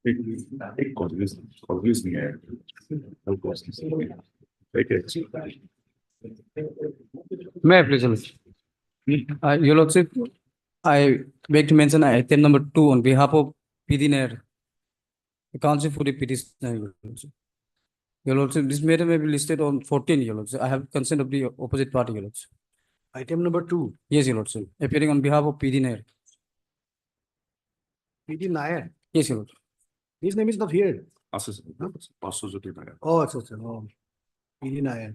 Confuse me. May I please? Your Lordship, I beg to mention item number 2 on behalf of PD Nair, the Council for the Petitioner. Your Lordship, this matter may be listed on 14, Your Lordship. I have consent of the opposite party, Your Lordship. Item number 2. Yes, Your Lordship. Appearing on behalf of PD Nair. PD Nair. Yes, Your Lordship. His name is not here. Associate. Oh, it's oh. PD Nair.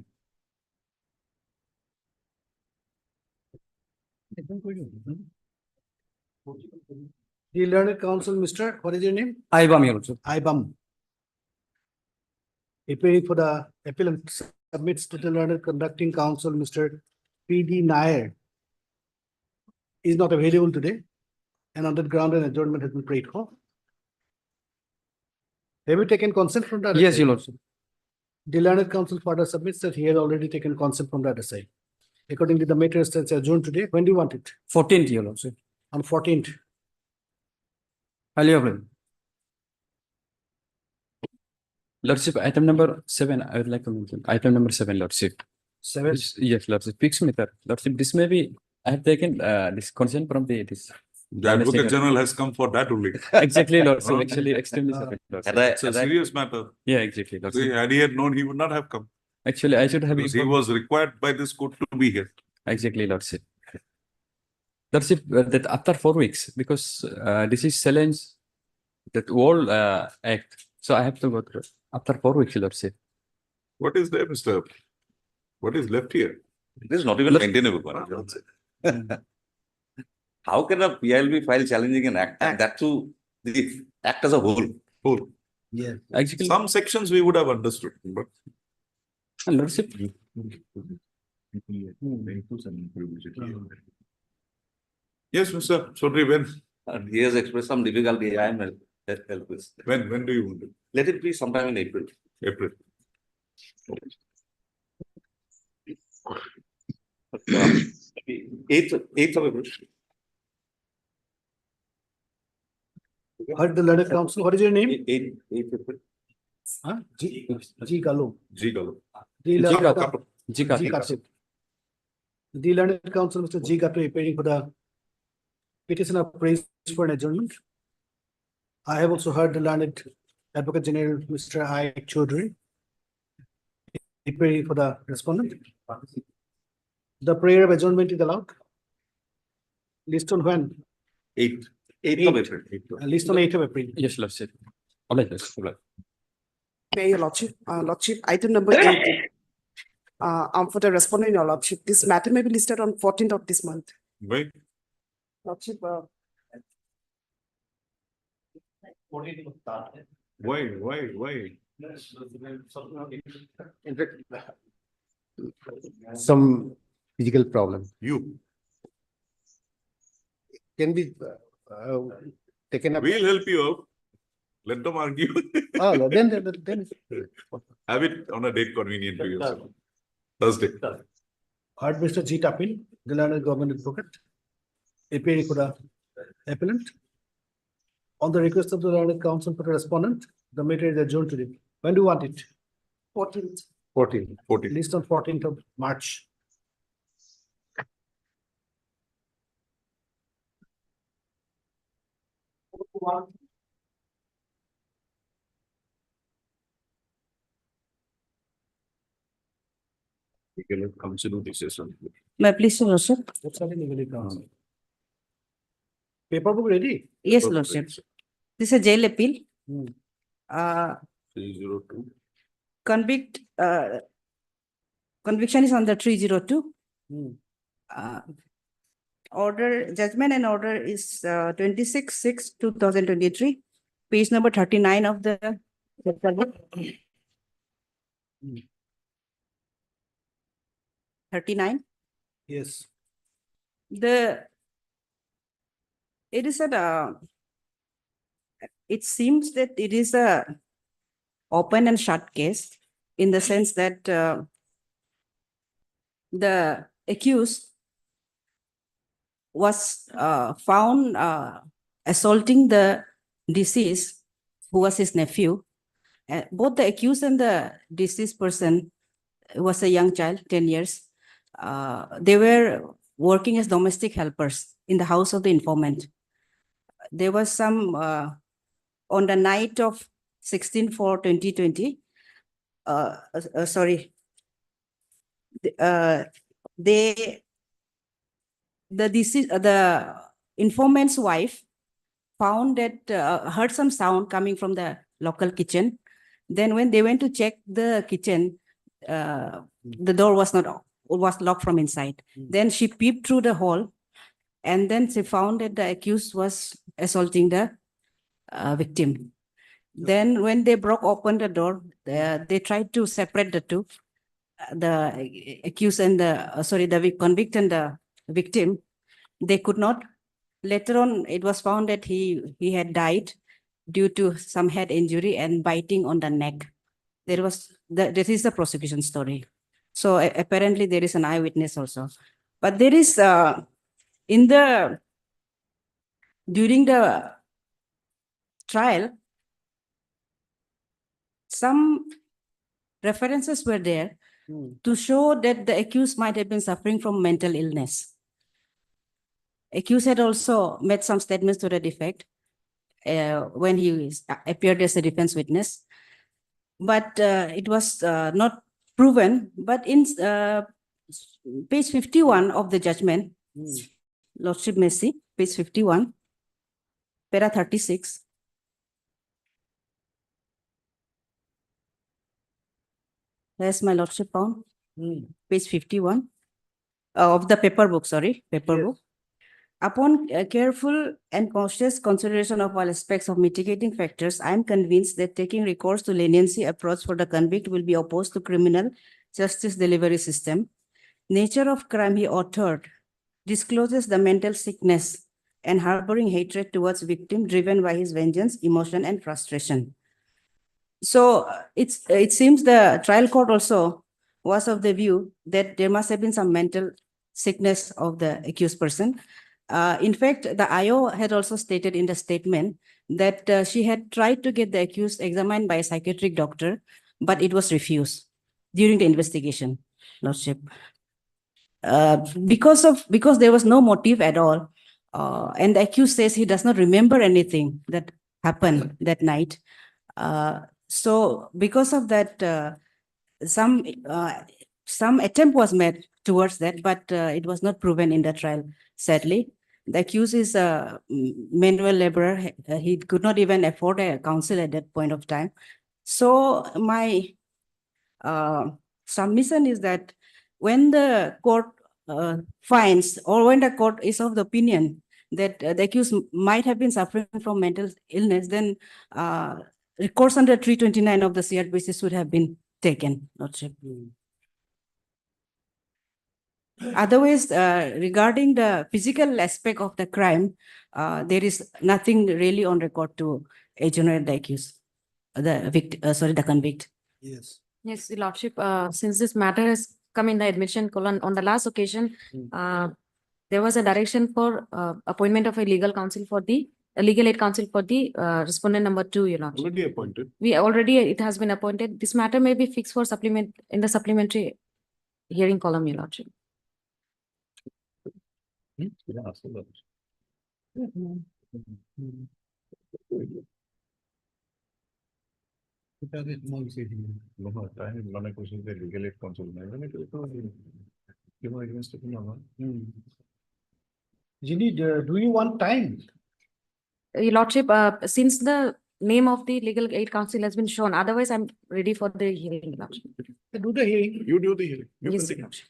The Learned Counsel, Mr. What is your name? Ibam, Your Lordship. Ibam. Appearing for the appellant submits to the Learned Conducting Counsel, Mr. PD Nair, is not available today, and on that ground an adjournment has been prayed for. Have you taken consent from that? Yes, Your Lordship. The Learned Counsel further submits that he has already taken consent from the other side. Accordingly, the matter stands adjourned today. When do you want it? 14th, Your Lordship. On 14th. Highly approved. Lordship, item number 7, I would like to mention. Item number 7, Lordship. 7. Yes, Lordship. Fixed meter. Lordship, this may be, I have taken this consent from this. The Advocate General has come for that only. Exactly, Lordship. Actually, extremely sorry, Lordship. It's a serious matter. Yeah, exactly, Lordship. See, had he had known, he would not have come. Actually, I should have Because he was required by this court to be here. Exactly, Lordship. Lordship, that after 4 weeks, because this is challenge that whole act. So I have to go through after 4 weeks, Lordship. What is there, Mr.? What is left here? This is not even maintainable. How can a PILB file challenging an act and that too the act as a whole? Yeah. Actually, Some sections we would have understood, but Lordship, yes, Mr. Sodri, He has expressed some difficulty. I am helpless. when do you want it? Let it be sometime in April. April. 8th of April. Heard the Learned Counsel. What is your name? 8th April. Huh? G. Galu. G. Galu. The Learned Kapur. G. Kasip. The Learned Counsel, Mr. G. Galu, appearing for the petition of praise for an adjournment. I have also heard the Learned Advocate General, Mr. I. Chaudhary, appearing for the respondent. The prayer of adjournment is allowed. List on when? 8th of April. List on 8th of April. yes, Lordship. All right, Lordship. Your Lordship, item number 8. For the respondent, Your Lordship, this matter may be listed on 14th of this month. Why? Lordship, Why? Some physical problem You. can be taken up. We'll help you out. Let them argue. Oh, then Have it on a date convenient to you. Thursday. Heard Mr. G. Tapil, the Learned Government Advocate, appearing for the appellant. On the request of the Learned Counsel for the respondent, the matter is adjourned today. When do you want it? 14th. 14. 14. List on 14th of March. We can consider this as well. May I please, Lordship? What's happening in the council? Paperbook ready? Yes, Lordship. This is a jail appeal. Hmm. 302. Conviction is on the 302. Hmm. Judgment and order is 26/6/2023, page number 39 of the book. 39. Yes. It seems that it is a open and shut case in the sense that the accused was found assaulting the deceased who was his nephew. Both the accused and the deceased person was a young child, 10 years. They were working as domestic helpers in the house of the informant. There was some, on the night of 16/4/2020, sorry, the informant's wife found that, heard some sound coming from the local kitchen. Then when they went to check the kitchen, the door was locked from inside. Then she peeped through the hole, and then she found that the accused was assaulting the victim. Then when they broke open the door, they tried to separate the two, the accused and the convict and the victim. They could not. Later on, it was found that he had died due to some head injury and biting on the neck. This is the prosecution story. So apparently there is an eyewitness also. But there is, during the trial, some references were there to show that the accused might have been suffering from mental illness. Accused had also made some statements to that effect when he appeared as a defense witness, but it was not proven. But in page 51 of the judgment, Lordship may see, page 51, para 36. There's my Lordship found, page 51 of the paper book, paper book. Upon careful and cautious consideration of all aspects of mitigating factors, I am convinced that taking recourse to leniency approach for the convict will be opposed to criminal justice delivery system. Nature of crime he authored discloses the mental sickness and harboring hatred towards victim driven by his vengeance, emotion, and frustration. So it seems the trial court also was of the view that there must have been some mental sickness of the accused person. In fact, the IO had also stated in the statement that she had tried to get the accused examined by a psychiatric doctor, but it was refused during the investigation, Lordship. Because there was no motive at all, and the accused says he does not remember anything that happened that night. So because of that, some attempt was made towards that, but it was not proven in the trial, sadly. The accused is a manual laborer. He could not even afford a counsel at that point of time. So my submission is that when the court finds, or when the court is of the opinion that the accused might have been suffering from mental illness, then recourse under 329 of the CRPC should have been taken, Lordship. Otherwise, regarding the physical aspect of the crime, there is nothing really on record to exonerate the accused, the convict. Yes. Yes, Your Lordship, since this matter has come in the admission column, on the last occasion, there was a direction for appointment of a legal counsel for the legal aid counsel for the respondent number 2, Your Lordship. Already appointed. It has been appointed. This matter may be fixed for supplement in the supplementary hearing column, Your Lordship. Do you want time? Your Lordship, since the name of the legal aid counsel has been shown, otherwise I'm ready for the hearing, Your Lordship. Do the hearing. You do the hearing. You Yes, can Your take it. Lordship.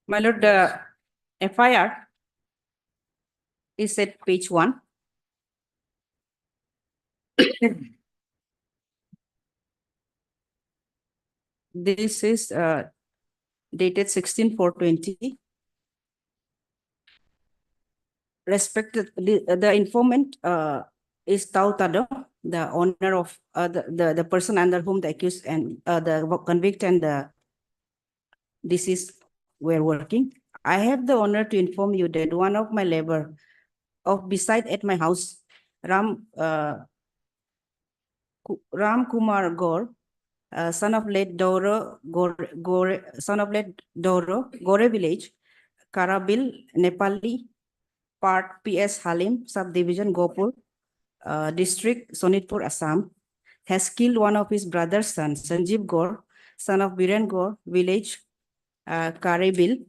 My Lord, the FIR is at page 1. This is dated 16/4/20. The informant is Tau Tado, the owner of the person under whom the accused and the convict and the deceased were working. I have the honor to inform you that one of my neighbor of beside at my house, Ram Kumar Gaur, son of late Doro Gore village, Karabil, Nepali, part PS Halim, subdivision Gopur, district Sonitpur, Assam, has killed one of his brother's sons, Sanjeev Gaur, son of Biren Gaur, village Karabil.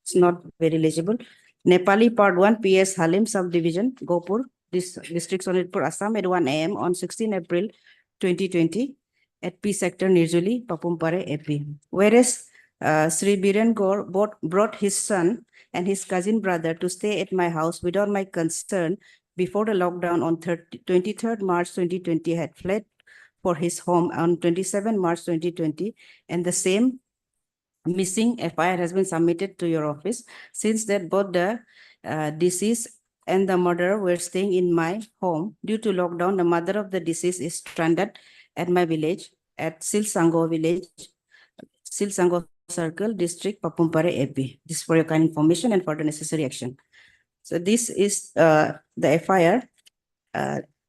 It's not very legible. Nepali Part 1 PS Halim subdivision Gopur, district Sonitpur, Assam at 1 a.m. on 16 April 2020 at P sector Nirjuli, Papumpare, AP. Whereas Sri Biren Gaur brought his son and his cousin brother to stay at my house without my concern before the lockdown on 23rd March 2020 had fled for his home on 27 March 2020, and the same missing FIR has been submitted to your office. Since that both the deceased and the murderer were staying in my home due to lockdown, the mother of the deceased is stranded at my village at Silsango village, Silsango Circle, District, Papumpare, AP. This is for your kind information and for the necessary action. So this is the FIR.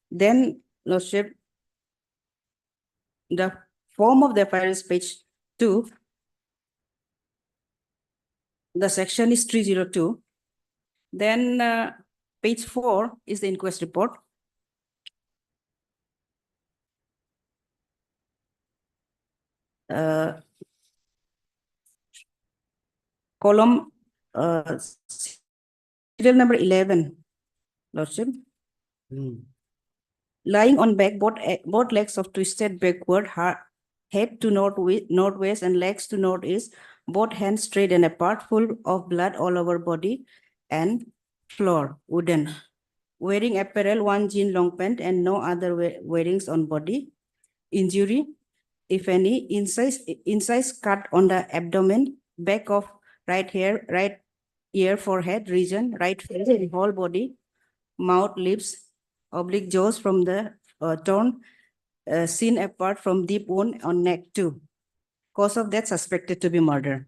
Then, Lordship, the form of the FIR is page 2. The section is 302. Then page 4 is the inquest report. Column serial number 11, Lordship. Lying on back, both legs of twisted backward, head to northwest and legs to northeast, both hands straight and apart, full of blood all over body and floor, wooden. Wearing apparel, one jean long pant and no other wearings on body. Injury, if any, incise cut on the abdomen, back of right ear, forehead region, right face, and whole body, mouth, lips, oblique jaws from the torn, seen apart from deep wound on neck too. Cause of death suspected to be murder.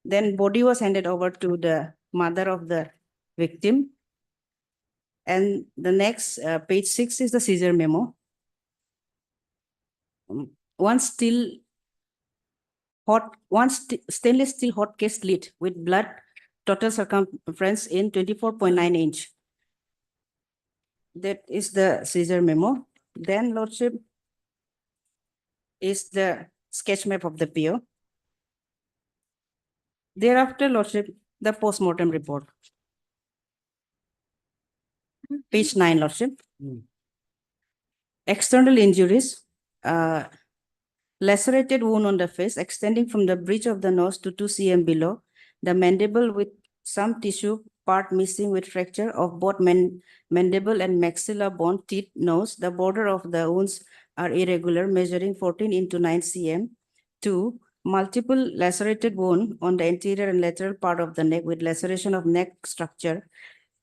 Then body was handed over to the mother of the victim. And the next, page 6 is the seizure memo. One stainless steel hot case lid with blood, total circumference in 24.9 inch. That is the seizure memo. Then, Lordship, is the sketch map of the PO. Thereafter, Lordship, the post-mortem report. Page 9, Lordship. External injuries, lacerated wound on the face extending from the bridge of the nose to 2 cm below, the mandible with some tissue part missing with fracture of both mandible and maxilla bone, teeth, nose. The border of the wounds are irregular, measuring 14 into 9 cm. 2. Multiple lacerated wound on the anterior and lateral part of the neck with laceration of neck structure.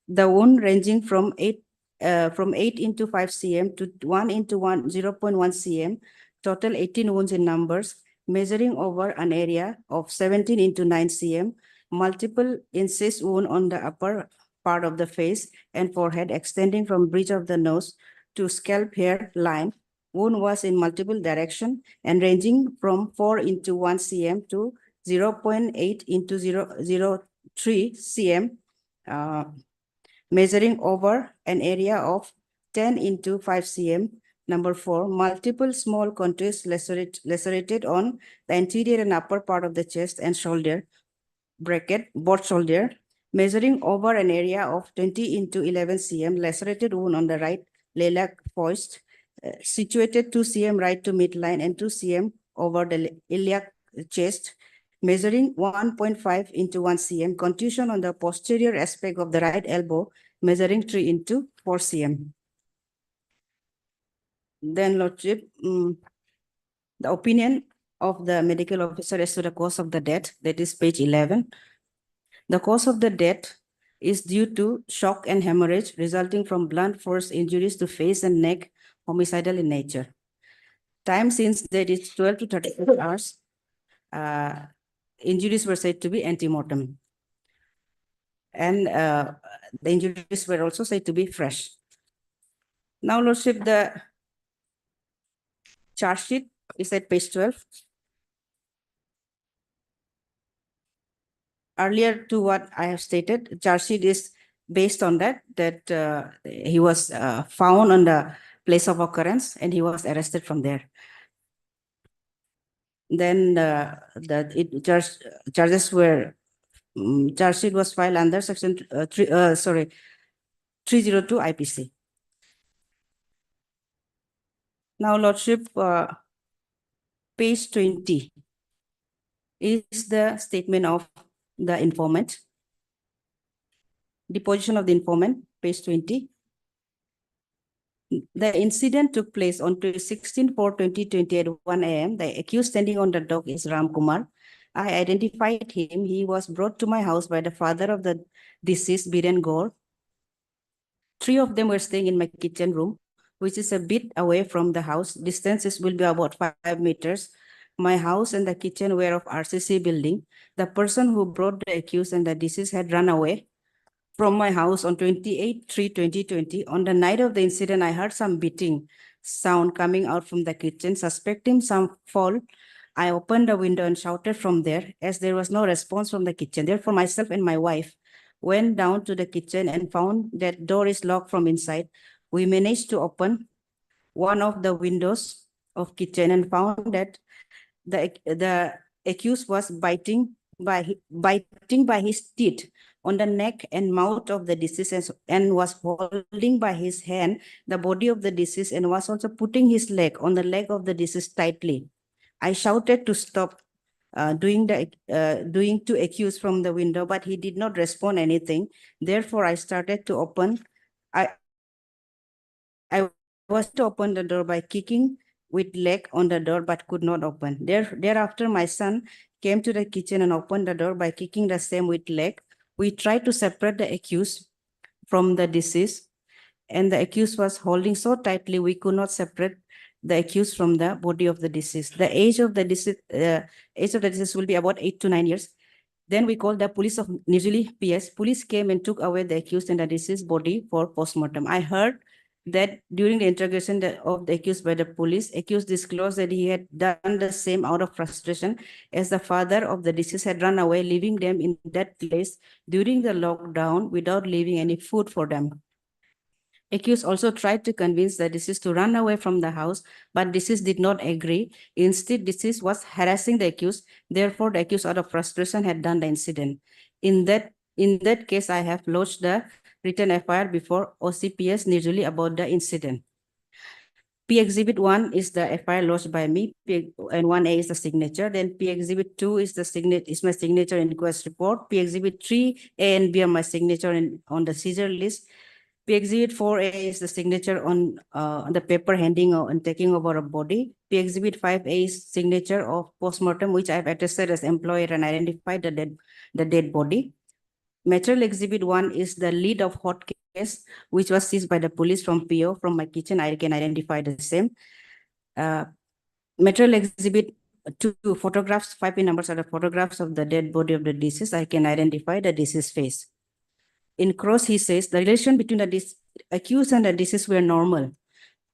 The wound ranging from 8 into 5 cm to 1 into 0.1 cm. Total 18 wounds in numbers, measuring over an area of 17 into 9 cm. Multiple incised wound on the upper part of the face and forehead extending from bridge of the nose to scalp hair line. Wound was in multiple direction and ranging from 4 into 1 cm to 0.8 into 0.03 cm, measuring over an area of 10 into 5 cm. Number 4, multiple small contours lacerated on the anterior and upper part of the chest and shoulder, bracket, both shoulder, measuring over an area of 20 into 11 cm, lacerated wound on the right iliac foist, situated 2 cm right to midline and 2 cm over the iliac chest, measuring 1.5 into 1 cm, contusion on the posterior aspect of the right elbow, measuring 3 into 4 cm. Then, Lordship, the opinion of the medical officer as to the cause of the death, that is page 11. The cause of the death is due to shock and hemorrhage resulting from blunt force injuries to face and neck, homicidal in nature. Time since death is 12 to 34 hours. injuries were said to be antemortem. And the injuries were also said to be fresh. Now, Lordship, the charge sheet is at page 12. Earlier to what I have stated, charge sheet is based on that he was found on the place of occurrence and he was arrested from there. Then charges were charge sheet was filed under section 302 IPC. Now, Lordship, page 20 is the statement of the informant. Deposition of the informant, page 20. The incident took place on 16/4/2020 at 1 a.m. The accused standing on the dock is Ram Kumar. I identified him. He was brought to my house by the father of the deceased, Biren Gaur. 3 of them were staying in my kitchen room, which is a bit away from the house. Distances will be about 5 meters. My house and the kitchen were of RCC building. The person who brought the accused and the deceased had run away from my house on 28/3/2020. On the night of the incident, I heard some beating sound coming out from the kitchen. Suspecting some fall, I opened the window and shouted from there, as there was no response from the kitchen. Therefore, myself and my wife went down to the kitchen and found that door is locked from inside. We managed to open one of the windows of kitchen and found that the accused was biting by his teeth on the neck and mouth of the deceased and was holding by his hand the body of the deceased and was also putting his leg on the leg of the deceased tightly. I shouted to stop doing to accused from the window, but he did not respond anything. Therefore, I started to open. I was to open the door by kicking with leg on the door, but could not open. Thereafter, my son came to the kitchen and opened the door by kicking the same with leg. We tried to separate the accused from the deceased, and the accused was holding so tightly we could not separate the accused from the body of the deceased. The age of the deceased will be about 8 to 9 years. Then we called the police of New Delhi PS. Police came and took away the accused and the deceased body for postmortem. I heard that during the interrogation of the accused by the police, accused disclosed that he had done the same out of frustration, as the father of the deceased had run away, leaving them in that place during the lockdown without leaving any food for them. Accused also tried to convince the deceased to run away from the house, but deceased did not agree. Instead, deceased was harassing the accused. Therefore, the accused, out of frustration, had done the incident. In that case, I have lodged the written FIR before OCPS New Delhi about the incident. P Exhibit 1 is the FIR lodged by me, and 1A is the signature. Then P Exhibit 2 is my signature in inquest report. P Exhibit 3, A and B are my signature on the seizure list. P Exhibit 4A is the signature on the paper handing and taking over a body. P Exhibit 5A is signature of postmortem, which I have attested as employer and identified the dead body. Material Exhibit 1 is the lead of hot case, which was seized by the police from PO. From my kitchen, I can identify the same. Material Exhibit 2, photographs, 5 numbers are the photographs of the dead body of the deceased. I can identify the deceased face. In cross, he says the relation between the accused and the deceased were normal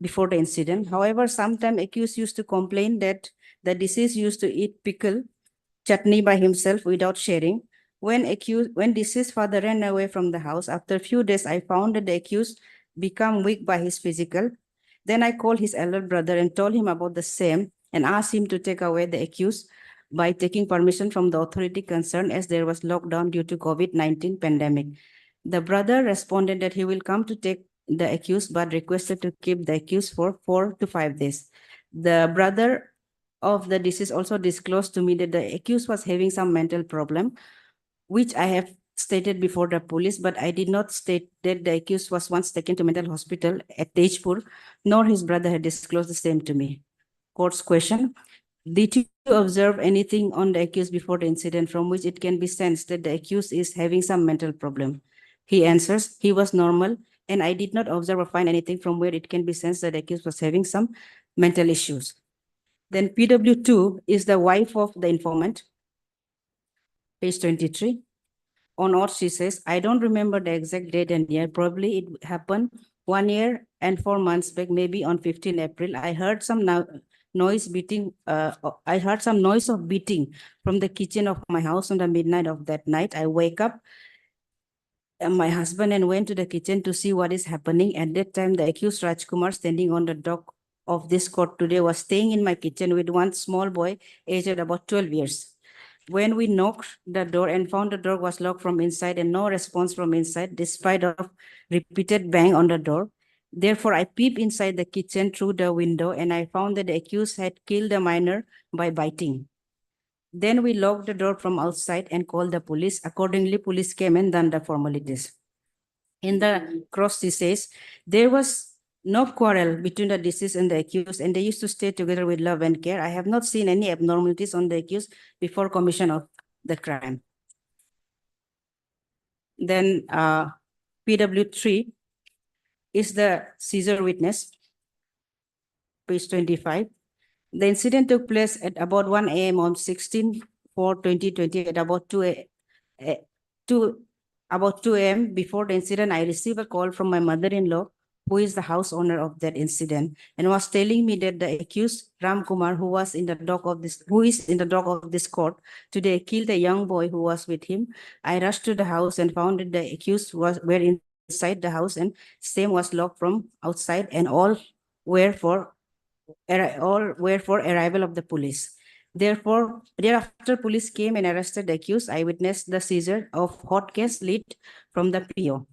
before the incident. However, sometimes accused used to complain that the deceased used to eat pickle chutney by himself without sharing. When deceased father ran away from the house, after a few days, I found that the accused become weak by his physical. Then I called his elder brother and told him about the same and asked him to take away the accused by taking permission from the authority concerned, as there was lockdown due to COVID-19 pandemic. The brother responded that he will come to take the accused, but requested to keep the accused for 4 to 5 days. The brother of the deceased also disclosed to me that the accused was having some mental problem, which I have stated before the police, but I did not state that the accused was once taken to mental hospital at Tejpur, nor his brother had disclosed the same to me. Court's question: did you observe anything on the accused before the incident from which it can be sensed that the accused is having some mental problem? He answers, he was normal, and I did not observe or find anything from where it can be sensed that the accused was having some mental issues. Then PW2 is the wife of the informant. page 23. On oath, she says, I don't remember the exact date and year. Probably it happened 1 year and 4 months back, maybe on 15 April. I heard some noise beating. I heard some noise of beating from the kitchen of my house on the midnight of that night. I wake up my husband and went to the kitchen to see what is happening. At that time, the accused Rajkumar, standing on the dock of this court today, was staying in my kitchen with one small boy aged about 12 years. When we knocked the door and found the door was locked from inside and no response from inside, despite of repeated bang on the door. Therefore, I peeped inside the kitchen through the window and I found that the accused had killed the minor by biting. Then we locked the door from outside and called the police. Accordingly, police came and done the formalities. In the cross, he says, there was no quarrel between the deceased and the accused, and they used to stay together with love and care. I have not seen any abnormalities on the accused before commission of the crime. Then PW3 is the seizure witness, page 25. The incident took place at about 1 a.m. on 16/4/2020 at about 2 a.m. Before the incident, I received a call from my mother-in-law, who is the house owner of that incident, and was telling me that the accused Ram Kumar, who is in the dock of this court, today killed a young boy who was with him. I rushed to the house and found that the accused were inside the house, and same was locked from outside, and all were for arrival of the police. Therefore, thereafter, police came and arrested the accused. I witnessed the seizure of hot case lead from the PO.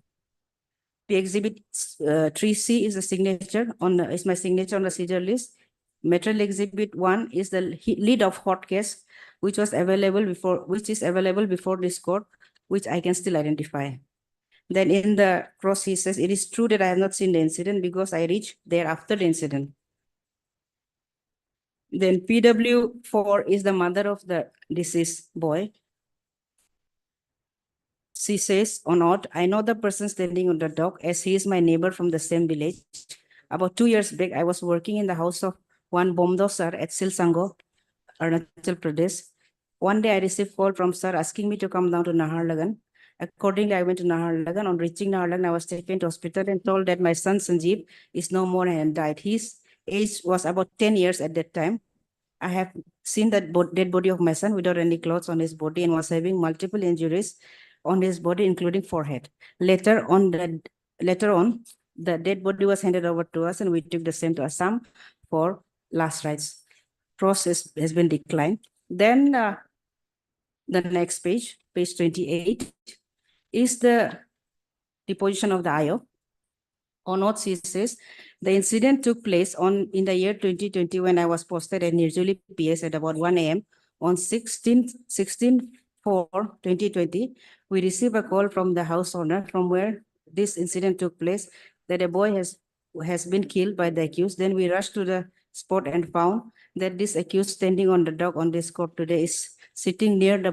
P exhibit 3C is my signature on the seizure list. Material exhibit 1 is the lead of hot case, which is available before this court, which I can still identify. Then in the cross, he says, it is true that I have not seen the incident because I reached there after the incident. Then PW4 is the mother of the deceased boy. She says on oath, I know the person standing on the dock as he is my neighbor from the same village. About 2 years back, I was working in the house of one Bomdo sir at Silsango, Arunachal Pradesh. One day I received call from sir asking me to come down to Naharlagan. Accordingly, I went to Naharlagan. On reaching Naharlagan, I was taken to hospital and told that my son Sanjeev is no more and died. His age was about 10 years at that time. I have seen that dead body of my son without any clothes on his body and was having multiple injuries on his body, including forehead. Later on, the dead body was handed over to us and we took the same to Assam for last rites. Process has been declined. Then the next page, page 28, is the deposition of the IO. On oath, she says, the incident took place in the year 2020 when I was posted at Nirjuli PS at about 1 a.m. on 16/4/2020. We received a call from the house owner from where this incident took place that a boy has been killed by the accused. Then we rushed to the spot and found that this accused standing on the dock on this court today is sitting near the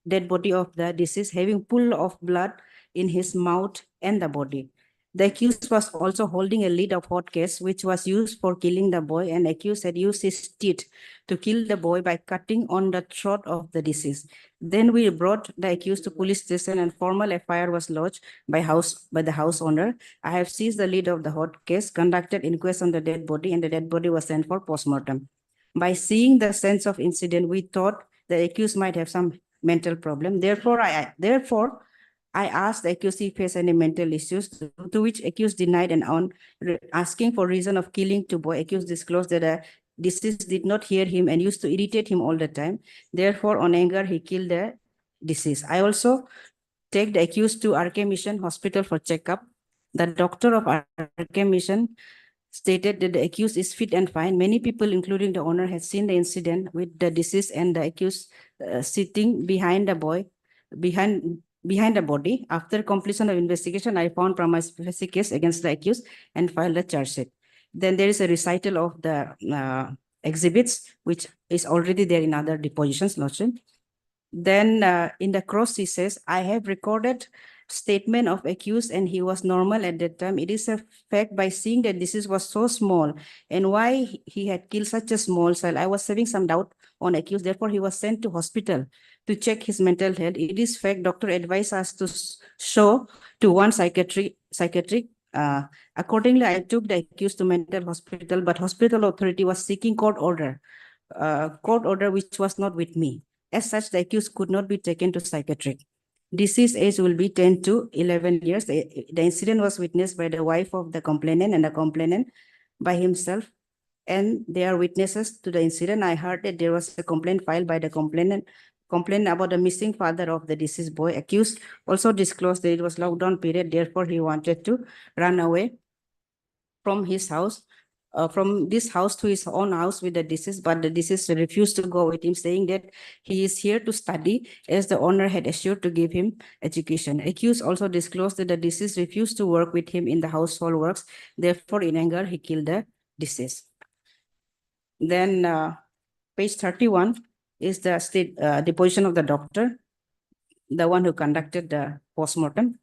dead body of the deceased, having pool of blood in his mouth and the body. The accused was also holding a lid of hot case, which was used for killing the boy, and accused had used his teeth to kill the boy by cutting on the throat of the deceased. Then we brought the accused to police station and formal FIR was lodged by the house owner. I have seized the lid of the hot case, conducted inquest on the dead body, and the dead body was sent for postmortem. By seeing the sense of incident, we thought the accused might have some mental problem. Therefore, I asked the accused if he has any mental issues, to which accused denied, and on asking for reason of killing to boy, accused disclosed that the deceased did not hear him and used to irritate him all the time. Therefore, on anger, he killed the deceased. I also take the accused to RK Mission Hospital for checkup. The doctor of RK Mission stated that the accused is fit and fine. Many people, including the owner, had seen the incident with the deceased and the accused sitting behind the body. After completion of investigation, I found prima facie case against the accused and filed a charge sheet. Then there is a recital of the exhibits, which is already there in other depositions, Lordship. Then in the cross, he says, I have recorded statement of accused and he was normal at that time. It is a fact by seeing that disease was so small and why he had killed such a small child. I was having some doubt on accused. Therefore, he was sent to hospital to check his mental health. It is fact, doctor advised us to show to one psychiatric. Accordingly, I took the accused to mental hospital, but hospital authority was seeking court order which was not with me. As such, the accused could not be taken to psychiatric. Deceased age will be 10 to 11 years. The incident was witnessed by the wife of the complainant and the complainant by himself. And they are witnesses to the incident. I heard that there was a complaint filed by the complainant about the missing father of the deceased boy. Accused also disclosed that it was lockdown period. Therefore, he wanted to run away from his house. From this house to his own house with the deceased, but the deceased refused to go with him, saying that he is here to study, as the owner had assured to give him education. Accused also disclosed that the deceased refused to work with him in the household works. Therefore, in anger, he killed the deceased. Then page 31 is the deposition of the doctor, the one who conducted the postmortem.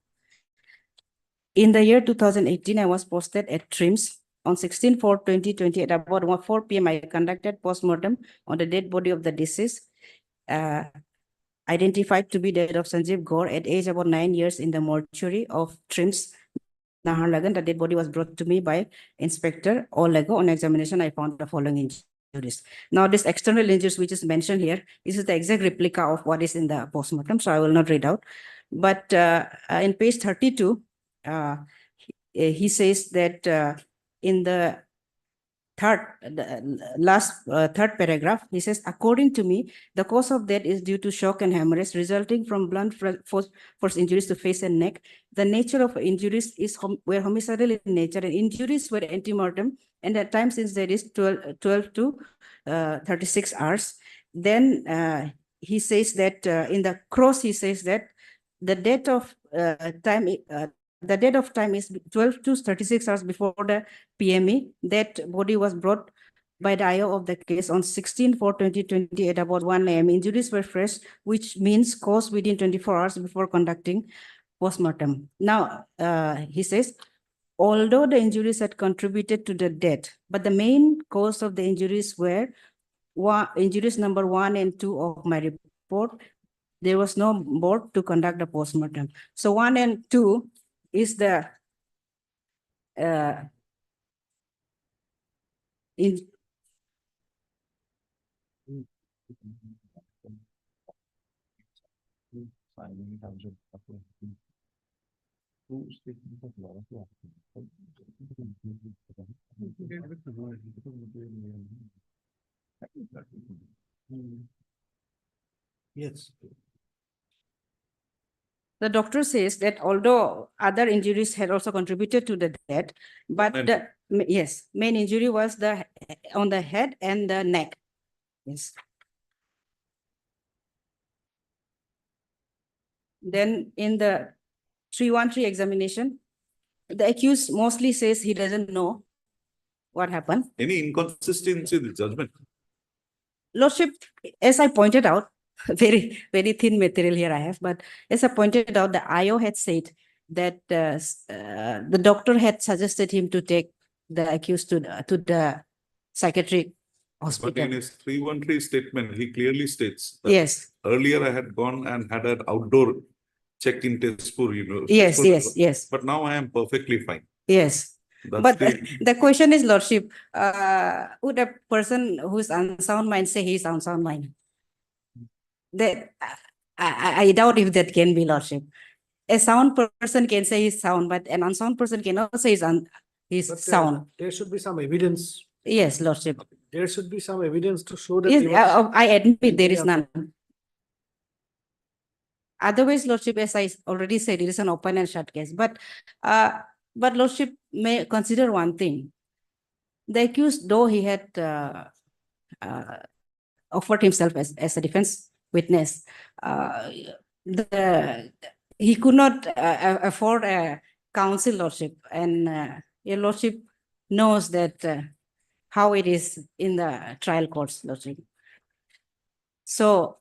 In the year 2018, I was posted at TRIMS. On 16/4/2020 at about 4 p.m., I conducted postmortem on the dead body of the deceased, identified to be that of Sanjeev Gaur at age about 9 years in the mortuary of TRIMS, Naharlagan. The dead body was brought to me by Inspector Olago. On examination, I found the following injuries. Now, this external injuries which is mentioned here, this is the exact replica of what is in the postmortem, so I will not read out. But in page 32, he says that in the third paragraph, he says, according to me, the cause of death is due to shock and hemorrhage resulting from blunt force injuries to face and neck. The nature of injuries were homicidal in nature, and injuries were antemortem, and at times since there is 12 to 36 hours. Then he says that in the cross, he says that the date of time is 12 to 36 hours before the PME. That body was brought by the IO of the case on 16/4/2020 at about 1 a.m. Injuries were fresh, which means caused within 24 hours before conducting postmortem. Now, he says, although the injuries had contributed to the death, but the main cause of the injuries were injuries number 1 and 2 of my report. There was no board to conduct the postmortem. So 1 and 2 is the Yes. the doctor says that although other injuries had also contributed to the death, but the main injury was on the head and the neck. Yes. Then in the 313 examination, the accused mostly says he doesn't know what happened. Any inconsistency in the judgment? Lordship, as I pointed out, very, very thin material here I have, but as I pointed out, the IO had said that the doctor had suggested him to take the accused to the psychiatric But hospital. in his 313 statement, he clearly states that Yes, earlier I had gone and had an outdoor check-in test for, yes, yes, but now I am perfectly fine. yes. That's But the, the question is, Lordship, would a person who's unsound mind say he's unsound mind? That I doubt if that can be, Lordship. A sound person can say he's sound, but an unsound person cannot say he's But, sound. there should be some evidence. Yes, Lordship. There should be some evidence to show that Yes, he was. I admit there is Yeah. none. Otherwise, Lordship, as I already said, it is an open and shut case. But Lordship may consider one thing. The accused, though he had offered himself as a defense witness, he could not afford a counsel, Lordship, and your Lordship knows that how it is in the trial courts, Lordship. So,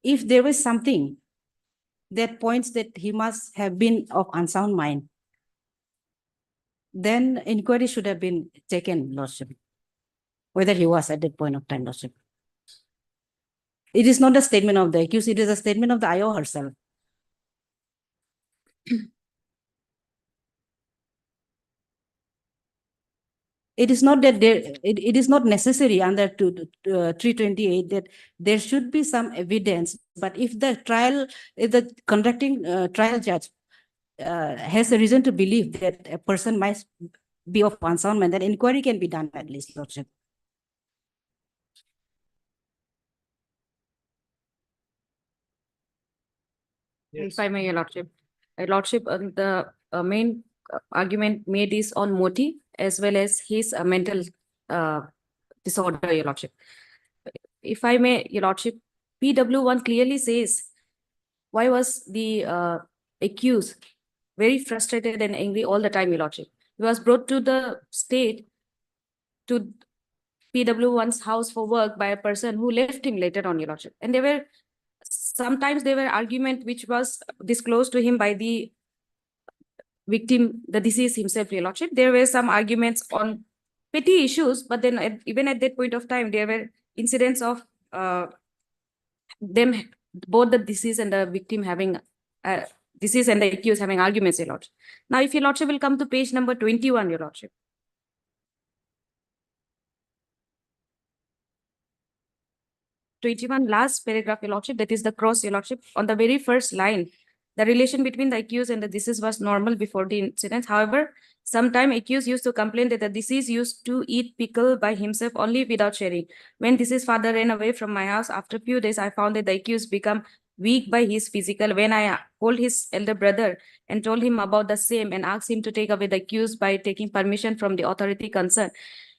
if there was something that points that he must have been of unsound mind, then inquiry should have been taken, Lordship, whether he was at that point of time, Lordship. It is not a statement of the accused, it is a statement of the IO herself. It is not that it is not necessary under 328 that there should be some evidence, but if the conducting trial judge has a reason to believe that a person might be of unsound mind, then inquiry can be done at least, Lordship. If I may, Your Lordship. Your Lordship, the main argument made is on motive as well as his mental disorder, Your Lordship. If I may, Your Lordship, PW1 clearly says why was the accused very frustrated and angry all the time, Your Lordship. He was brought to the state to PW1's house for work by a person who left him later on, Your Lordship. And sometimes there were argument which was disclosed to him by the victim, the deceased himself, Your Lordship. There were some arguments on petty issues, but then even at that point of time, there were incidents of them, both the deceased and the victim having, deceased and the accused having arguments, Your Lordship. Now, if Your Lordship will come to page number 21, Your Lordship. 21, last paragraph, Your Lordship, that is the cross, Your Lordship. On the very first line, the relation between the accused and the deceased was normal before the incident. However, sometime accused used to complain that the deceased used to eat pickle by himself only without sharing. When deceased father ran away from my house, after a few days, I found that the accused become weak by his physical. When I called his elder brother and told him about the same and asked him to take away the accused by taking permission from the authority concerned,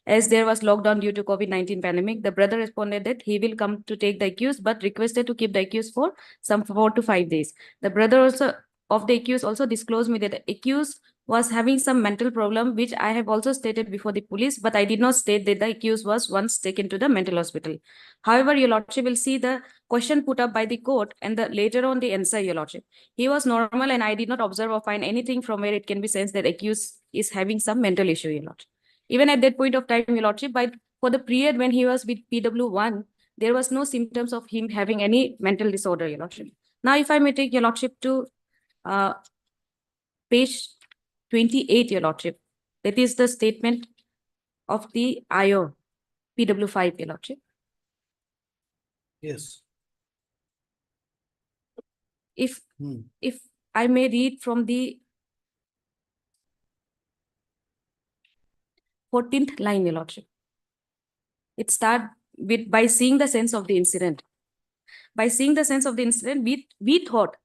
as there was lockdown due to COVID-19 pandemic, the brother responded that he will come to take the accused, but requested to keep the accused for some 4 to 5 days. The brother also of the accused also disclosed me that the accused was having some mental problem, which I have also stated before the police, but I did not state that the accused was once taken to the mental hospital. However, Your Lordship will see the question put up by the court and later on the answer, Your Lordship. He was normal and I did not observe or find anything from where it can be sensed that accused is having some mental issue, Your Lordship. Even at that point of time, Your Lordship, but for the period when he was with PW1, there was no symptoms of him having any mental disorder, Your Lordship. Now, if I may take Your Lordship to page 28, Your Lordship. That is the statement of the IO, PW5, Your Lordship. Yes. If I may read from the 14th line, Your Lordship. It starts with by seeing the sense of the incident. By seeing the sense of the incident, we thought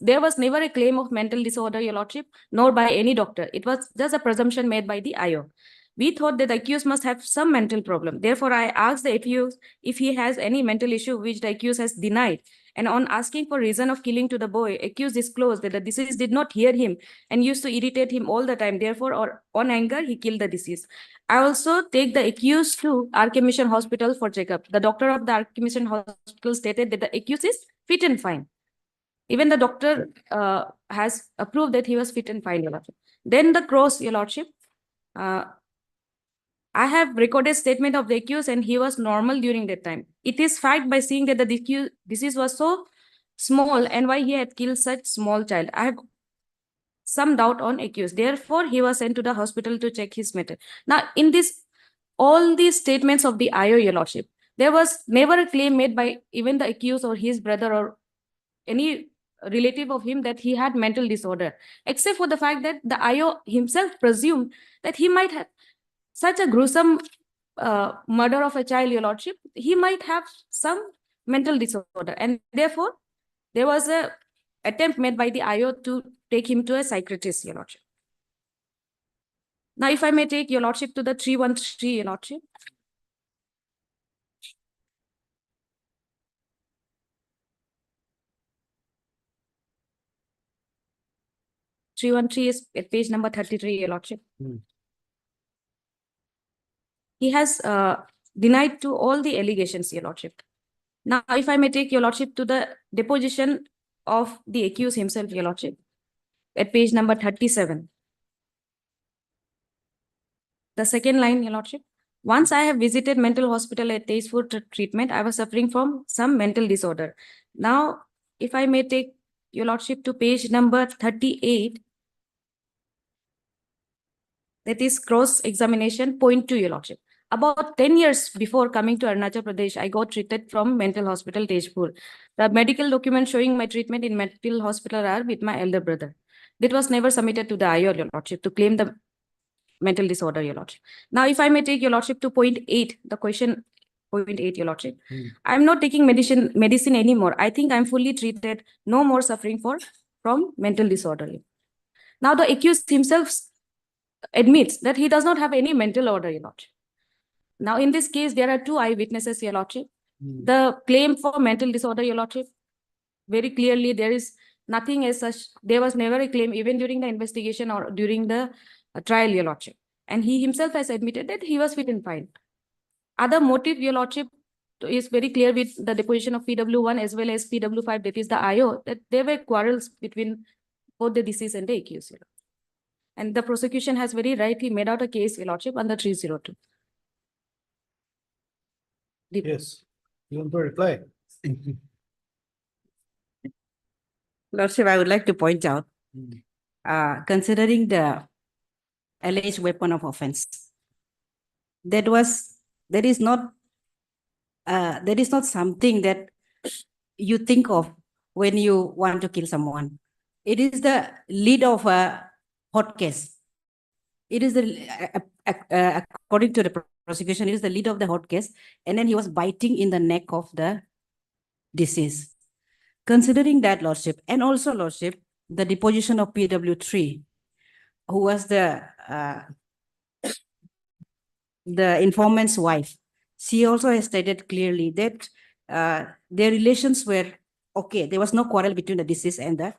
there was never a claim of mental disorder, Your Lordship, nor by any doctor. It was just a presumption made by the IO. We thought that the accused must have some mental problem. Therefore, I asked the accused if he has any mental issue, which the accused has denied. And on asking for reason of killing to the boy, accused disclosed that the deceased did not hear him and used to irritate him all the time. Therefore, or on anger, he killed the deceased. I also take the accused to RK Mission Hospital for checkup. The doctor of the RK Mission Hospital stated that the accused is fit and fine. Even the doctor has approved that he was fit and fine, Your Lordship. Then the cross, Your Lordship. I have recorded statement of the accused and he was normal during that time. It is fact by seeing that the disease was so small and why he had killed such small child. I have some doubt on accused. Therefore, he was sent to the hospital to check his matter. Now, in all these statements of the IO, Your Lordship, there was never a claim made by even the accused or his brother or any relative of him that he had mental disorder, except for the fact that the IO himself presumed that he might have such a gruesome murder of a child, Your Lordship, he might have some mental disorder. And therefore, there was a attempt made by the IO to take him to a psychiatrist, Your Lordship. Now, if I may take Your Lordship to the 313, Your Lordship. (313) is at page number 33, Your Lordship. He has denied to all the allegations, Your Lordship. Now, if I may take Your Lordship to the deposition of the accused himself, Your Lordship, at page number 37. The second line, Your Lordship. Once I have visited mental hospital at Tejas for treatment, I was suffering from some mental disorder. Now, if I may take your lordship to page number 38, that is cross examination point 2, your lordship. About 10 years before coming to Arunachal Pradesh, I got treated from mental hospital Tejpur. The medical documents showing my treatment in mental hospital are with my elder brother. It was never submitted to the IO, your lordship, to claim the mental disorder, your lordship. Now, if I may take your lordship to point 8, the question point 8, your lordship. I'm not taking medicine anymore. I think I'm fully treated, no more suffering from mental disorder. Now, the accused himself admits that he does not have any mental order, your lordship. Now, in this case, there are two eyewitnesses, your lordship. The claim for mental disorder, your lordship, very clearly there is nothing as such. There was never a claim even during the investigation or during the trial, your lordship. And he himself has admitted that he was fit and fine. Other motive, your lordship, is very clear with the deposition of PW1 as well as PW5, that is the IO, that there were quarrels between both the deceased and the accused. Your lordship. And the prosecution has very rightly made out a case, your lordship, under 302. Yes, you want to reply? Lordship, I would like to point out, considering the alleged weapon of offense, that is not something that you think of when you want to kill someone. It is the lead of a hot case. It is according to the prosecution, it is the lead of the hot case, and then he was biting in the neck of the deceased. Considering that, lordship, and also lordship, the deposition of PW3, who was the informant's wife, she also has stated clearly that their relations were okay. There was no quarrel between the deceased and the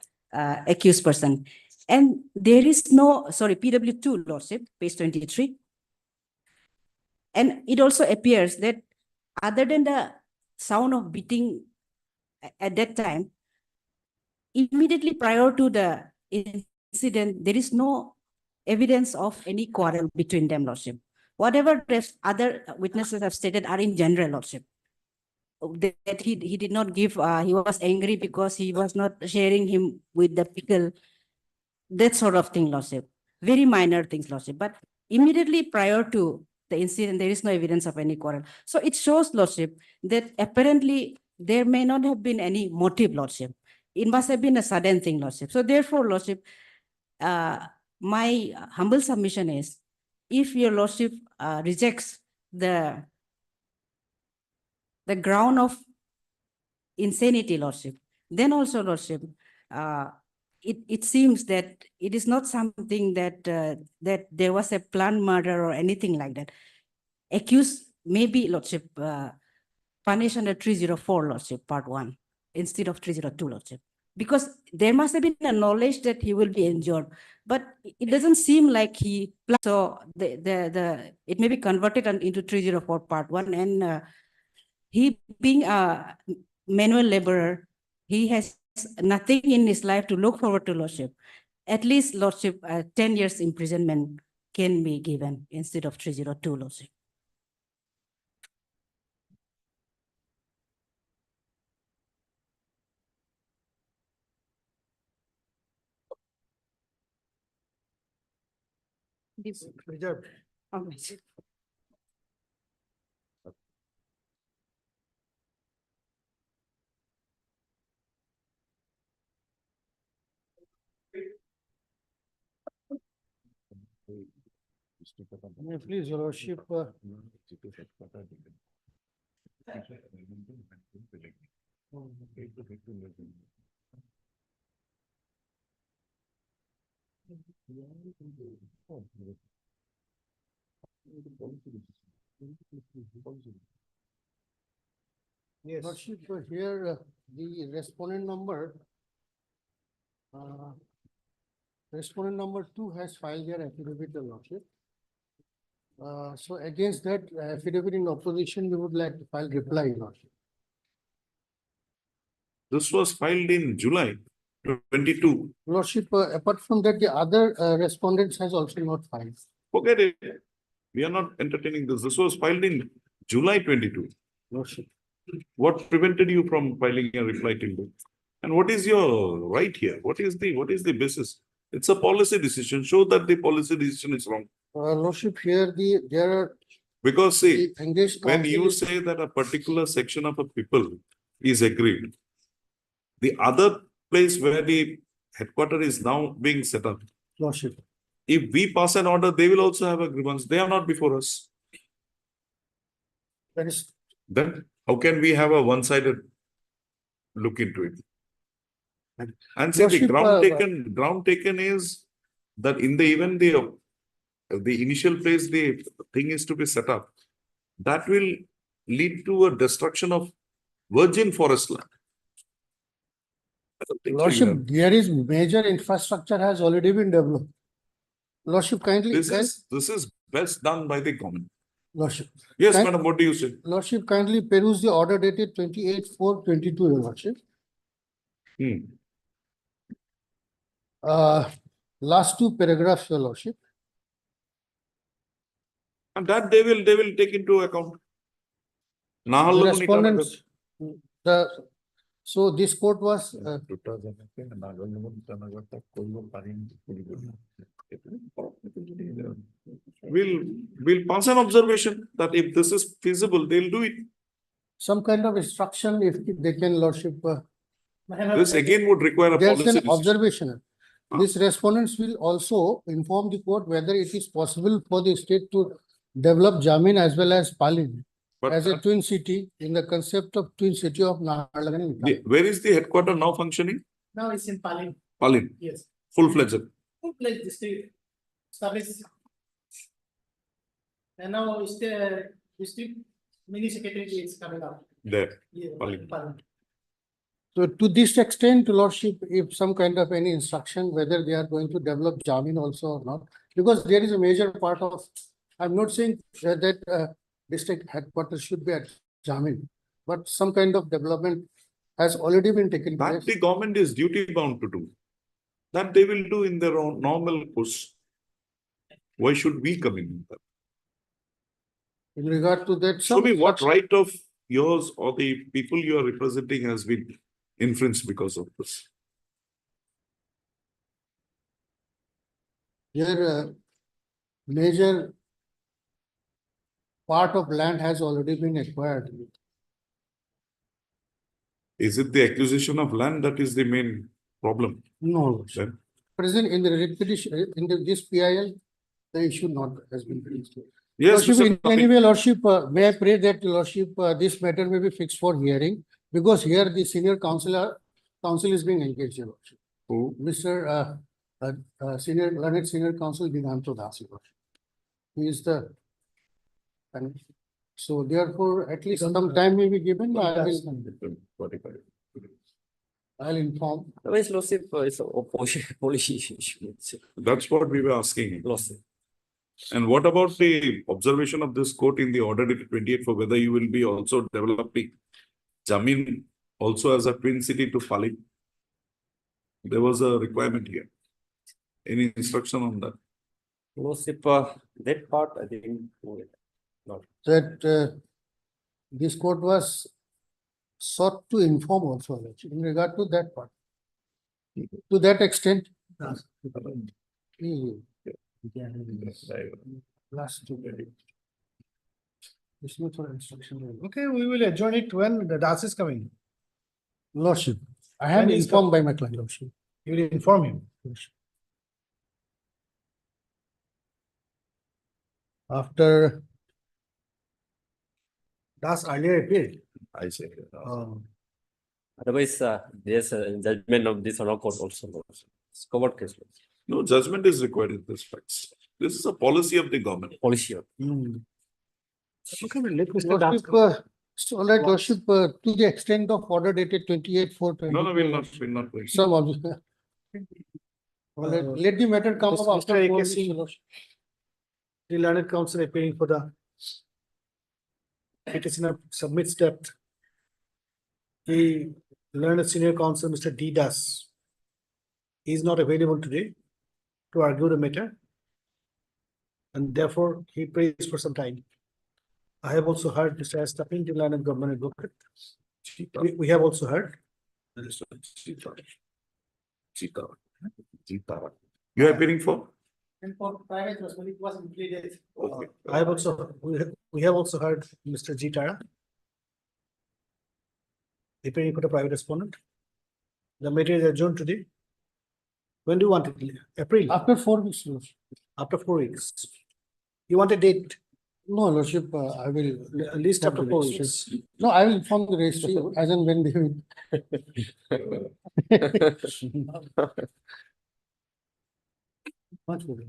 accused person. And there is no, PW2, lordship, page 23. And it also appears that other than the sound of beating at that time, immediately prior to the incident, there is no evidence of any quarrel between them, lordship. Whatever other witnesses have stated are in general, lordship. That he did not give, he was angry because he was not sharing him with the pickle, that sort of thing, lordship. Very minor things, lordship. But immediately prior to the incident, there is no evidence of any quarrel. So it shows, lordship, that apparently there may not have been any motive, lordship. It must have been a sudden thing, lordship. So therefore, lordship, my humble submission is, if your lordship rejects the ground of insanity, lordship, then also, lordship, it seems that it is not something that that there was a planned murder or anything like that. Accused may be, lordship, punished under 304, lordship, part 1, instead of 302, lordship. Because there must have been a knowledge that he will be injured, but it doesn't seem like he. So it may be converted into 304 part 1, and he being a manual laborer, he has nothing in his life to look forward to, lordship. At least, lordship, 10 years imprisonment can be given instead of 302, lordship. Reserved. Okay. Please, your lordship, Yes. Lordship, here, the respondent number 2 has filed their affidavit, your lordship. So against that affidavit in opposition, we would like to file reply, your lordship. This was filed in July 22. Lordship, apart from that, the other respondents has also not filed. Forget it. We are not entertaining this. This was filed in July 22. Lordship. What prevented you from filing a reply till then? And what is your right here? What is the basis? It's a policy decision. Show that the policy decision is wrong. Lordship, here there are Because see, the engaged when counsel you is- say that a particular section of a people is agreed, the other place where the headquarter is now being set up, Lordship. if we pass an order, they will also have a grievance. They are not before us. that is Then how can we have a one-sided look into it? And say the Lordship, ground taken is that in the even the initial place the thing is to be set up, that will lead to a destruction of virgin forest land. I don't think so you Lordship, have- there is major infrastructure has already been developed. Lordship, kindly, This is best done by the government. Lordship, Yes, Can- madam, what do you say? Lordship, kindly peruse the order dated 28/4/22, Your Lordship. Hmm. Last two paragraphs, Your Lordship. And that they will take into account. The Nahallu respondents, so this court was, We'll pass an observation that if this is feasible, they'll do it. some kind of instruction if they can, Lordship. This again would require a There's policy an decision. observation. These respondents will also inform the court whether it is possible for the state to develop Jamin as well as Palin But as a twin city in the concept of twin city of Naharlagan. where is the headquarter now functioning? Now it's in Palin. Palin, Yes. full-fledged. Full-fledged district service. And now it's the district mini secretary is coming up. There. Yeah, Palin. Palin. So to this extent, Lordship, if some kind of any instruction, whether they are going to develop Jamin also or not, because there is a major part of, I'm not saying that district headquarters should be at Jamin, but some kind of development has already been taken That place. the government is duty bound to do. That they will do in their own normal course. Why should we come in? In regard to that, Show me what right of yours or the people you are representing has been infringed because of this. Here, major part of land has already been acquired. Is it the acquisition of land that is the main problem? No, Lordship. Then Present in the repetition, this PIL, the issue not has been raised. yes, Lordship, Mr. in Rafi. any way, Lordship, may I pray that Lordship, this matter may be fixed for hearing, because here the senior counsel is being engaged, Your Lordship. Who? Mr. Learned Senior Counsel Dinanto Das, Your Lordship. He is the. And so therefore, at least some time may be given, I'll inform. Otherwise, Lordship, it's a policy issue. That's what we were asking. Lordship. And what about the observation of this court in the order dated 28 for whether you will be also developing Jamin also as a twin city to Palin? There was a requirement here. Any instruction on that? Lordship, that part, I didn't know it. That this court was sought to inform also in regard to that part. To that extent. Last two. This is for instruction. Okay, we will adjourn it when the DAS is coming. Lordship, I am When is informed by my client, Lordship. You will inform him. After, DAS earlier appeared. I say. Otherwise, there's a judgment of this honor court also. Lordship. It's covered case. Lordship. No judgment is required in this facts. This is a policy of the government. Policy. Okay, we'll let Mr. Das Lordship, go. so all right, Lordship, to the extent of order dated 28/4/20. No, we'll not. Wait. Some of the. All right, let the matter come up after. Mr. 4 AK Singh. weeks, Lordship. The learned counsel appearing for the petitioner submits that the learned senior counsel, Mr. D Das, is not available today to argue the matter. and therefore he prays for some time. I have also heard Mr. S. Tapin, the Land and Government Advocate. We have also heard. You are appearing for? And for private husband, it was included. Okay. I have also, we have also heard Mr. G. Tara. Appearing for the private respondent. The matter is adjourned today. When do you want it? April, After 4 weeks, Lordship. after 4 weeks. You want a date, No, Lordship, I will. at least after 4 weeks. No, I will inform the registry as and when they will. Much better.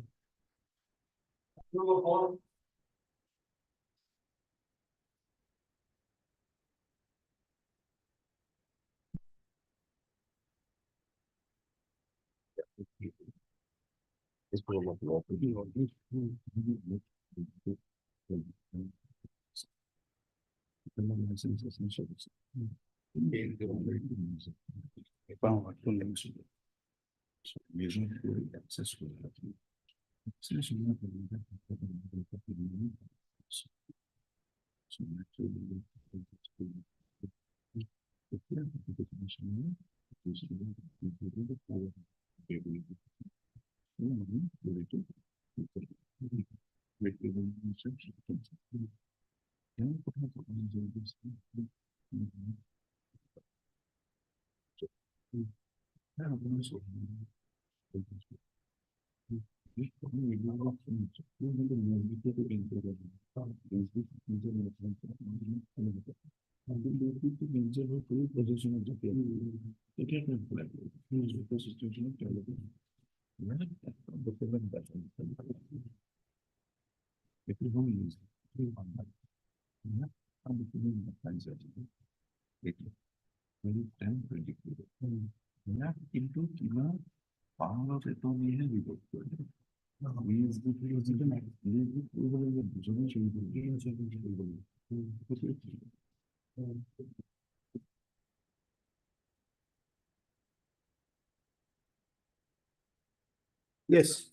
Yes.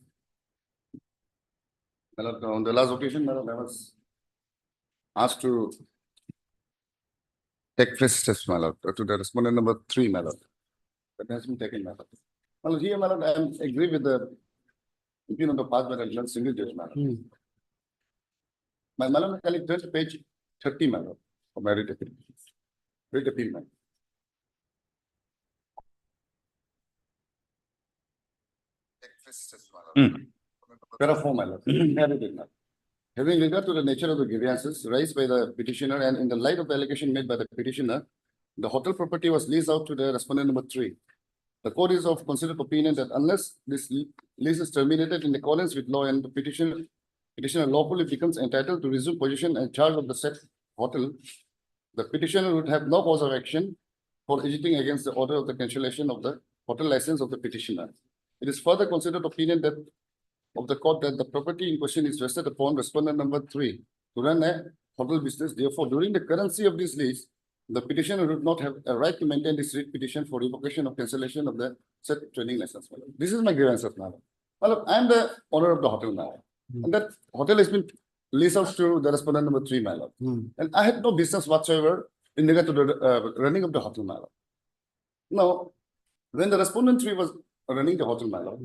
My lord, on the last occasion, my lord, I was asked to take fresh steps, my lord, to the respondent number 3, my lord. That has been taken, my lord. My lord, here, my lord, I agree with the opinion of the past by the single judge, my lord. My lord, can you turn to page 30, my lord, of my writ appeal. Writ appeal, my lord. Take fresh steps, my lord. Para 4, my lord. Having regard to the nature of the grievances raised by the petitioner and in the light of the allegation made by the petitioner, the hotel property was leased out to the respondent number 3. The court is of considered opinion that unless this lease is terminated in accordance with law and the petitioner lawfully becomes entitled to resume possession and charge of the said hotel, the petitioner would have no cause of action for agitating against the order of the cancellation of the hotel license of the petitioner. It is further considered opinion that of the court that the property in question is vested upon respondent number 3 to run a hotel business. Therefore, during the currency of this lease, the petitioner would not have a right to maintain this writ petition for revocation or cancellation of the said trading license. This is my grievance now. Well, I am the owner of the hotel now, and that hotel has been leased out to the respondent number 3, my lord. And I had no business whatsoever in regard to the running of the hotel, my lord. Now, when the respondent 3 was running the hotel, my lord,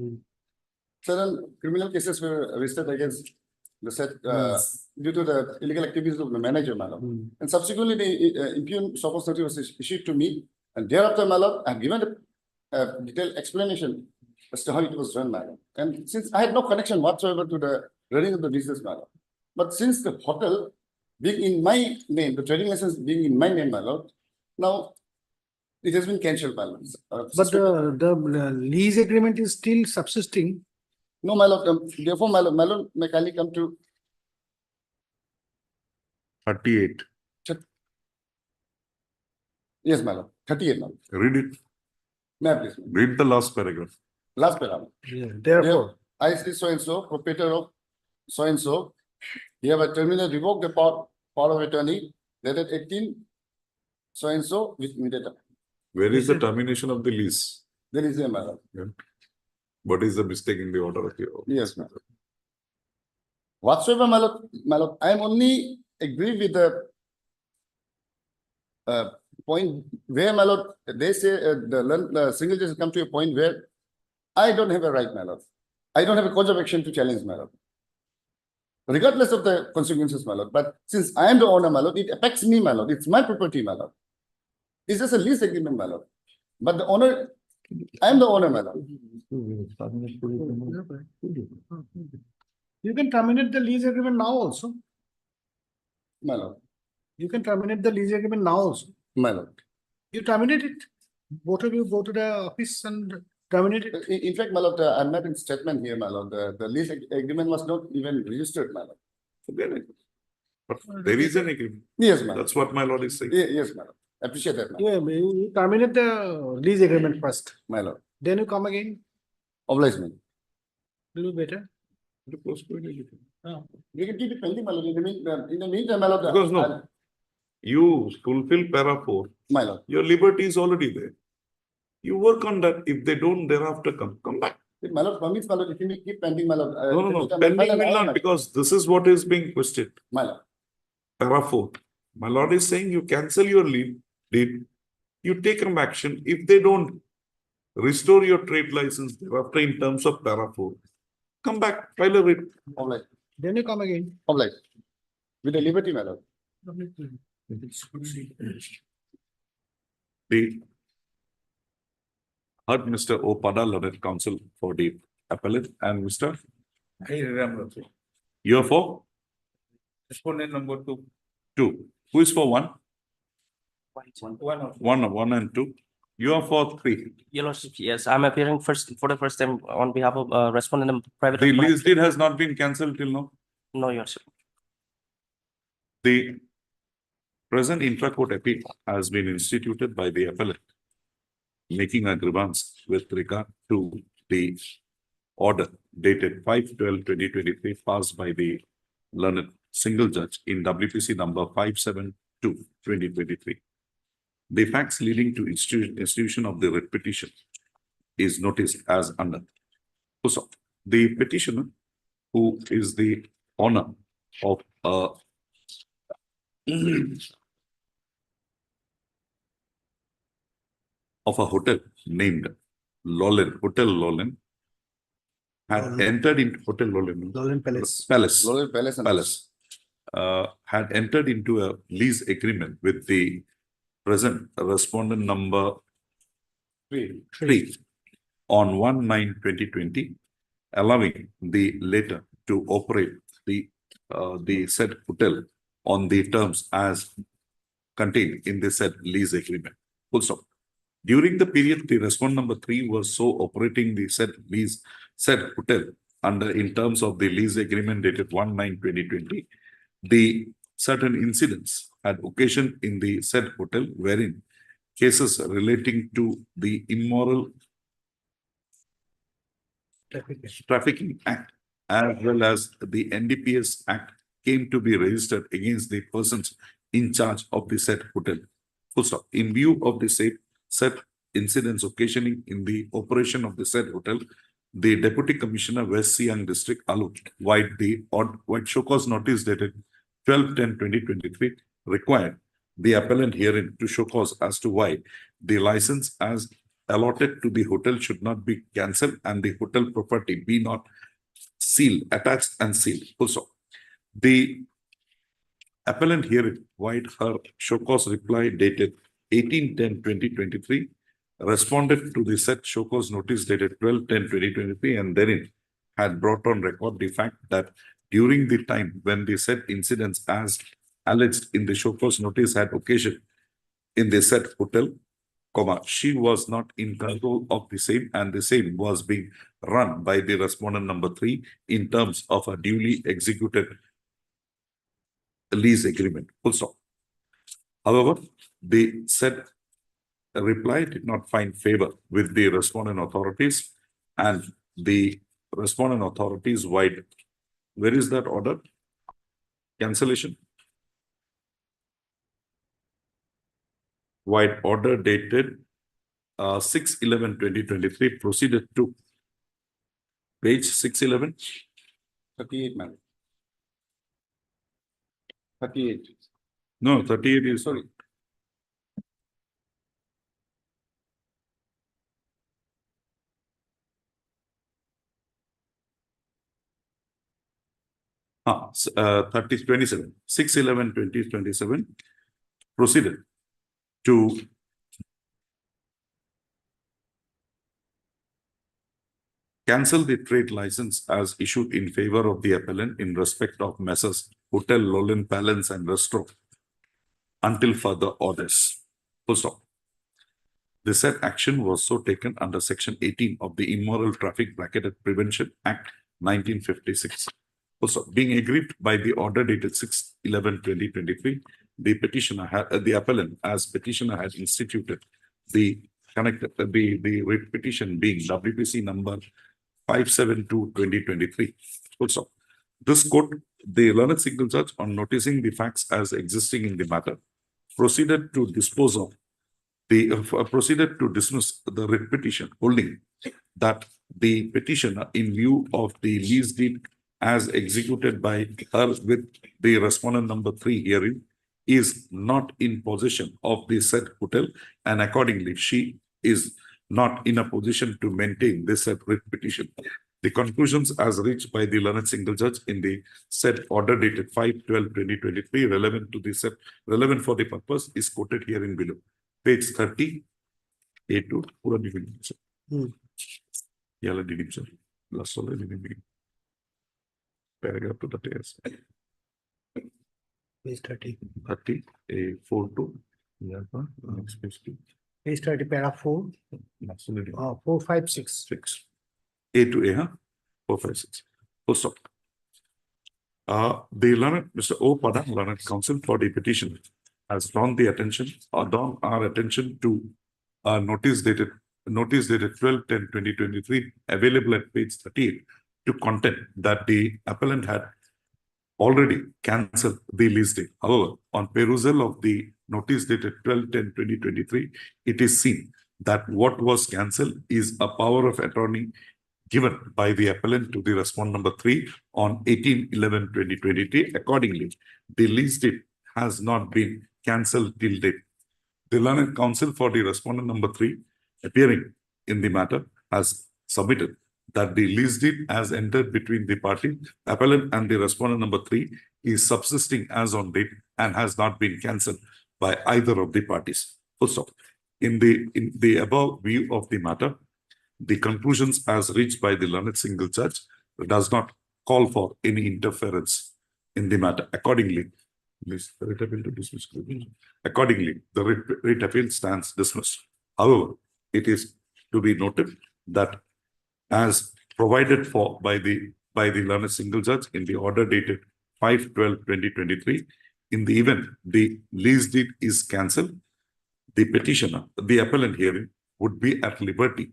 certain criminal cases were registered against the said due to the illegal activities of the manager, my lord. And subsequently, the impugn stop loss notice was issued to me, and thereafter, my lord, I have given a detailed explanation as to how it was run, my lord. And since I had no connection whatsoever to the running of the business, my lord, but since the hotel being in my name, the trading license being in my name, my lord, now it has been cancelled, my lord. But the lease agreement is still subsisting. No, my lord, therefore, my lord, may kindly come to 38. Yes, my lord, 38, my lord. Read it. May I please? Read the last paragraph. Last paragraph. Therefore, I see so and so, proprietor of so and so, hereby terminate revoke the power of attorney dated 18 so and so with immediate effect. Where is the termination of the lease? There is a matter. What is the mistake in the order of the? Yes, ma'am. Whatsoever, my lord, I am only agree with the point where, my lord, they say the single judge has come to a point where I don't have a right, my lord. I don't have a cause of action to challenge, my lord. Regardless of the consequences, my lord. But since I am the owner, my lord, it affects me, my lord. It's my property, my lord. It's just a lease agreement, my lord. But the owner, I am the owner, my lord. You can terminate the lease agreement now also. My lord, You can terminate the lease agreement now also. my lord. You terminate it. Both of you go to the office and terminate it. In fact, my lord, I'm not in statement here, my lord. The lease agreement was not even registered, my lord. Forget it. But there is an agreement. Yes, my lord. That's what my lord is saying. Yes, my lord. Appreciate that, my lord. Yeah, you terminate the lease agreement first. My lord. Then you come again. Obligement. Do better. The postponed agreement. We can keep it pending, my lord. In the meantime, my lord. Because no, you fulfill para 4. My lord. Your liberty is already there. You work on that. If they don't thereafter come back. If my lord permits, my lord, if you keep pending, my lord. No. Pending will not, because this is what is being questioned. My lord. Para 4. My lord is saying you cancel your deed, you take some action. If they don't restore your trade license thereafter in terms of para 4, come back, file a writ. Obliged. Then you come again. Obliged. With the liberty, my lord. The heard Mr. O. Pada, learned counsel for the appellate, and Mr. You are for? Respondent number 2. 2. Who is for 1? 1. 1 and 2. You are for 3. Your Lordship, yes, I'm appearing for the first time on behalf of respondent and private. The lease deed has not been cancelled till now. No, Your Lordship. The present intra-court appeal has been instituted by the appellate, making a grievance with regard to the order dated 5/12/2023 passed by the learned single judge in WPC number 572/2023. The facts leading to institution of the writ petition is noticed as under. So, the petitioner, who is the owner of a hotel named Hotel Lowland, had entered into Hotel Lowland. Lowland Palace. Lowland Palace. Had entered into a lease agreement with the present respondent number 3 on 1/9/2020, allowing the latter to operate the said hotel on the terms as contained in the said lease agreement. Full stop. During the period, the respondent number 3 was so operating the said hotel under in terms of the lease agreement dated 1/9/2020. The certain incidents had occasion in the said hotel wherein cases relating to the immoral Trafficking Act as well as the NDPS Act came to be registered against the persons in charge of the said hotel. Full stop. In view of the said incidents occasioning in the operation of the said hotel, the Deputy Commissioner West Siang District allowed white show cause notice dated 12/10/2023 required the appellant herein to show cause as to why the license as allotted to the hotel should not be cancelled and the hotel property be not attached and sealed. Also, the appellant herein, while her show cause reply dated 18/10/2023, responded to the said show cause notice dated 12/10/2023 and therein had brought on record the fact that during the time when the said incidents as alleged in the show cause notice had occasion in the said hotel, she was not in control of the same and the same was being run by the respondent number 3 in terms of a duly executed lease agreement. Full stop. However, the said reply did not find favor with the respondent authorities and the respondent authorities wide. Where is that order? Cancellation. Wide order dated 6/11/2023 proceeded to page 611. 38, ma'am. 38. No, 38 is, sorry. Ah, 30, 27, 6/11/2027 proceeded to cancel the trade license as issued in favor of the appellant in respect of Messrs. Hotel Lowland Palace and Restaurant until further orders. Full stop. The said action was so taken under Section 18 of the Immoral Traffic Bracketed Prevention Act 1956. Also, being aggrieved by the order dated 6/11/2023, the petitioner had, the appellant as petitioner had instituted the the writ petition being WPC number 572/2023. Full stop. This court, the learned single judge, on noticing the facts as existing in the matter, proceeded to dispose of proceeded to dismiss the writ petition, holding that the petitioner, in view of the lease deed as executed by her with the respondent number 3 herein, is not in possession of the said hotel, and accordingly she is not in a position to maintain this said writ petition. The conclusions as reached by the learned single judge in the said order dated 5/12/2023 relevant to the said relevant for the purpose is quoted herein below. Page 30, A2, पूरा division sir ये वाला division last वाला division paragraph to the text Page 30. 30 A4 to yeah next page to Page 30, para 4, last one 4, 5, 6. 6 A to A, huh? 4, 5, 6. Full stop. The learned Mr. O. Pada, learned counsel for the petition, has drawn our attention to notice dated 12/10/2023 available at page 38 to contend that the appellant had already cancelled the lease deed. However, on perusal of the notice dated 12/10/2023, it is seen that what was cancelled is a power of attorney given by the appellant to the respondent number 3 on 18/11/2023. Accordingly, the lease deed has not been cancelled till date. The learned counsel for the respondent number 3, appearing in the matter, has submitted that the lease deed as entered between the party, appellant and the respondent number 3, is subsisting as on date and has not been cancelled by either of the parties. Full stop. In the above view of the matter, the conclusions as reached by the learned single judge does not call for any interference in the matter. Accordingly, the writ appeal stands dismissed. However, it is to be noted that as provided for by the learned single judge in the order dated 5/12/2023, in the event the lease deed is cancelled, the petitioner, the appellant herein, would be at liberty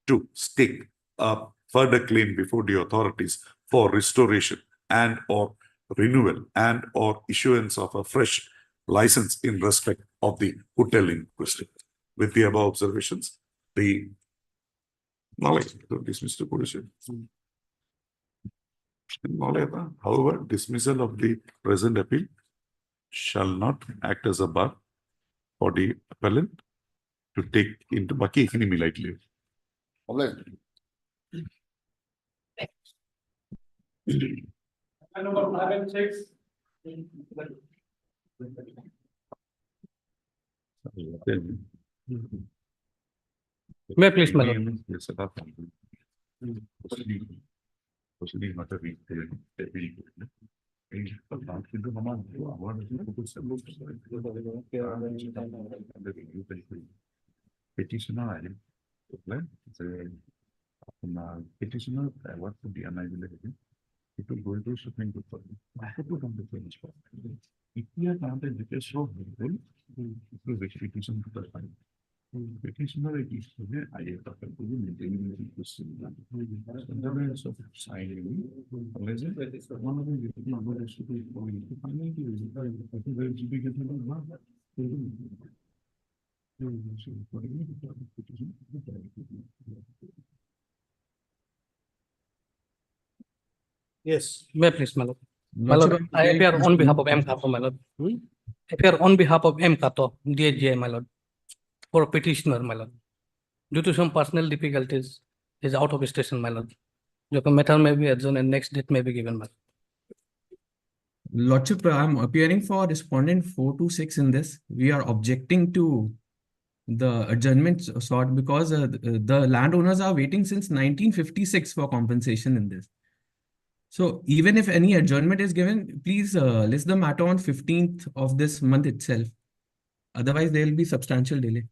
to stake a further claim before the authorities for restoration and or renewal and or issuance of a fresh license in respect of the hotel in question. With the above observations, the knowledge to dismiss the position. However, dismissal of the present appeal shall not act as a bar for the appellant to take into Baki enemy lightly. Obliged. Number 5 and 6. May I please, my lord? Yes, sir. Proceeding matter we petitioner petitioner what would be unavailable. It will go into Supreme Court for if we are not a request of it will be petition to the file. Petitioner is I have to maintaining the question. Sometimes of signing one of the numbers to be finally Yes. May I please, my lord? My lord, Lordship, I appear on behalf of M. Kato, my lord. Appear on behalf of M. Kato, DHGI, my lord, for petitioner, my lord. Due to some personal difficulties, is out of station, my lord. The matter may be adjourned and next date may be given, my lord. Lordship, I'm appearing for respondent 426 in this. We are objecting to the adjournment sought because the landowners are waiting since 1956 for compensation in this. So even if any adjournment is given, please list the matter on 15th of this month itself. Otherwise, there will be substantial delay.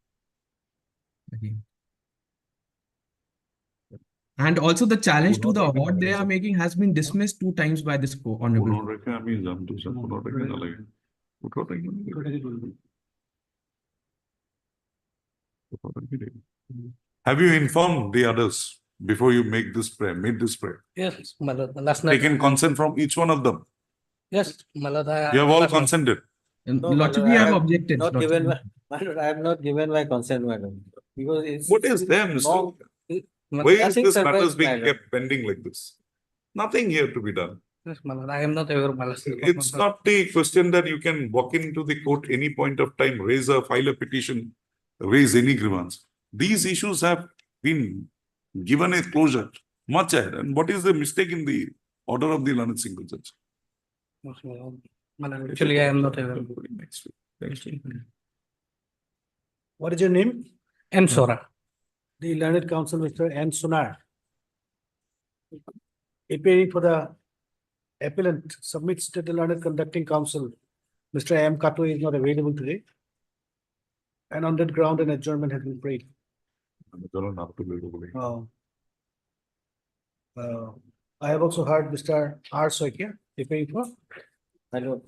Again. And also the challenge to the award they are making has been dismissed 2 times by this honorable. Have you informed the others before you make this prayer, made this prayer? Yes, my lord, last night. Taken consent from each one of them. Yes, my lord. You have all consented. Lordship, we have objected. Not given my lord, I have not given my consent, madam. Because it's. What is there, Mr.? long- Why is Nothing this surprised matters being my lord. kept pending like this? Nothing here to be done. Yes, my lord, I am not aware of my lord. It's not the question that you can walk into the court any point of time, file a petition, raise any grievance. These issues have been given a closure much ahead. And what is the mistake in the order of the learned single judge? Yes, my lord. My lord, actually, I am not aware. Next week. What is your name? M. Sora. The learned counsel, Mr. N. Sunar. Appearing for the appellant submits that the learned conducting counsel, Mr. M. Kato is not available today. And on that ground, an adjournment has been prayed. I have also heard Mr. R. Soikia appearing for. My lord.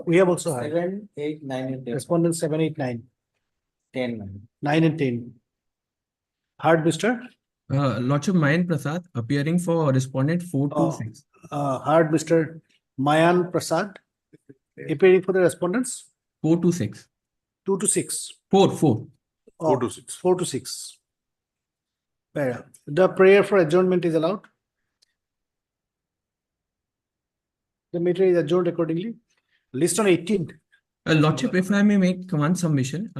We have also heard 7, 8, 9, and 10. respondent 7, 8, 9, 10, madam. 9 and 10. Heard Mr. Lordship Mayan Prasad appearing for respondent 426. Heard Mr. Mayan Prasad appearing for the respondents 426. 2 to 6. 4. 4 to 6. 4 to 6. The prayer for adjournment is allowed. The matter is adjourned accordingly. List on 18th. Lordship, if I may make one submission,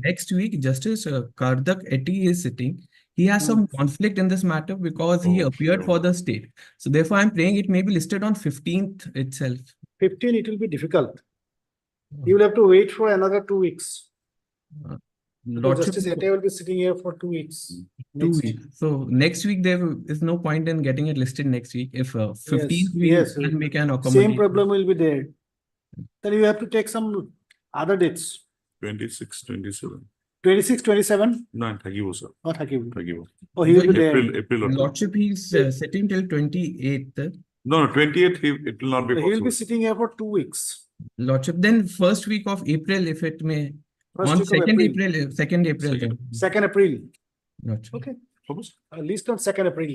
next week Justice Kardak Etty is sitting. He has some conflict in this matter because he appeared for the state. So therefore, I'm praying it may be listed on 15th itself. 15, it will be difficult. You will have to wait for another 2 weeks. Lordship, Justice Etty will be sitting here for 2 weeks. 2 Next. weeks. So next week there is no point in getting it listed next week. If 15th we yes. can make an accommodation. Same problem will be there. Then you have to take some other dates. 26, 27. 26, 27, No, Thagivo, sir. not Hakim. Thagivo. Oh, he will be there. April or Lordship, he's sitting till 28th. No, 28th, it will not be He will be possible. sitting here for 2 weeks. Lordship, then first week of April, if it may. First On week of 2nd April. April, 2nd April. then. 2nd April. Lordship. Okay. At least on 2nd April.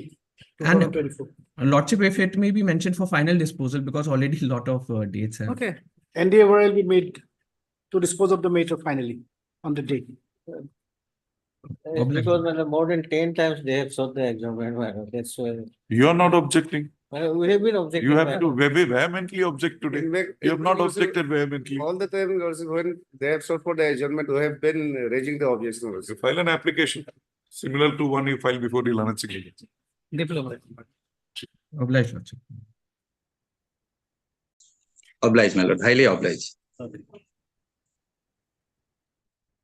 And 2024. Lordship, if it may be mentioned for final disposal, because already a lot of dates have. Okay. Endeavor will be made to dispose of the matter finally on the day. It's because madam, more than 10 times they have sought the adjournment, madam. That's why. You are not objecting. Madam, we have been objecting. You have madam. to very vehemently object today. You have not objected vehemently. All the time, when they have sought for the adjournment, we have been raising the objection. You file an application similar to one you filed before the learned single judge. Diploma. Obliged, Lordship. Obliged, my lord, highly obliged.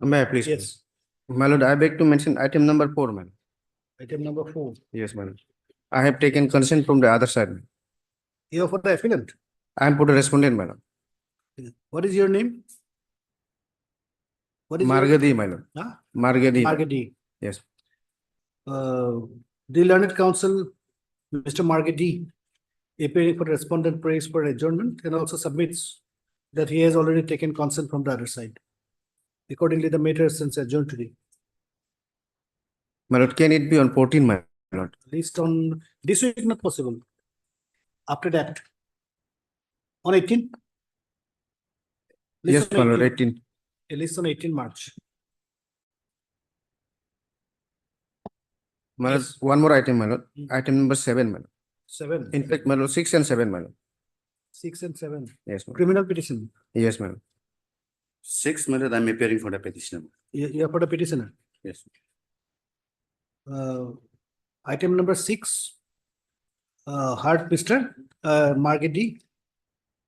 May I please? Yes. My lord, I beg to mention item number 4, man. Item number 4. Yes, madam. I have taken consent from the other side. Ma'am. You are for the appellant. I am for the respondent, madam. What is your name? What is Margadi, my lord. Huh? Margadi. Margadi. Yes. The learned counsel, Mr. Margadi, appearing for respondent prays for adjournment and also submits that he has already taken consent from the other side. Accordingly, the matter is since adjourned today. My lord, can it be on 14, my lord? At least on this week, not possible. After that, on 18. Yes, my lord, 18. At least on 18 March. My lord, one more item, my lord. Item number 7, my lord. 7. In fact, my lord, 6 and 7, my lord. 6 and 7. Yes, ma'am. Criminal petition. Yes, ma'am. 6, my lord, I'm appearing for the petitioner. You are for the petitioner. Yes. Item number 6. Hart Mr. Margedi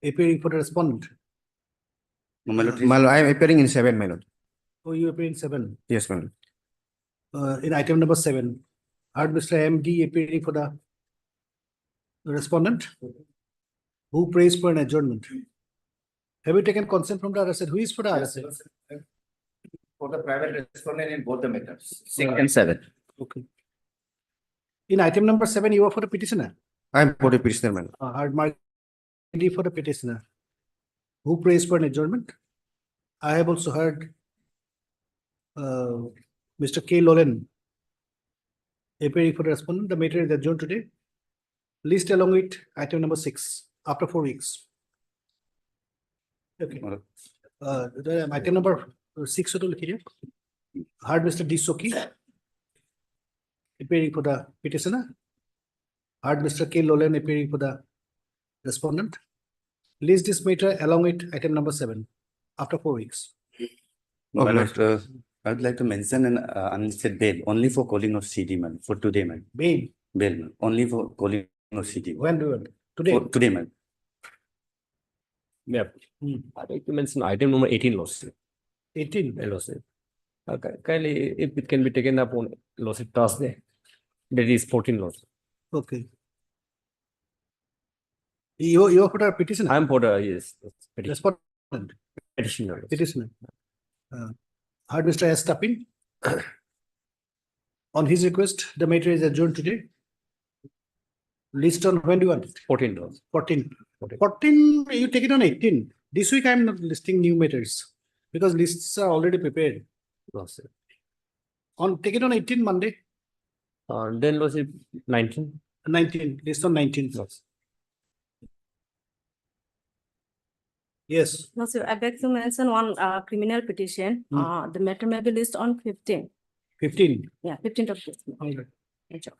appearing for the respondent. No, my lord, My lord, I am appearing in 7, my lord. Oh, you appear in 7. Yes, ma'am. In item number 7, Hart Mr. MD appearing for the respondent. Who prays for an adjournment? Have you taken consent from the other side? Who is for the other side? For the private respondent in both the matters, 6 and 7. Okay. In item number 7, you are for the petitioner. I am for the petitioner, my lord. Hart Margedi for the petitioner. Who prays for an adjournment? I have also heard Mr. K. Lolen appearing for the respondent. The matter is adjourned today. List along with item number 6 after 4 weeks. Okay. Item number 6 to look here. Heard Mr. D. Soki appearing for the petitioner. Heard Mr. K. Lolen appearing for the respondent. List this matter along with item number 7 after 4 weeks. My lord, I would like to mention an unlisted bail only for calling of CD, man, for today, man. Bail. Bail, man, only for calling of CD. When do you want? Today? For today, man. Yeah. I'd like to mention item number 18 lawsuit. 18. Lawsuit. Okay, kindly, if it can be taken up on lawsuit Thursday, that is 14 lawsuit. Okay. You are for the petitioner? I'm for the, yes. Respondent. Petitioner. Petitioner. Heard Mr. S. Tapin. On his request, the matter is adjourned today. List on when do you want it? 14 laws. 14. 14, you take it on 18. This week I'm not listing new matters because lists are already prepared. Lawsuit. Take it on 18 Monday. Then lawsuit 19. 19. List on 19. Yes. No, sir, I beg to mention one criminal petition. The matter may be listed on 15. 15. Yeah, 15th of this month. All right. Good job.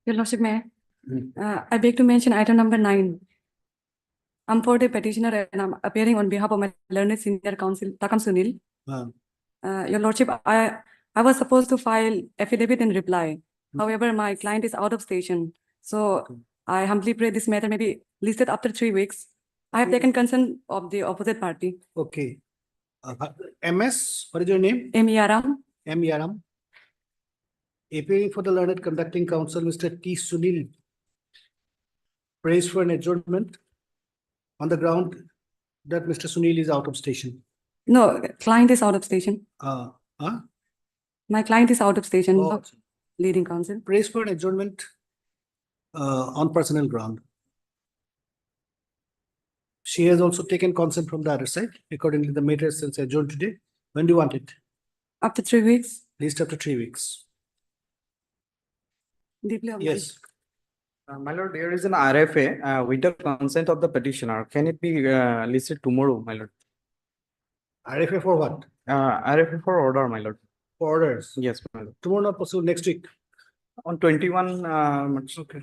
Your Lordship, Mayor, I beg to mention item number 9. I'm for the petitioner and I'm appearing on behalf of my learned senior counsel, Takam Sunil. Your Lordship, I was supposed to file affidavit in reply. However, my client is out of station. So I humbly pray this matter may be listed after 3 weeks. I have taken consent of the opposite party. Okay. MS, what is your name? M. Yaram. M. Yaram. Appearing for the learned conducting counsel, Mr. T. Sunil. Prays for an adjournment on the ground that Mr. Sunil is out of station. No, client is out of station. My client is out of station. Oh. Not leading counsel. Prays for an adjournment on personal ground. She has also taken consent from the other side. Accordingly, the matter is since adjourned today. When do you want it? After 3 weeks. Least after 3 weeks. Deeply obliged. Yes. My lord, there is an RFA with the consent of the petitioner. Can it be listed tomorrow, my lord? RFA for what? RFA for order, my lord. For orders? Yes, my lord. Tomorrow not possible, next week. On 21, okay.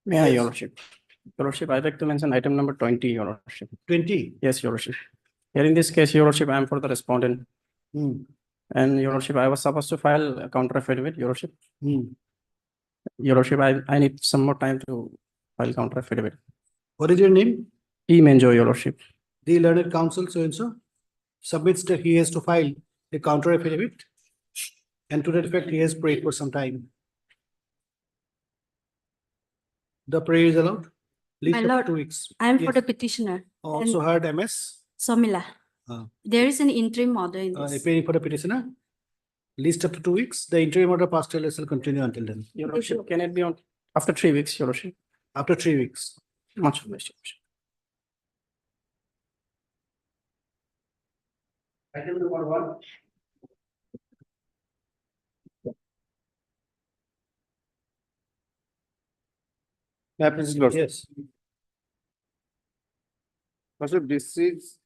Yeah, Your Lordship. Your Lordship, I'd like to mention item number 20, Your Lordship. 20? Yes, Your Lordship. Here in this case, Your Lordship, I am for the respondent. And Your Lordship, I was supposed to file a counter affidavit, Your Lordship. Your Lordship, I need some more time to file counter affidavit. What is your name? E. Menjo, Your Lordship. The learned counsel so-and-so submits that he has to file a counter affidavit. And to that effect, he has prayed for some time. The prayer is allowed? Least My of lord, 2 weeks. I am for Yes. the petitioner. Also and heard MS? Somila. There is an interim order in this. Appearing for the petitioner? Least up to 2 weeks. The interim order past will continue until then. Your Lordship, can it be on after 3 weeks, Your Lordship? After 3 weeks. Much obliged, Your Lordship. Item number 1. Yes. Also, this is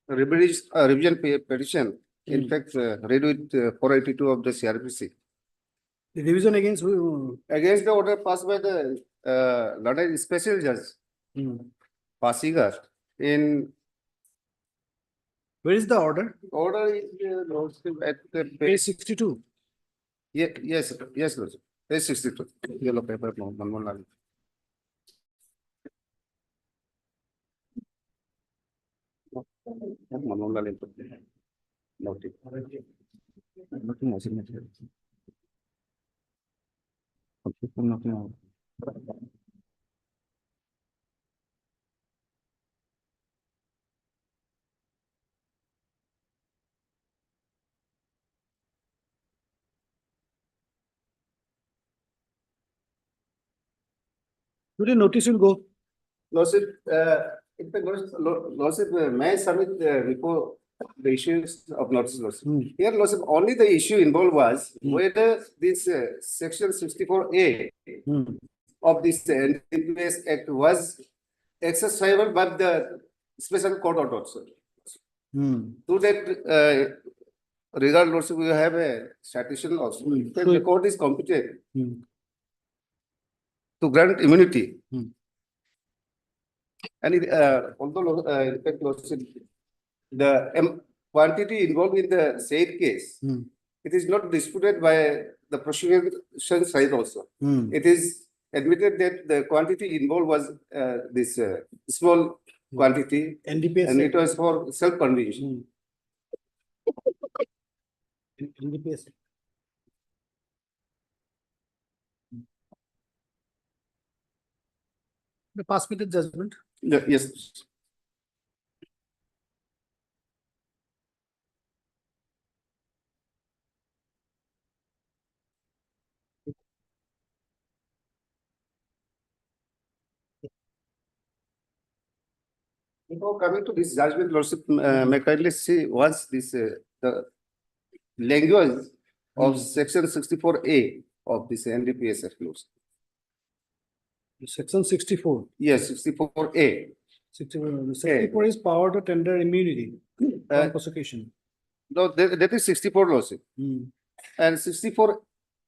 a revision petition in fact, read with 482 of the CRPC. The revision against who? Against the order passed by the London Special Judge, Pasigar, in Where is the order? order is at the Page 62. Yes, Lordship. Page 62. Yellow paper, no, Manmohan. Manmohan input. Noted. Nothing more signature. Nothing more. Today notice will go. Lordship, in fact, Lordship, may I submit before the issues of notice, Lordship? Here, Lordship, only the issue involved was whether this section 64A of this NDPS Act was exercisable by the special court order, sir. To that regard, Lordship, we have a citation also. The court is competent to grant immunity. And it, although, in fact, Lordship, the quantity involved in the said case, it is not disputed by the prosecution side also. It is admitted that the quantity involved was this small quantity, NDPS and it was for self-convenience. NDPS. The pass me the judgment. Yes. Before coming to this judgment, Lordship, may kindly see once this the language of section 64A of this NDPS clause. Section 64. Yes, 64A. 64 is power to tender immunity from prosecution. No, that is 64 Lordship. And 64,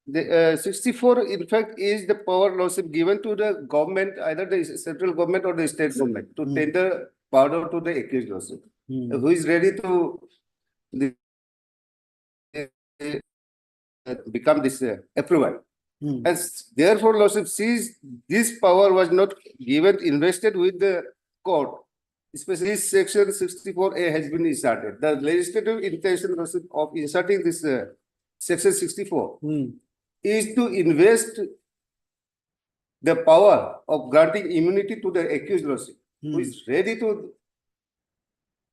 the 64 in fact is the power Lordship given to the government, either the central government or the state government, to tender powder to the accused Lordship, who is ready to become this approval. And therefore, Lordship sees this power was not given, invested with the court. Especially section 64A has been inserted. The legislative intention, Lordship, of inserting this section 64 is to invest the power of granting immunity to the accused, Lordship, who is ready to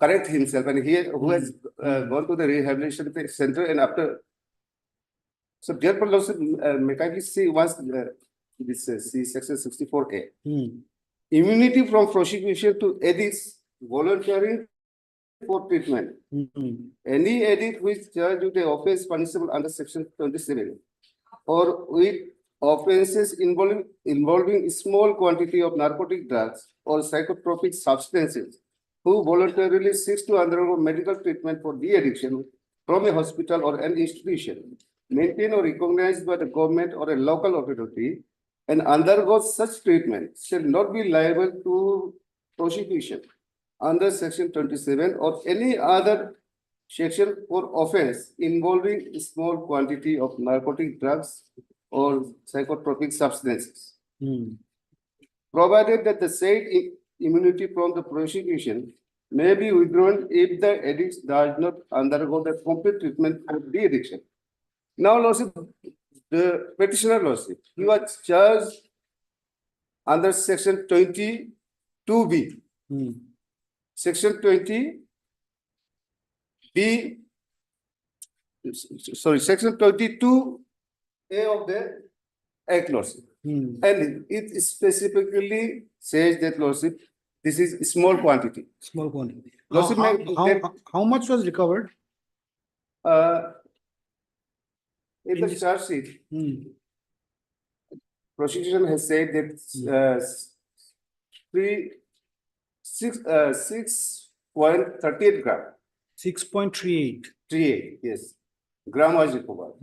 correct himself, and he who has gone to the rehabilitation center, and after. So therefore, Lordship, may kindly see once this see section 64A. Immunity from prosecution to addicts volunteering for treatment. Any addict who is charged with the offense punishable under section 27 or with offenses involving small quantity of narcotic drugs or psychotropic substances who voluntarily seeks to undergo medical treatment for de-addiction from a hospital or an institution maintained or recognized by the government or a local authority and undergoes such treatment shall not be liable to prosecution under section 27 or any other section for offense involving a small quantity of narcotic drugs or psychotropic substances. Provided that the said immunity from the prosecution may be withdrawn if the addict does not undergo the complete treatment for de-addiction. Now, Lordship, the petitioner, Lordship, he was charged under section 22B. Section 20B, sorry, section 22A of the Act, Lordship. And it specifically says that, Lordship, this is small quantity. Small quantity. Lordship, How much was recovered? In the charge sheet, prosecution has said that 6.38 gram. 6.38. 3A, yes. Gram was recovered.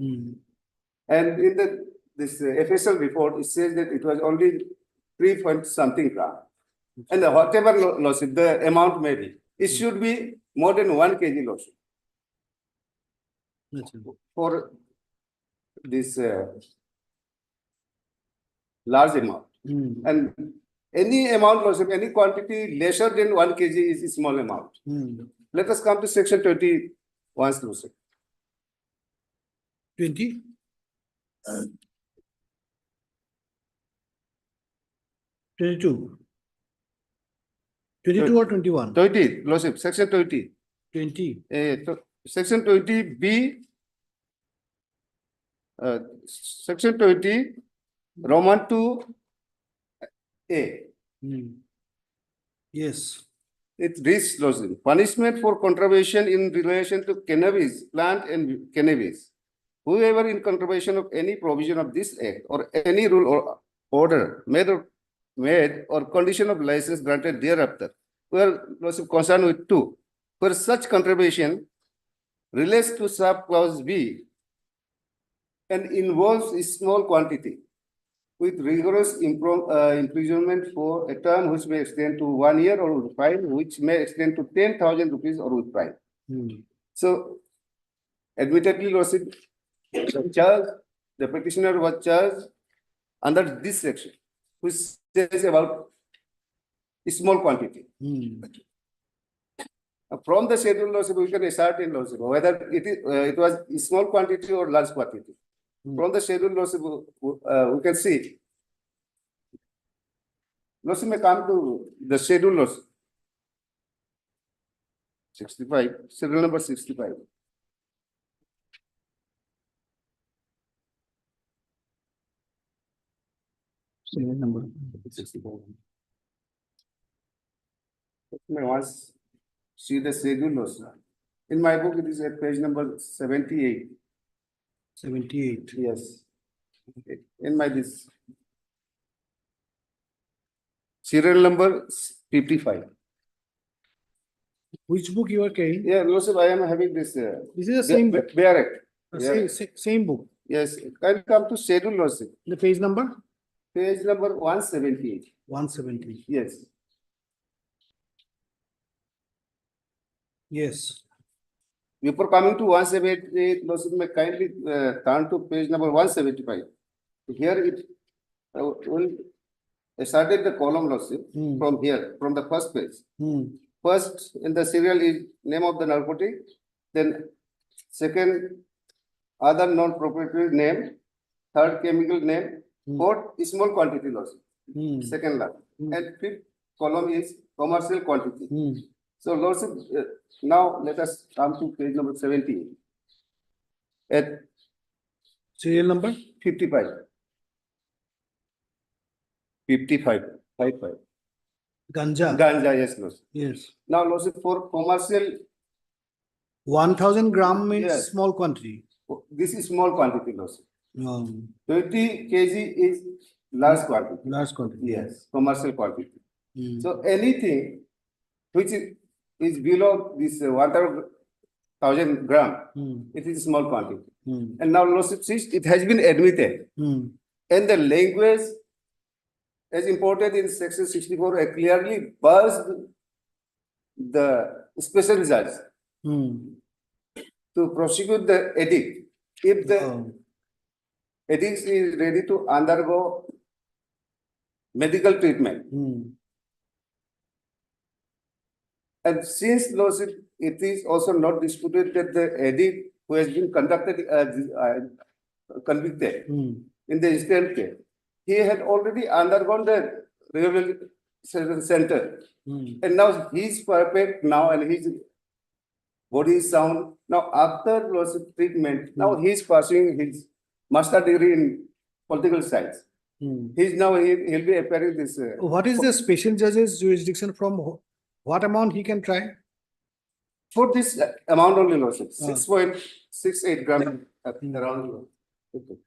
And in this FSL report, it says that it was only 3 point something gram. And whatever loss, the amount may be, it should be more than 1 kg loss for this large amount. And any amount loss, any quantity lesser than 1 kg is a small amount. Let us come to section 20 once loss. 20? 22. 22 or 21? 20, Lordship, section 20. 20. Section 20B, section 20, Roman 2A. Yes. It reads, Lordship, punishment for contravention in relation to cannabis, plant and cannabis. Whoever in contravention of any provision of this act or any rule or order made or condition of license granted thereafter, we are concerned with 2. For such contravention relates to sub clause B and involves a small quantity with rigorous imprisonment for a term which may extend to 1 year or with fine, which may extend to 10,000 rupees or with fine. So, admittedly, Lordship, the petitioner was charged under this section, which says about a small quantity. From the schedule, Lordship, we can ascertain, Lordship, whether it was a small quantity or large quantity. From the schedule, Lordship, we can see. Lordship may come to the schedule, Lordship. 65, serial number 65. Serial number 64. May once see the schedule also. In my book, it is at page number 78. 78. Yes. In my this serial number 55. Which book you are carrying? Yeah, Lordship, I am having this. This is the same book. Same book. Yes. Can you come to schedule, Lordship? The page number? Page number 178. 170. Yes. Yes. Before coming to 178, Lordship, may kindly turn to page number 175. Here it will started the column, Lordship, from here, from the first page. First in the serial is name of the narcotic, then second other non-proprietary name, third chemical name, fourth small quantity Lordship, second line, and fifth column is commercial quantity. So Lordship, now let us come to page number 70. At serial number 55. 55. 55. Ganja. Ganja, yes, Lordship. Yes. Now, Lordship, for commercial 1000 gram means yes, small quantity. This is small quantity, Lordship. 20 kg is large quantity. Large quantity. Yes, commercial quantity. So anything which is below this 1000 gram, it is small quantity. And now, Lordship, since it has been admitted, and the language as imported in section 64 clearly buzzed the special judge to prosecute the edict if the edict is ready to undergo medical treatment. And since Lordship, it is also not disputed that the edict who has been convicted in the instant case, he had already undergone the rehabilitation center. And now he is perfect now and his body is sound. Now after Lordship treatment, now he is pursuing his master degree in political science. He's now he'll be appearing this. What is the special judge's jurisdiction from what amount he can try? For this amount only, Lordship, 6.68 gram around. Okay.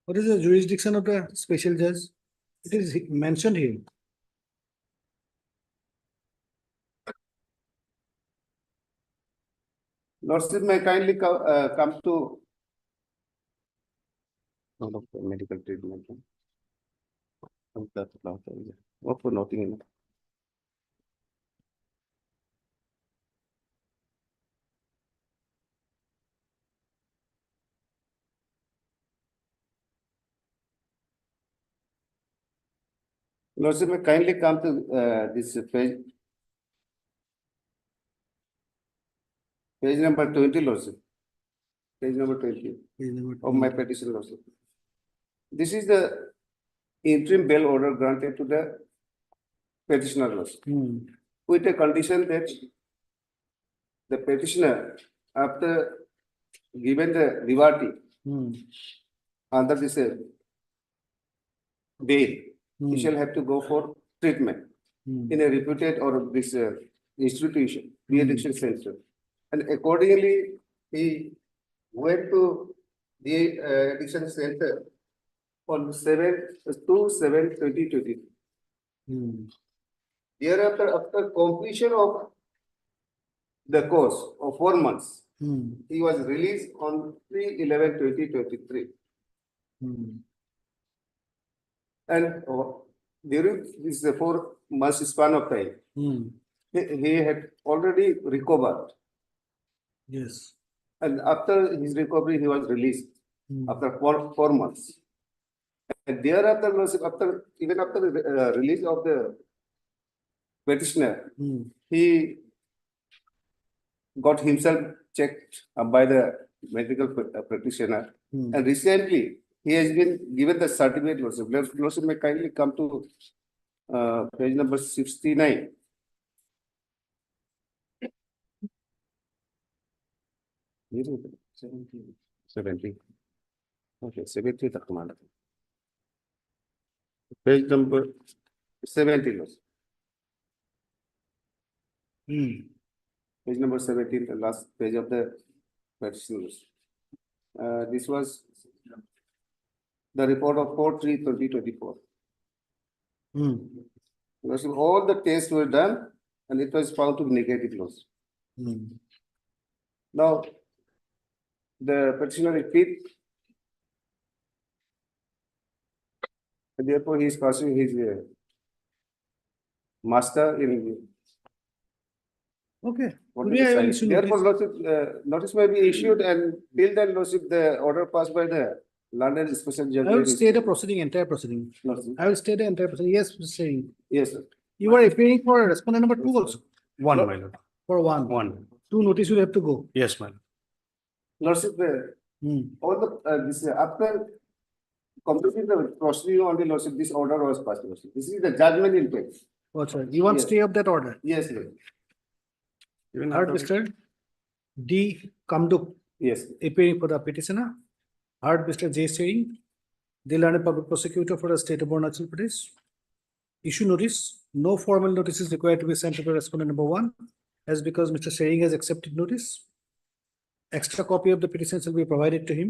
What is the jurisdiction of the special judge? It is mentioned here. Lordship may kindly come to medical treatment. What for nothing? Lordship may kindly come to this page. Page number 20, Lordship. Page number 20 of my petition, Lordship. This is the interim bail order granted to the petitioner, Lordship, with a condition that the petitioner, after given the liberty under this bail, he shall have to go for treatment in a reputed or this institution, re-addiction center. And accordingly, he went to the addiction center on 7/2/7/2020. Thereafter, after completion of the course of 4 months, he was released on 3/11/2023. And during this 4 months span of time, he had already recovered. Yes. And after his recovery, he was released after 4 months. And thereafter, even after the release of the petitioner, he got himself checked by the medical practitioner. And recently, he has been given the certificate. Lordship may kindly come to page number 69. Seventy. Okay, 70 तक हमारा. Page number 70. Page number 17, the last page of the petition. This was the report of 4/3/2024. All the tests were done and it was found to be negative loss. Now, the petitioner repeat, and therefore he is pursuing his master in. Okay. What Today is I the will sign? issue Therefore, notice. Lordship, notice may be issued, and till then, Lordship, the order passed by the London Special Judge. I will stay the proceeding, entire proceeding. Lordship. I will stay the entire proceeding. Yes, Mr. Singh. Yes, sir. You are appearing for respondent number 2 also. One, my lord. For one. One. 2 notice will have to go. Yes, my lord. Lordship, all the this after completing the procedure on the Lordship, this order was passed. Lordship. This is the judgment in place. Oh, sorry. You want Yes. stay of that order? Yes, Lord. Heard, Mr. D. Kamduk. Yes. Appearing for the petitioner. Heard, Mr. J. Singh, the learned public prosecutor for the state of Arunachal Pradesh. Issue notice. No formal notice is required to be sent to the respondent number 1, as because Mr. Singh has accepted notice. Extra copy of the petition shall be provided to him.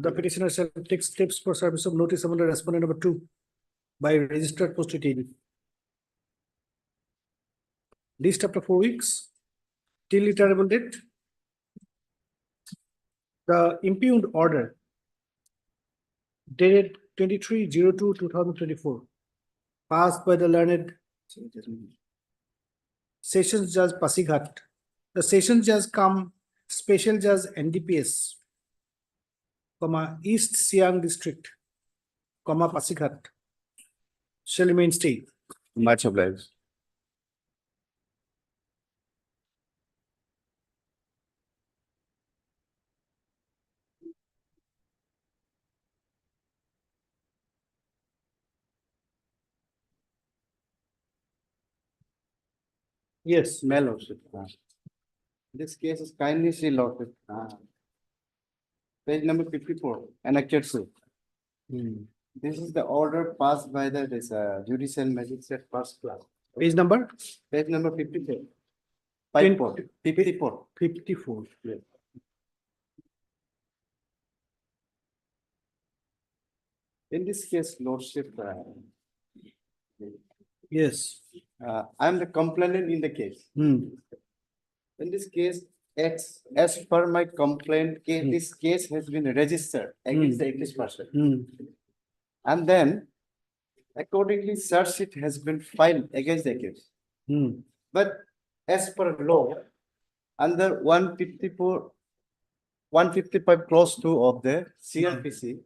The petitioner shall take steps for service of notice among the respondent number 2 by registered posted AD. List after 4 weeks till retirable date. The impugned order dated 23/02/2024 passed by the learned Sessions Judge Pasighat. The Sessions Judge cum Special Judge NDPS, East Siang District, Pasighat shall remain stay. Much obliged. Yes. My lordship. This case is kindly see lordship. Page number 54, annexed suit. This is the order passed by the judicial magistrate first class. Page number? Page number 54. 54. 54. Yes. In this case, lordship. Yes. I am the complainant in the case. In this case, as per my complaint, this case has been registered against the accused person. And then accordingly, search sheet has been filed against the accused. But as per law, under 154, 155 clause 2 of the CRPC,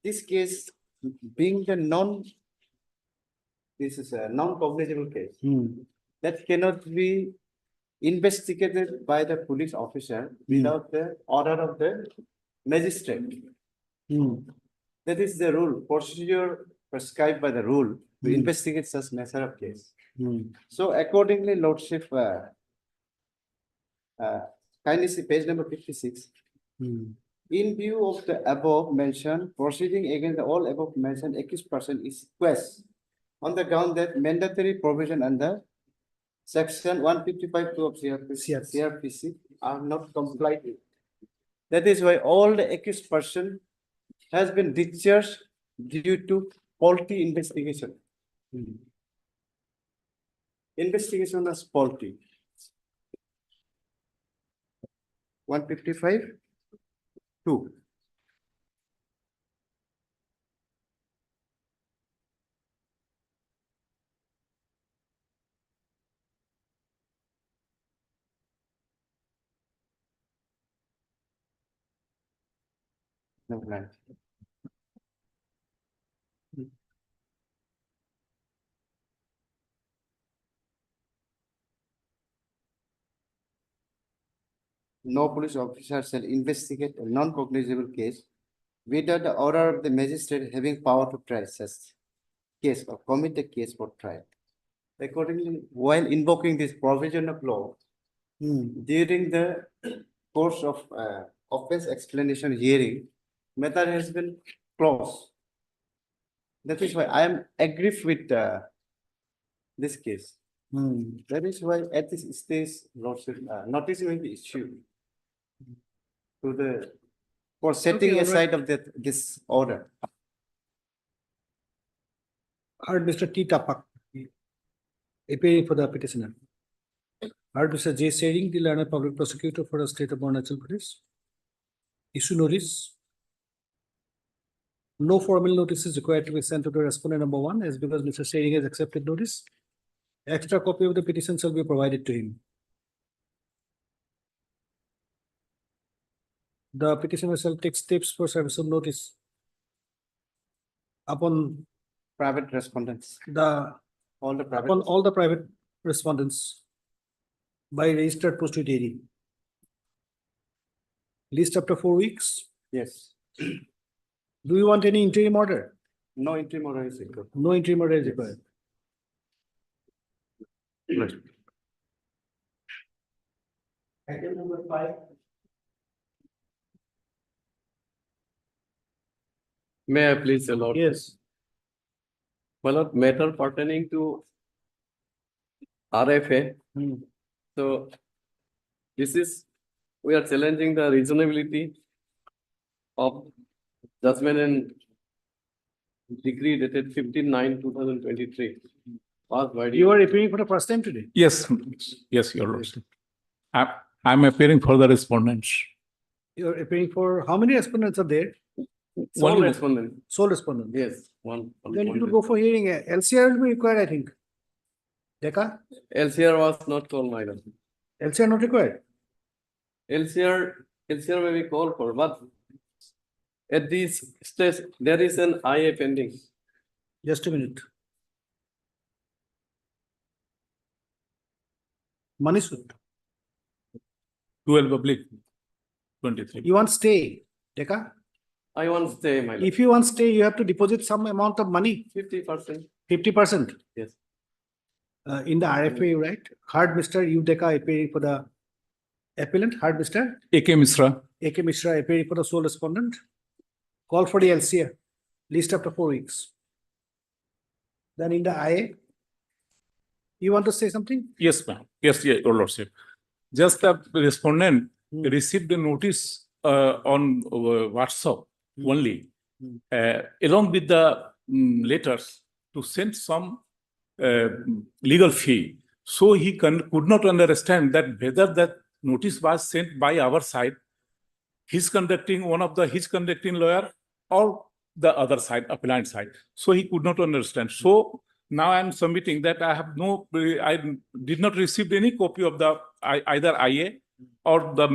this case being the this is a non-cognizable case that cannot be investigated by the police officer without the order of the magistrate. That is the rule, procedure prescribed by the rule to investigate such nature of case. So accordingly, Lordship, kindly see page number 56. In view of the above mentioned, proceeding against all above mentioned accused person is quest on the ground that mandatory provision under section 155 of CRPC are not complied with. That is why all the accused person has been discharged due to faulty investigation. Investigation was faulty. 155 2. No, right. No police officer shall investigate a non-cognizable case without the order of the magistrate having power to try such case or commit the case for trial. Accordingly, while invoking this provision of law, during the course of offense explanation hearing, matter has been closed. That is why I am aggrieved with this case. That is why at this stage, Lordship, notice will be issued to the for setting Okay, all aside of this order. Heard Mr. T. Tapak, appearing for the petitioner. Heard Mr. J. Sering, the learned public prosecutor for the state of Arunachal Pradesh. Issue notice. No formal notice is required to be sent to the respondent number 1 as because Mr. Sering has accepted notice. Extra copy of the petition shall be provided to him. The petitioner shall take steps for service of notice upon Private respondents. all the private respondents by registered posted AD. List after 4 weeks. Yes. Do you want any interim order? No interim order is required. No interim order is required. Right. Item number 5. May I please, Lord? Yes. My lord, matter pertaining to RFA. So this is, we are challenging the reasonability of judgment and decree dated 15/9/2023. Passed by the- You are appearing for the first time today. Yes, yes, your lordship. I'm appearing for the respondents. You are appearing for how many respondents are there? Sole One- respondent. Sole respondent. Yes, one. Then you will go for hearing. LCR will be required, I think. Deka? LCR was not called, my lord. LCR not required. LCR may be called for, but at this stage, there is an IA pending. Just a minute. Manisud, 12 public 23. you want stay, Deka? I want to stay, my lord. If you want stay, you have to deposit some amount of money, 50%. 50%. Yes. In the RFA, right? Heard Mr. Udeka appearing for the appellant, heard Mr. AK Misra. AK Mishra appearing for the sole respondent. Call for the LCR, list after 4 weeks. Then in the IA, you want to say something? Yes, ma'am. Yes, your lordship. Just the respondent received a notice on WhatsApp only, along with the letters to send some legal fee. So he could not understand that whether that notice was sent by our side, his conducting lawyer or the other side, appellant side. So he could not understand. So now I am submitting that I did not receive any copy of the either IA or the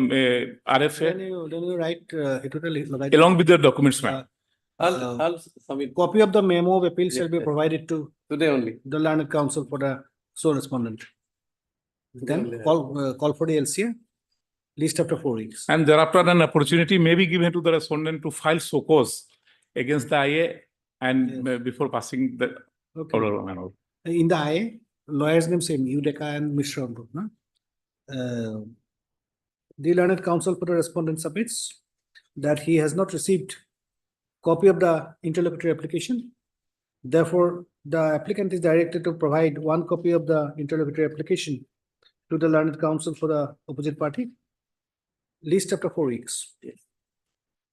RFA Then you write along with the documents, ma'am. I'll submit copy of the memo of appeal shall Yes, be yes. provided to today only. the learned counsel for the sole respondent. Then call for the LCA, least after 4 weeks. And thereafter, an opportunity may be given to the respondent to file so cause against the IA and before passing the Okay. order. and all. In the IA, lawyer's name same, Udeka and Mishra. No? The learned counsel for the respondent submits that he has not received copy of the interlocutory application. Therefore, the applicant is directed to provide one copy of the interlocutory application to the learned counsel for the opposite party, least after 4 weeks.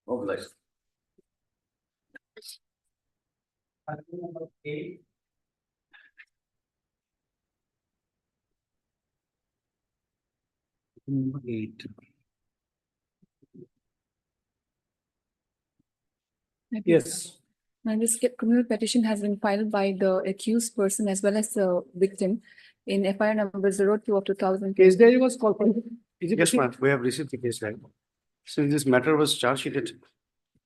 Obliged. Number 8. Yes. Now, this criminal petition has been filed by the accused person as well as the victim in FIR number 02 of 2000. Case diary was called for. Is it Yes, received? ma'am, we have received the case diary. Since this matter was charge sheeted.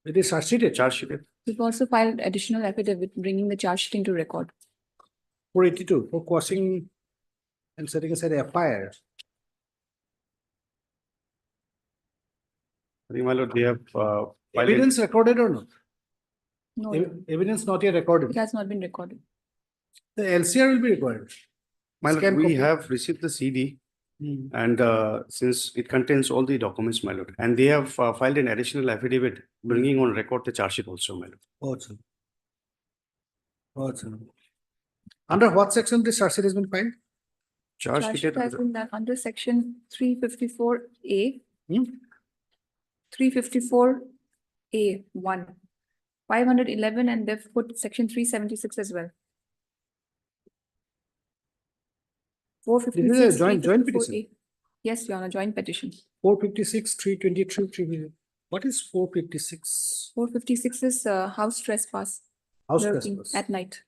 It is charge sheeted. Charge sheeted. We've also filed additional affidavit bringing the charge sheet into record. 482 for quashing and setting aside FIR. I think, my lord, they have filed it. Evidence recorded or not? No, Evidence not yet recorded. it has not been recorded. The LCR will be recorded. My lord, Scan we copy. have received the CD Hmm. and since it contains all the documents, my lord, and they have filed an additional affidavit bringing on record the charge sheet also, my lord. Awesome. Awesome. Under what section this charge sheet has been filed? Charge Charge sheeted sheet has been done under section 354A. 354A1. 511 and they've put section 376 as well. This is a joint 354A. petition. Yes, Your Honor, joint petition. 456, 323, 3. What is 456? 456 is house trespass. House Lurking trespass. at night.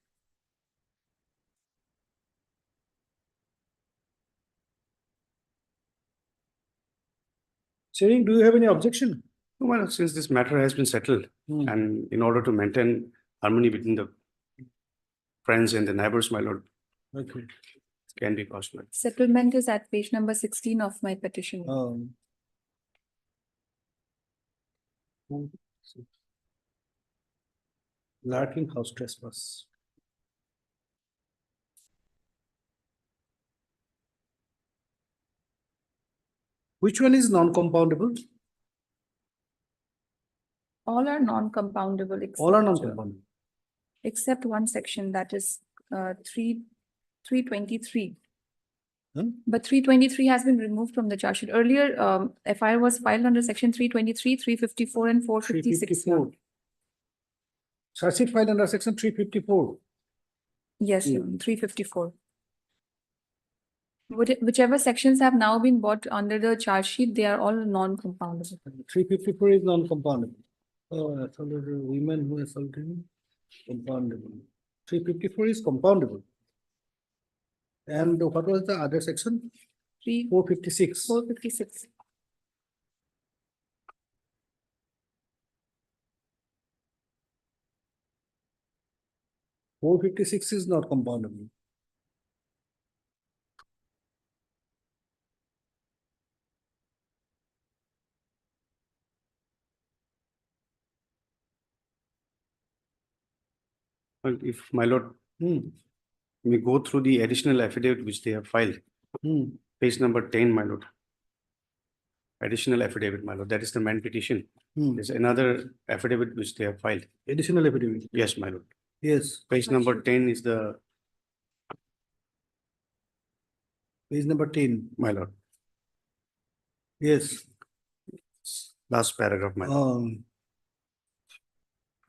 Sharing, do you have any objection? No, my lord, since this matter has been settled and in order to maintain harmony between the friends and the neighbors, my lord, Okay. it can be possible. Settlement is at page number 16 of my petition. Lurking house trespass. Which one is non-compoundable? All are non-compoundable. All are except, non-compoundable. Except one section that is 323. But 323 has been removed from the charge sheet. Earlier, FIR was filed under section 323, 354 and 456. 354. Charge sheet filed under section 354. Yes, 354. Whichever sections have now been brought under the charge sheet, they are all non-compoundable. 354 is non-compoundable. Oh, assaulted women who assaulted compoundable. 354 is compoundable. And what was the other section? 456. 456. .456 is not compoundable. Well, if my lord, we go through the additional affidavit which they have filed, page number 10, my lord. Additional affidavit, my lord, that is the main petition. There's another affidavit which they have filed. Additional affidavit? Yes, my lord. Yes. Page number 10 is the. Page number 10. My lord. Yes. Last paragraph, my lord.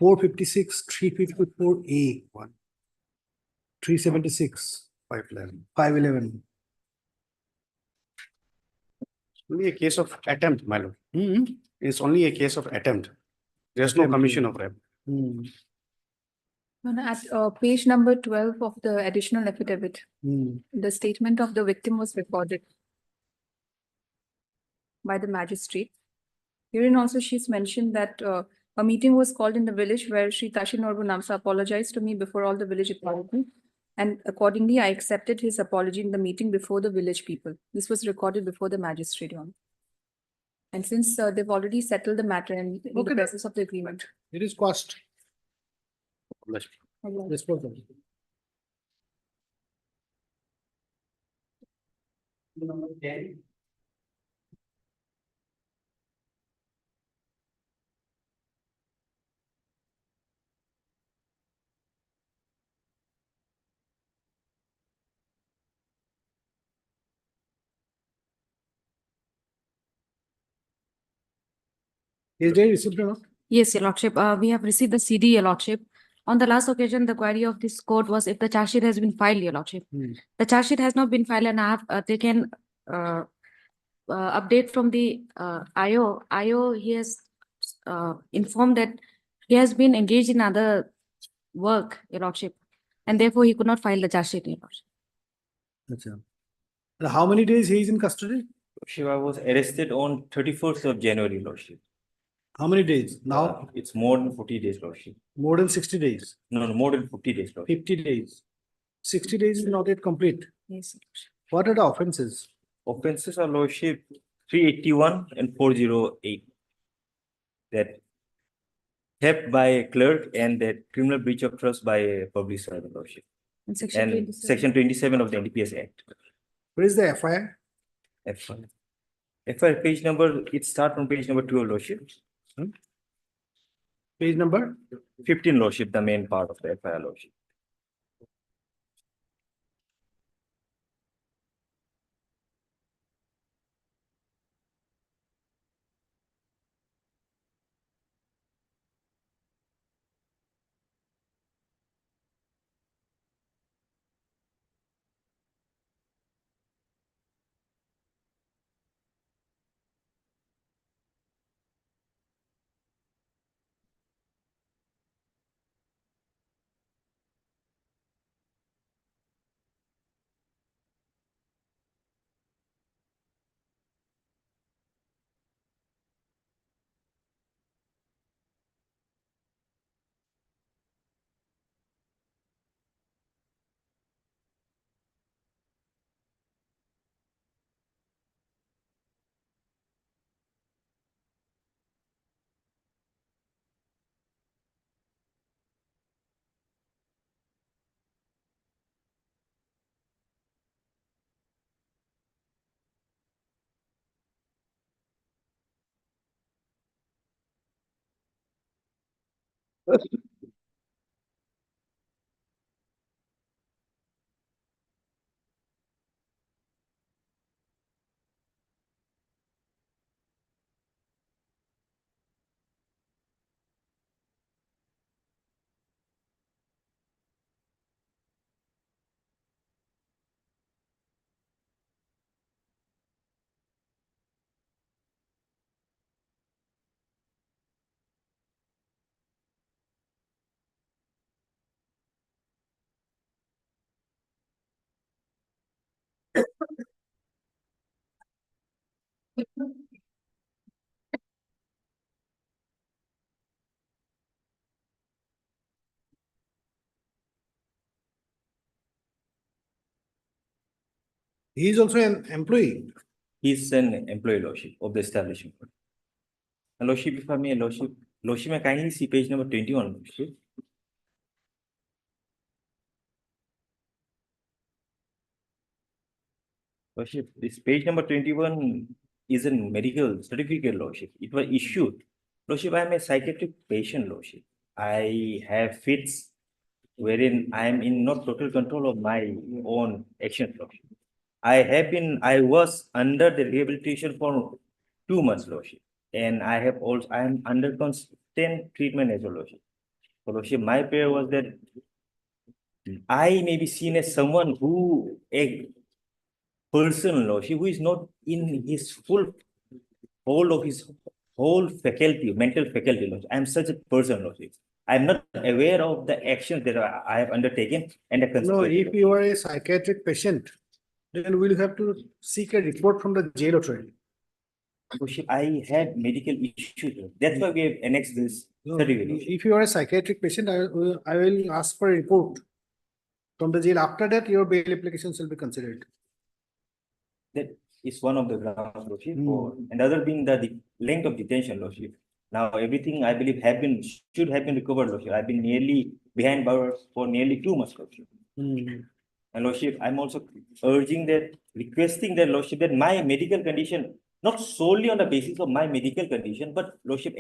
456, 354A. 376. 511. 511. Only a case of attempt, my lord. It's only a case of attempt. There's no Attempt, commission of rape. At page number 12 of the additional affidavit, Hmm. the statement of the victim was recorded by the magistrate. Herein also she's mentioned that a meeting was called in the village where Shri Tashi Norbu Namsa apologized to me before all the village authority. And accordingly, I accepted his apology in the meeting before the village people. This was recorded before the magistrate. Your Honor. And since they've already settled the matter in the Okay. presence of the agreement. It is cost. Let's- Yes, proceed. Is there receipt or not? Yes, Your Lordship, we have received the CD, Your Lordship. On the last occasion, the query of this court was if the charge sheet has been filed, Your Lordship. The charge sheet has not been filed and I have taken update from the IO. IO, he has informed that he has been engaged in other work, Your Lordship, and therefore he could not file the charge sheet, Your Lordship. Achha. And how many days he is in custody? Shiva was arrested on 31st of January, Lordship. How many days? Now, It's more than 40 days, Lordship. more than 60 days, No, more than 50 days, Lordship. 50 days. 60 days is not yet complete. Yes, Your Lordship. What are the offenses? Offenses are, Lordship, 381 and 408. That theft by a clerk and that criminal breach of trust by a public servant, Lordship. And section And 27. section 27 of the NDPS Act. Where is the FIR? FIR. FIR page number, it starts from page number 12, Lordship. Page number? 15, Lordship, the main part of the FIR, Lordship. He is also an employee. He's an employee, Lordship, of the establishment. And Lordship, if I may, Lordship, may kindly see page number 21, Lordship. Lordship, this page number 21 is a medical certificate, Lordship. It was issued. Lordship, I am a psychiatric patient, Lordship. I have fits wherein I am in not total control of my own actions, Lordship. I was under the rehabilitation for 2 months, Lordship. And I am under constant treatment as well, Lordship. So, Lordship, my prayer was that I may be seen as someone who person, Lordship, who is not in his full hold of his whole faculty, mental faculty, Lordship. I am such a person, Lordship. I am not aware of the actions that I have undertaken and the No, consequences. if you are a psychiatric patient, then we'll have to seek a report from the jail authority. Lordship, I had medical issues. That's why we have annexed this No, certificate. if you are a psychiatric patient, I will ask for a report from the jail. After that, your bail applications will be considered. That is one of the grounds, Lordship, and other being the length of detention, Lordship. Now, everything I believe should have been recovered, Lordship. I've been nearly behind bars for nearly 2 months, Lordship. And Lordship, I'm also requesting that Lordship, that my medical condition, not solely on the basis of my medical condition, but Lordship,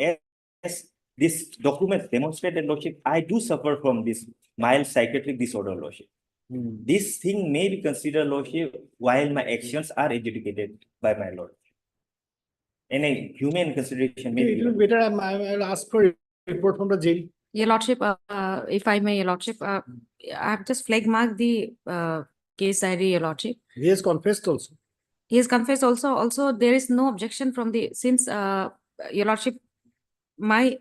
as this document demonstrated, Lordship, I do suffer from this mild psychiatric disorder, Lordship. This thing may be considered, Lordship, while my actions are adjudicated by my Lord. And a human consideration may Okay, be. it will be better. I'll ask for a report from the jail. Your Lordship, if I may, Your Lordship, I have just flag marked the case diary, Your Lordship. He has confessed also. He has confessed also. Also, there is no objection from since Your Lordship, my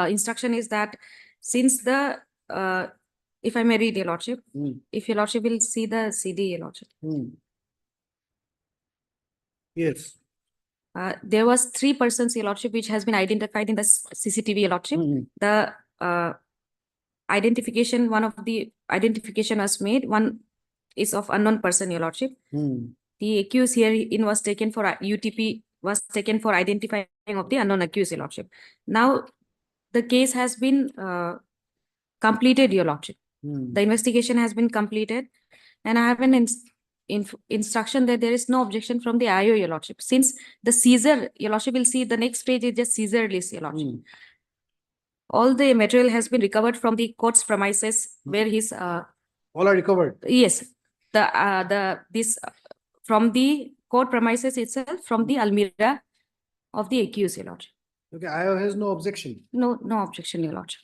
instruction is that since if I may read, Your Lordship, if Your Lordship will see the CD, Your Lordship. Yes. There was 3 persons, Your Lordship, which has been identified in the CCTV, Your Lordship. The identification, one of the identification was made. One is of unknown person, Your Lordship. The accused herein was taken for UTP, was taken for identifying of the unknown accused, Your Lordship. Now, the case has been completed, Your Lordship. The investigation has been completed, and I have an instruction that there is no objection from the IO, Your Lordship. Since the seizure, Your Lordship will see the next page is just seizure list, Your Lordship. All the material has been recovered from the court's premises where his all are recovered. Yes, this from the court premises itself, from the Almirah of the accused, Your Lordship. Okay, IO has no objection. No objection, Your Lordship.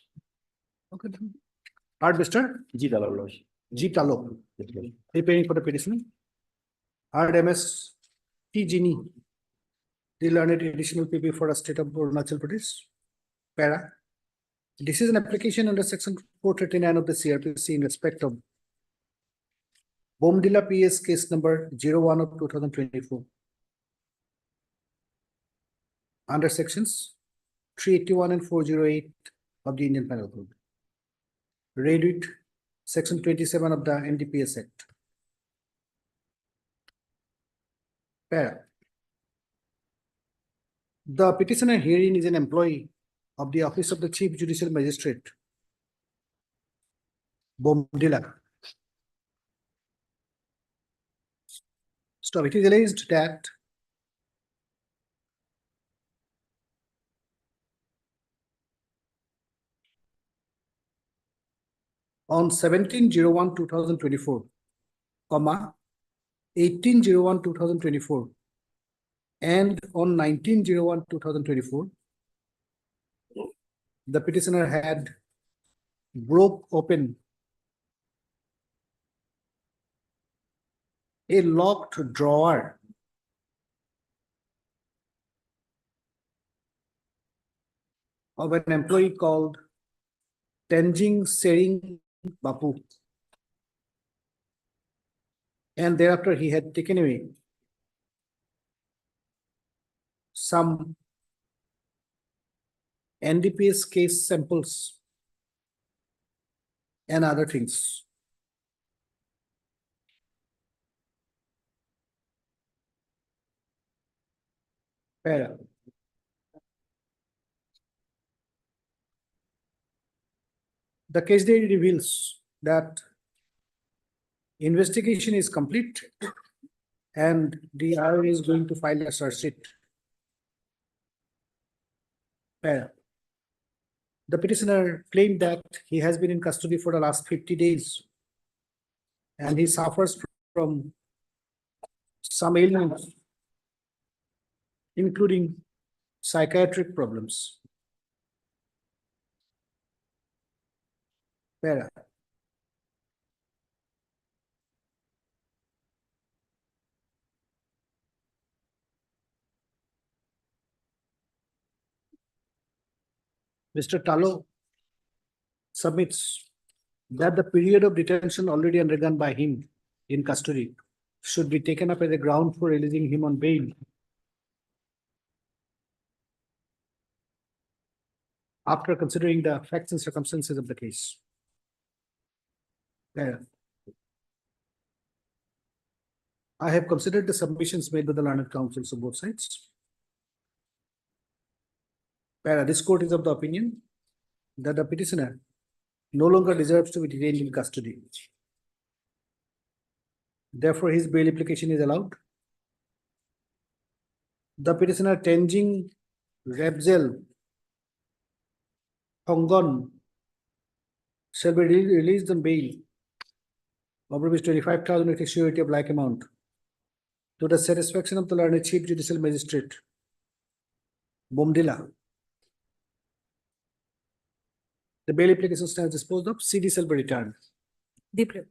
Okay. Art Mr. G. Talo, Lordship. G. Talo. Preparing for the petition. Art MS T. Gini. The learned additional PP for a state of Arunachal Pradesh. Para. This is an application under section 439 of the CRPC in respect of Bomdila PS case number 01 of 2024. Under sections 381 and 408 of the Indian Penal Code. Read it, section 27 of the NDPS Act. Para. The petitioner herein is an employee of the Office of the Chief Judicial Magistrate, Bomdila. So it is alleged that on 17/01/2024, 18/01/2024, and on 19/01/2024, the petitioner had broke open a locked drawer of an employee called Tenjing Sering Bapu. And thereafter he had taken away some NDPS case samples and other things. Para. The case diary reveals that investigation is complete and the IR is going to file a search sheet. Para. The petitioner claimed that he has been in custody for the last 50 days and he suffers from some ailments, including psychiatric problems. Para. Mr. Talo submits that the period of detention already undergone by him in custody should be taken up as a ground for releasing him on bail. After considering the facts and circumstances of the case. There. I have considered the submissions made by the learned counsels of both sides. This court is of the opinion that the petitioner no longer deserves to be detained in custody. Therefore, his bail application is allowed. The petitioner Tenzing Rebzel Hongon shall be released on bail of rupees 25,000 with a surety of like amount to the satisfaction of the learned Chief Judicial Magistrate Bomdila. The bail application stands disposed of. CD shall be returned. Deeply.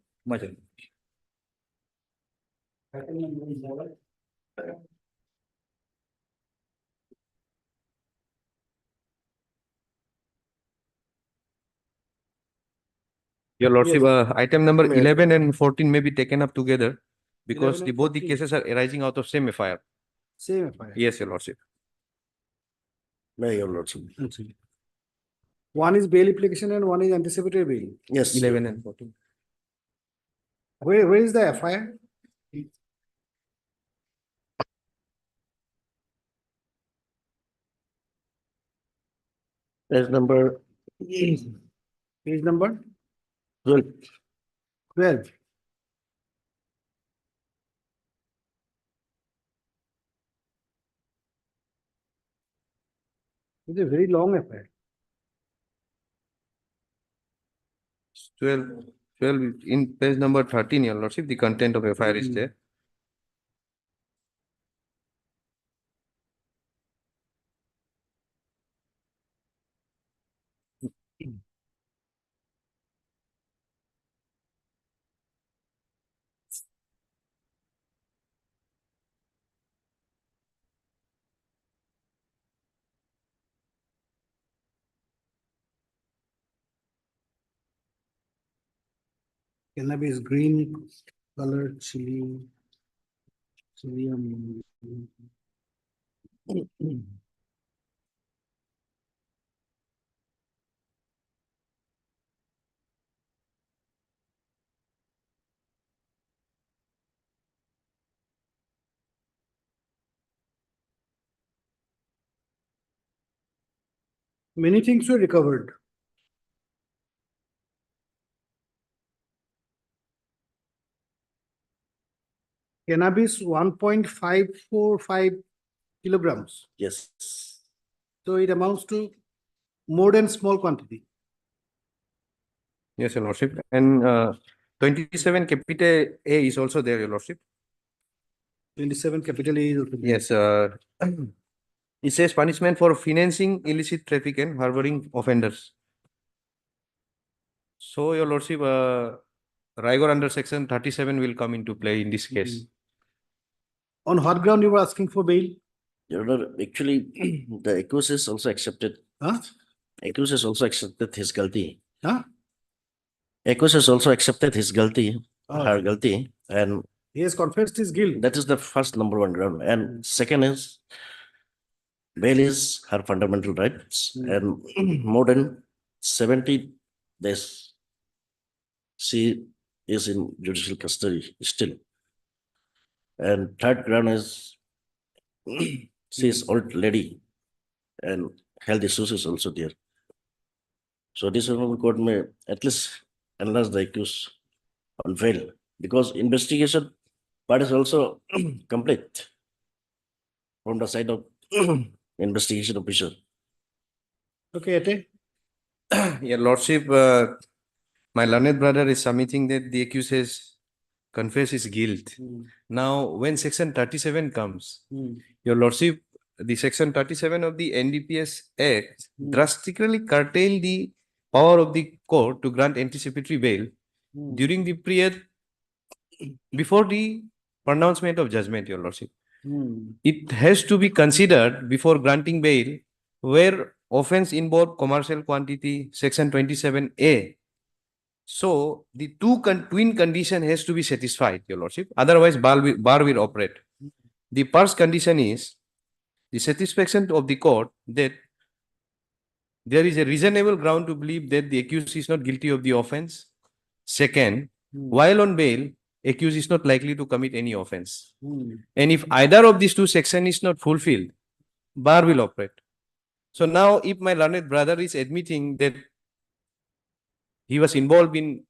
Your Lordship, Yes. item number May I- 11 and 14 may be taken up together because 11 and both the 14. cases are arising out of same FIR. Same FIR. Yes, Your Lordship. May your lordship. One is bail application and one is anticipatory bail. Yes. 11 and 14. Where is the FIR? Page number Page number 12. 12. It's a very long FIR. 12 in page number 13, Your Lordship, the content of FIR is there. Cannabis green color chili. Chili. Many things were recovered. Cannabis 1.545 kilograms. Yes. So it amounts to more than small quantity. Yes, Your Lordship. And 27 capital A is also there, Your Lordship. 27 capital A is also there. Yes. It says punishment for financing illicit traffic and harboring offenders. So, Your Lordship, Raigor under section 37 will come into play in this case. On what ground you were asking for bail? Your Honor, actually, the accused is also accepted. Huh? Accused has also accepted his guilty. Huh? Accused has also accepted his guilty, Oh. her guilty, and He has confessed his guilt. that is the first number one ground. And second is bail is her fundamental rights, and more than 70 days she is in judicial custody still. And third ground is she is old lady and health issues is also there. So this honorable court may at least analyze the accused on bail because investigation part is also complete from the side of investigation officer. Okay, Ate. Your Lordship, my learned brother is submitting that the accused has confessed his guilt. Now, when section 37 comes, Your Lordship, the section 37 of the NDPS Act drastically curtail the power of the court to grant anticipatory bail during the period before the pronouncement of judgment, Your Lordship. It has to be considered before granting bail where offense involved commercial quantity, section 27A. So the twin condition has to be satisfied, Your Lordship. Otherwise, bar will operate. The first condition is the satisfaction of the court that there is a reasonable ground to believe that the accused is not guilty of the offense. Second, while on bail, accused is not likely to commit any offense. And if either of these two sections is not fulfilled, bar will operate. So now, if my learned brother is admitting that he was involved in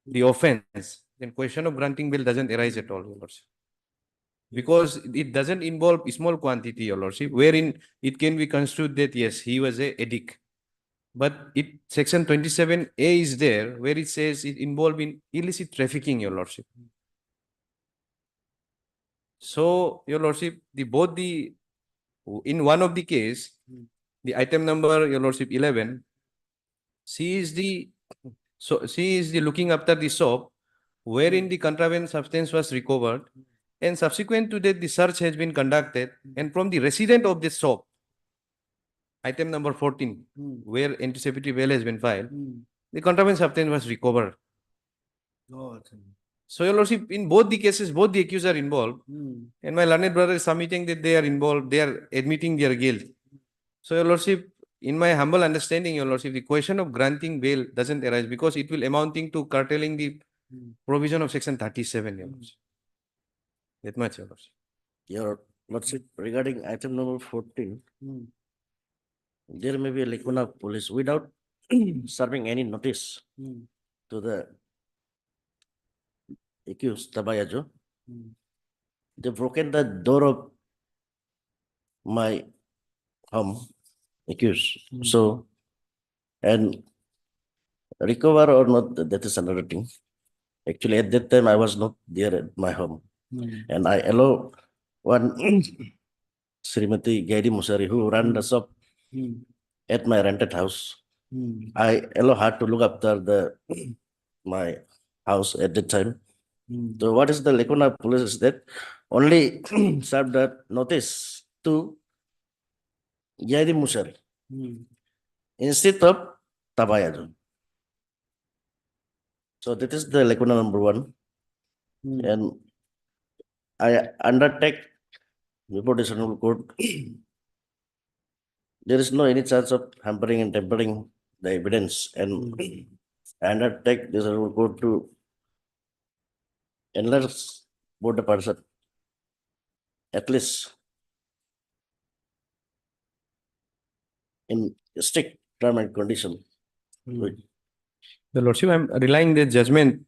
the offense, then question of granting bail doesn't arise at all, Your Lordship. Because it doesn't involve small quantity, Your Lordship, wherein it can be construed that yes, he was a addict. But section 27A is there where it says it involved in illicit trafficking, Your Lordship. So, Your Lordship, in one of the case, the item number, Your Lordship, 11, she is the looking after the shop wherein the contraband substance was recovered, and subsequent to that, the search has been conducted, and from the resident of the shop, item number 14, where anticipatory bail has been filed, the contraband substance was recovered. So, Your Lordship, in both the cases, both the accused are involved, and my learned brother is submitting that they are involved, they are admitting their guilt. So, Your Lordship, in my humble understanding, Your Lordship, the question of granting bail doesn't arise because it will amounting to curtailing the provision of section 37, Your Lordship. That much, Your Lordship. Your Lordship, regarding item number 14, there may be a lacuna of police without serving any notice to the accused, Tabayajo. They've broken the door of my home, accused. So, and recover or not, that is another thing. Actually, at that time, I was not there at my home. And I allow one Srimati Gaidi Musari, who ran the shop at my rented house. I allow her to look after my house at that time. So what is the lacuna of police is that only serve that notice to Gaidi Musari instead of Tabayajo. So that is the lacuna number 1. And I undertake before this honorable court, there is no any chance of hampering and tempering the evidence, and I undertake this honorable court to enlarge both the person at least in strict term and condition. The Lordship, I am relying the judgment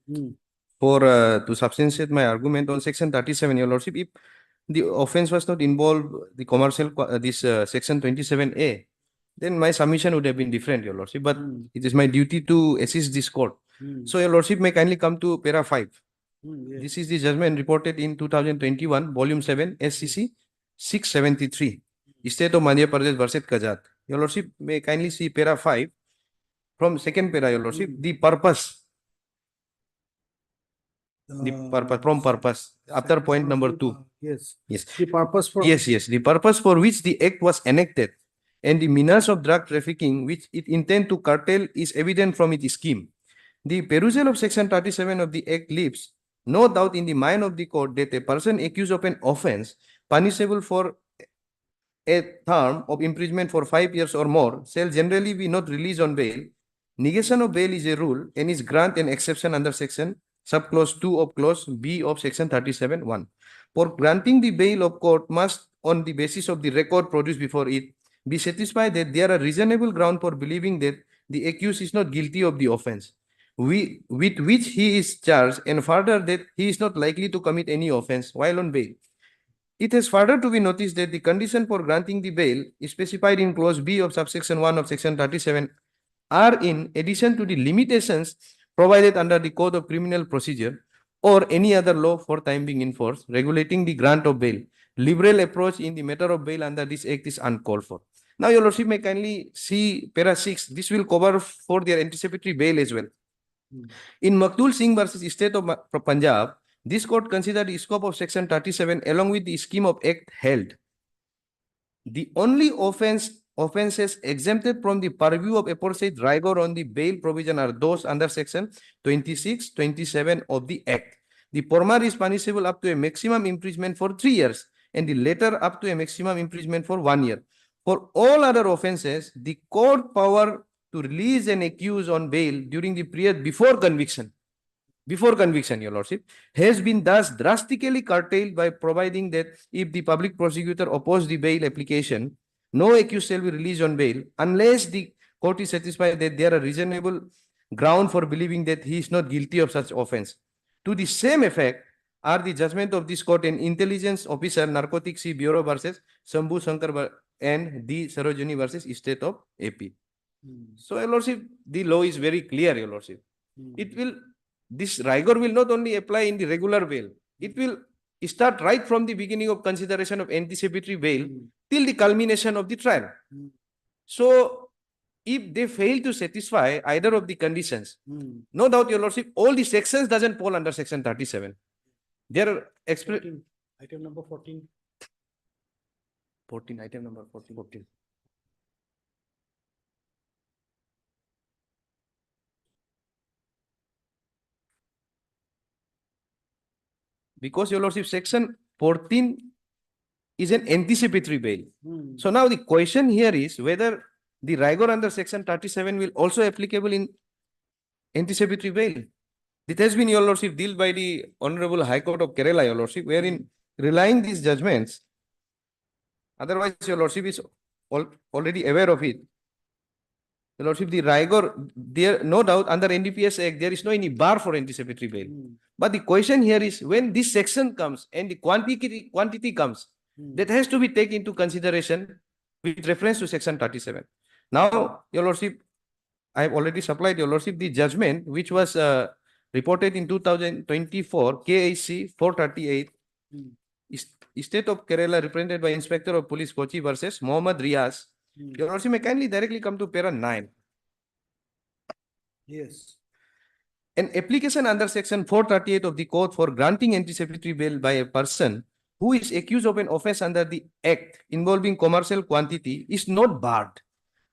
for to substantiate my argument on section 37, Your Lordship. If the offense was not involved, the commercial, section 27A, then my submission would have been different, Your Lordship. But it is my duty to assist this court. So, Your Lordship, may kindly come to para 5. This is the judgment reported in 2021, volume 7, SCC 673, State of Madhya Pradesh versus Kajat. Your Lordship, may kindly see para 5. From second para, Your Lordship, the purpose. From purpose, after point number 2. Yes. Yes. The purpose for. Yes, the purpose for which the act was enacted and the menace of drug trafficking which it intend to curtail is evident from its scheme. The perusal of section 37 of the act leaves no doubt in the mind of the court that a person accused of an offense punishable for a term of imprisonment for 5 years or more shall generally be not released on bail. Negation of bail is a rule and is grant an exception under section subclause 2 of clause B of section 37(1). For granting the bail of court must, on the basis of the record produced before it, be satisfied that there are reasonable ground for believing that the accused is not guilty of the offense with which he is charged, and further that he is not likely to commit any offense while on bail. It has further to be noticed that the condition for granting the bail is specified in clause B of subsection 1 of section 37 are in addition to the limitations provided under the Code of Criminal Procedure or any other law for time being in force regulating the grant of bail. Liberal approach in the matter of bail under this act is uncalled for. Now, Your Lordship, may kindly see para 6. This will cover for their anticipatory bail as well. In Maktul Singh versus State of Punjab, this court considered the scope of section 37 along with the scheme of act held. The only offense offences exempted from the purview of aforesaid rigor on the bail provision are those under section 26, 27 of the Act. The former is punishable up to a maximum imprisonment for 3 years and the latter up to a maximum imprisonment for 1 year. For all other offences, the court power to release an accused on bail during the period before conviction, your lordship, has been thus drastically curtailed by providing that if the public prosecutor opposes the bail application, no accused shall be released on bail unless the court is satisfied that there are reasonable ground for believing that he is not guilty of such offence. To the same effect are the judgment of this court and intelligence officer narcotics bureau versus Shambhu Shankar and D. Sarojini versus State of AP. So, your lordship, the law is very clear, your lordship. It will, this rigor will not only apply in the regular bail, it will start right from the beginning of consideration of anticipatory bail till the culmination of the trial. So, if they fail to satisfy either of the conditions, no doubt, your lordship, all the sections doesn't fall under section 37. There are Item number 14. 14, item number 14. Because, your lordship, section 14 is an anticipatory bail. So now the question here is whether the rigor under section 37 will also applicable in anticipatory bail. It has been, your lordship, dealt by the Honorable High Court of Kerala, your lordship, wherein relying these judgments, otherwise your lordship is already aware of it. Your lordship, the rigor, there, no doubt, under NDPS Act, there is no any bar for anticipatory bail. But the question here is when this section comes and the quantity comes, that has to be taken into consideration with reference to section 37. Now, your lordship, I have already supplied, your lordship, the judgment which was reported in 2024, KIC 438, State of Kerala, represented by Inspector of Police Kochi versus Mohammad Riaz. Your lordship, may kindly directly come to para 9. Yes. An application under section 438 of the code for granting anticipatory bail by a person who is accused of an offence under the Act involving commercial quantity is not barred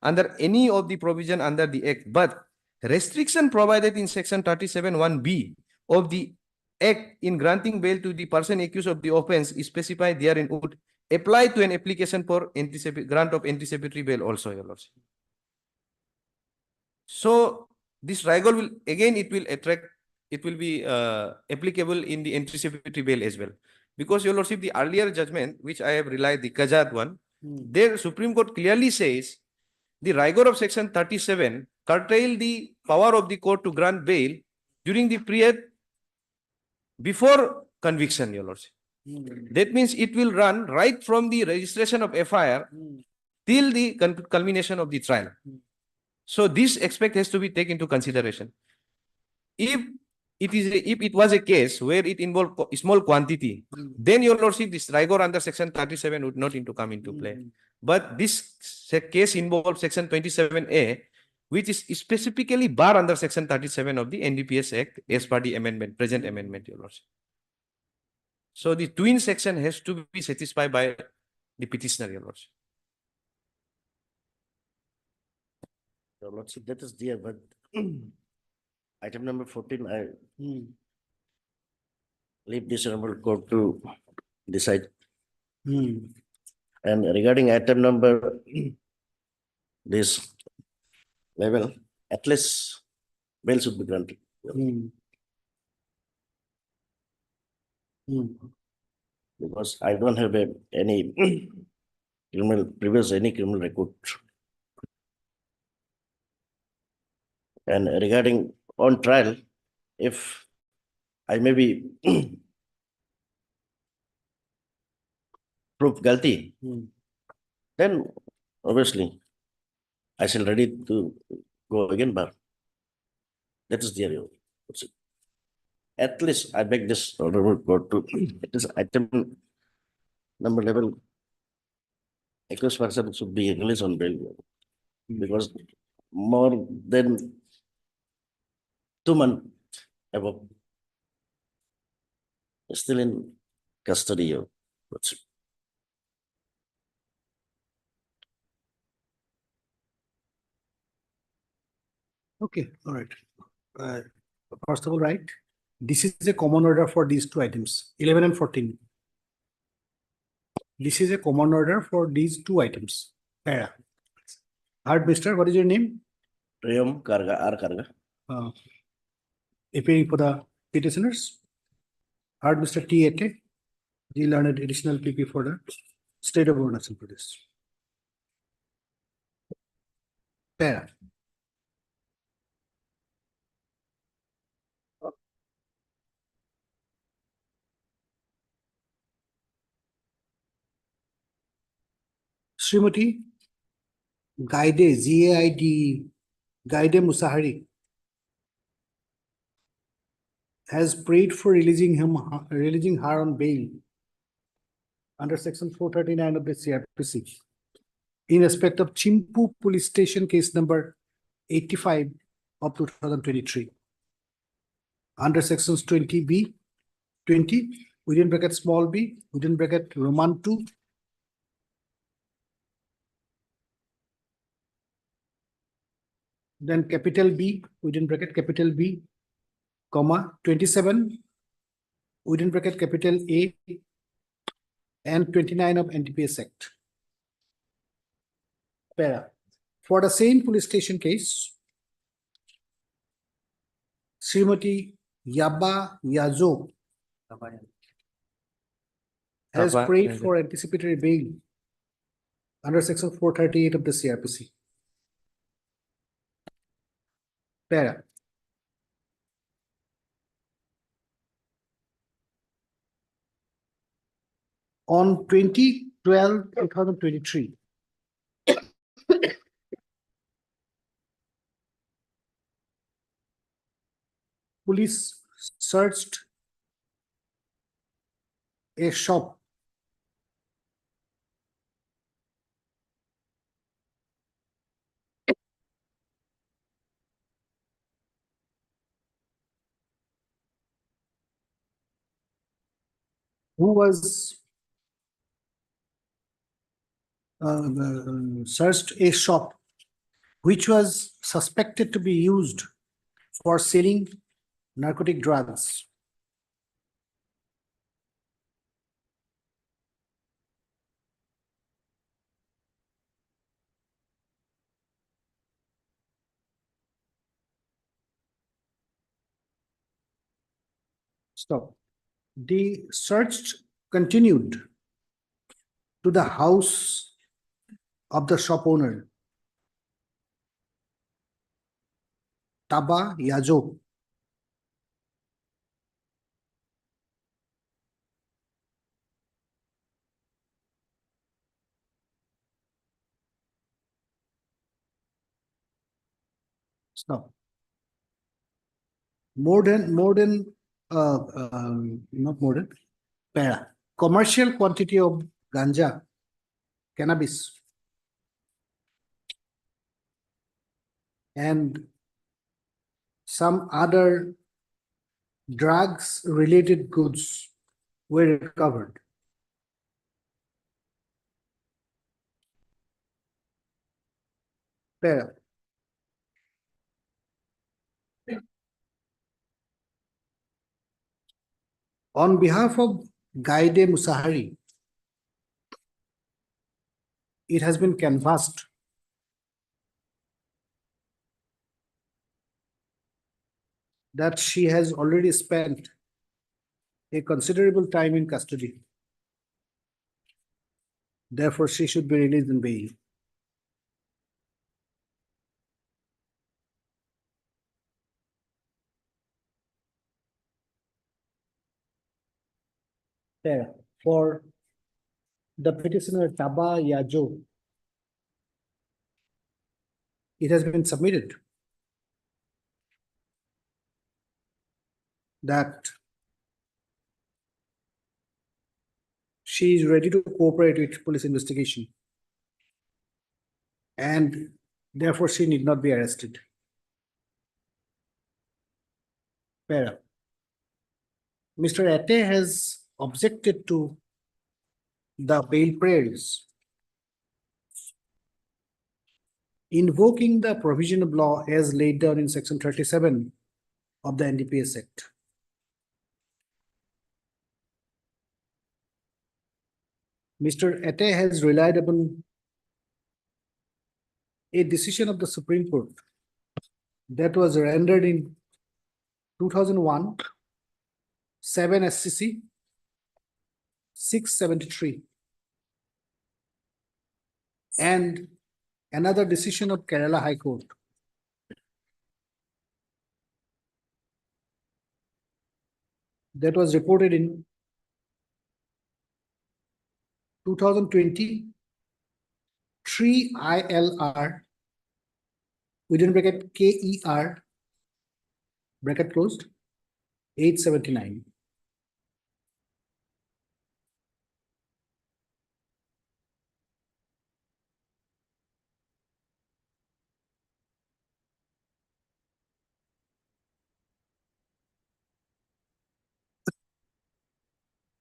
under any of the provision under the Act, but restriction provided in section 37(1)(b) of the Act in granting bail to the person accused of the offence is specified therein would apply to an application for grant of anticipatory bail also, your lordship. So this rigor will, again, it will be applicable in the anticipatory bail as well. Because, your lordship, the earlier judgment, which I have relied, the Kajat one, there Supreme Court clearly says the rigor of section 37 curtail the power of the court to grant bail during the period before conviction, your lordship. That means it will run right from the registration of FIR till the culmination of the trial. So this aspect has to be taken into consideration. If it was a case where it involved small quantity, then, your lordship, this rigor under section 37 would not come into play. But this case involves section 27A, which is specifically barred under section 37 of the NDPS Act as per the amendment, present amendment, your lordship. So the twin section has to be satisfied by the petitioner, your lordship. Your lordship, that is there, but item number 14, I leave this honorable court to decide. And regarding item number this level, at least bail should be granted. Because I don't have any criminal record. And regarding on trial, if I may be proved guilty, then obviously I shall ready to go again, but that is the area. At least I beg this honorable court to at least item number level, accused person should be released on bail, because more than 2 months above still in custody. Okay, all right. Uh, First of all, right, this is a common order for these two items, 11 and 14. This is a common order for these two items. Para. Heard, mister, what is your name? Priyam Karga, R Karga. Appearing for the petitioners. Heard, Mr. T. Ete, the learned additional PP for the state of Arunachal Pradesh. Para. Srimati Gaide, Gaide, Gaide Musahari has prayed for releasing her on bail under section 439 of the CRPC in respect of Chimpu Police Station case number 85 of 2023 under sections 20B, 20 within bracket small b within bracket Roman 2 then capital B within bracket capital B, comma 27 within bracket capital A and 29 of NTPS Act. Para. For the same police station case, Srimati Yaba Yazo has Yaba prayed Yazo. for anticipatory bail under section 438 of the CRPC. Para. On 20/12/2023, police searched a shop who was searched a shop which was suspected to be used for selling narcotic drugs. Stop. The search continued to the house of the shop owner, Taba Yajo. Stop. Not more than para. Commercial quantity of ganja, cannabis, and some other drugs related goods were recovered. Para. On behalf of Gaide Musahari, it has been canvassed that she has already spent a considerable time in custody. Therefore, she should be released in bail. For the petitioner Taba Yajo, it has been submitted that she is ready to cooperate with police investigation and therefore she need not be arrested. Para. Mr. Ate has objected to the bail prayers invoking the provision of law as laid down in section 37 of the NDPS Act. Mr. Ate has relied upon a decision of the Supreme Court that was rendered in 2001, 7 SCC 673, and another decision of Kerala High Court that was reported in 2020 3 ILR within bracket KER bracket closed 879.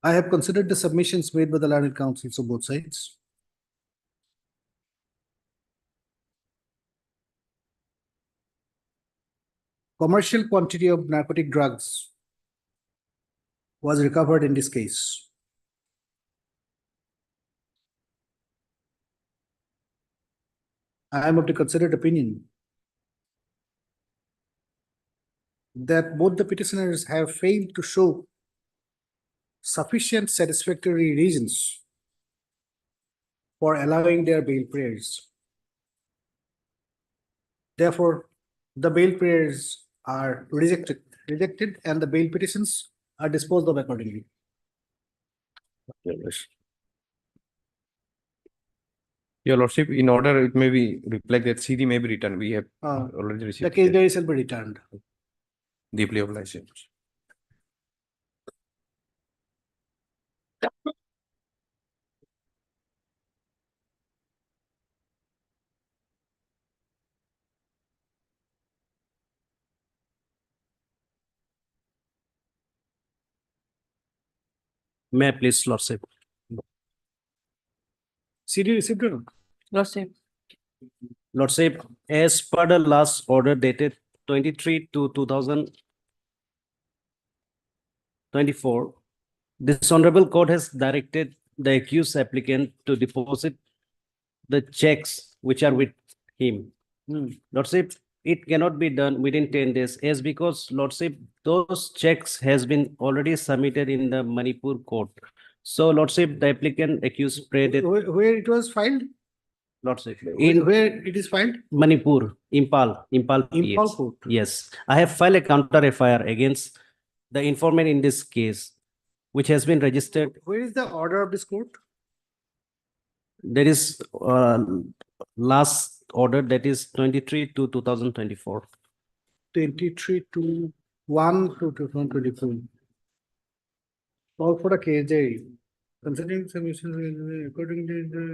I have considered the submissions made by the learned counsels of both sides. Commercial quantity of narcotic drugs was recovered in this case. I am of the considered opinion that both the petitioners have failed to show sufficient satisfactory reasons for allowing their bail prayers. Therefore, the bail prayers are rejected, and the bail petitions are disposed of accordingly. Your Lordship, in order it may be reflect that CD may be returned. We have already received. The case diary shall be returned. Deeply obliged. May I please, Lordship? CD received or not? Lordship. Lordship, as per the last order dated 23/2/2024, this honorable court has directed the accused applicant to deposit the checks which are with him. Lordship, it cannot be done within 10 days as because Lordship, those checks has been already submitted in the Manipur court. So Lordship, the applicant accused prayed that Where it was filed? Lordship, Where it is filed? Manipur, Impal Impal PX. court. Yes, I have filed a counter FIR against the informant in this case, which has been registered. Where is the order of this court? There is last order that is 23/2/2024. 23/1/2024. Call for a KJ. Considering submission according to the.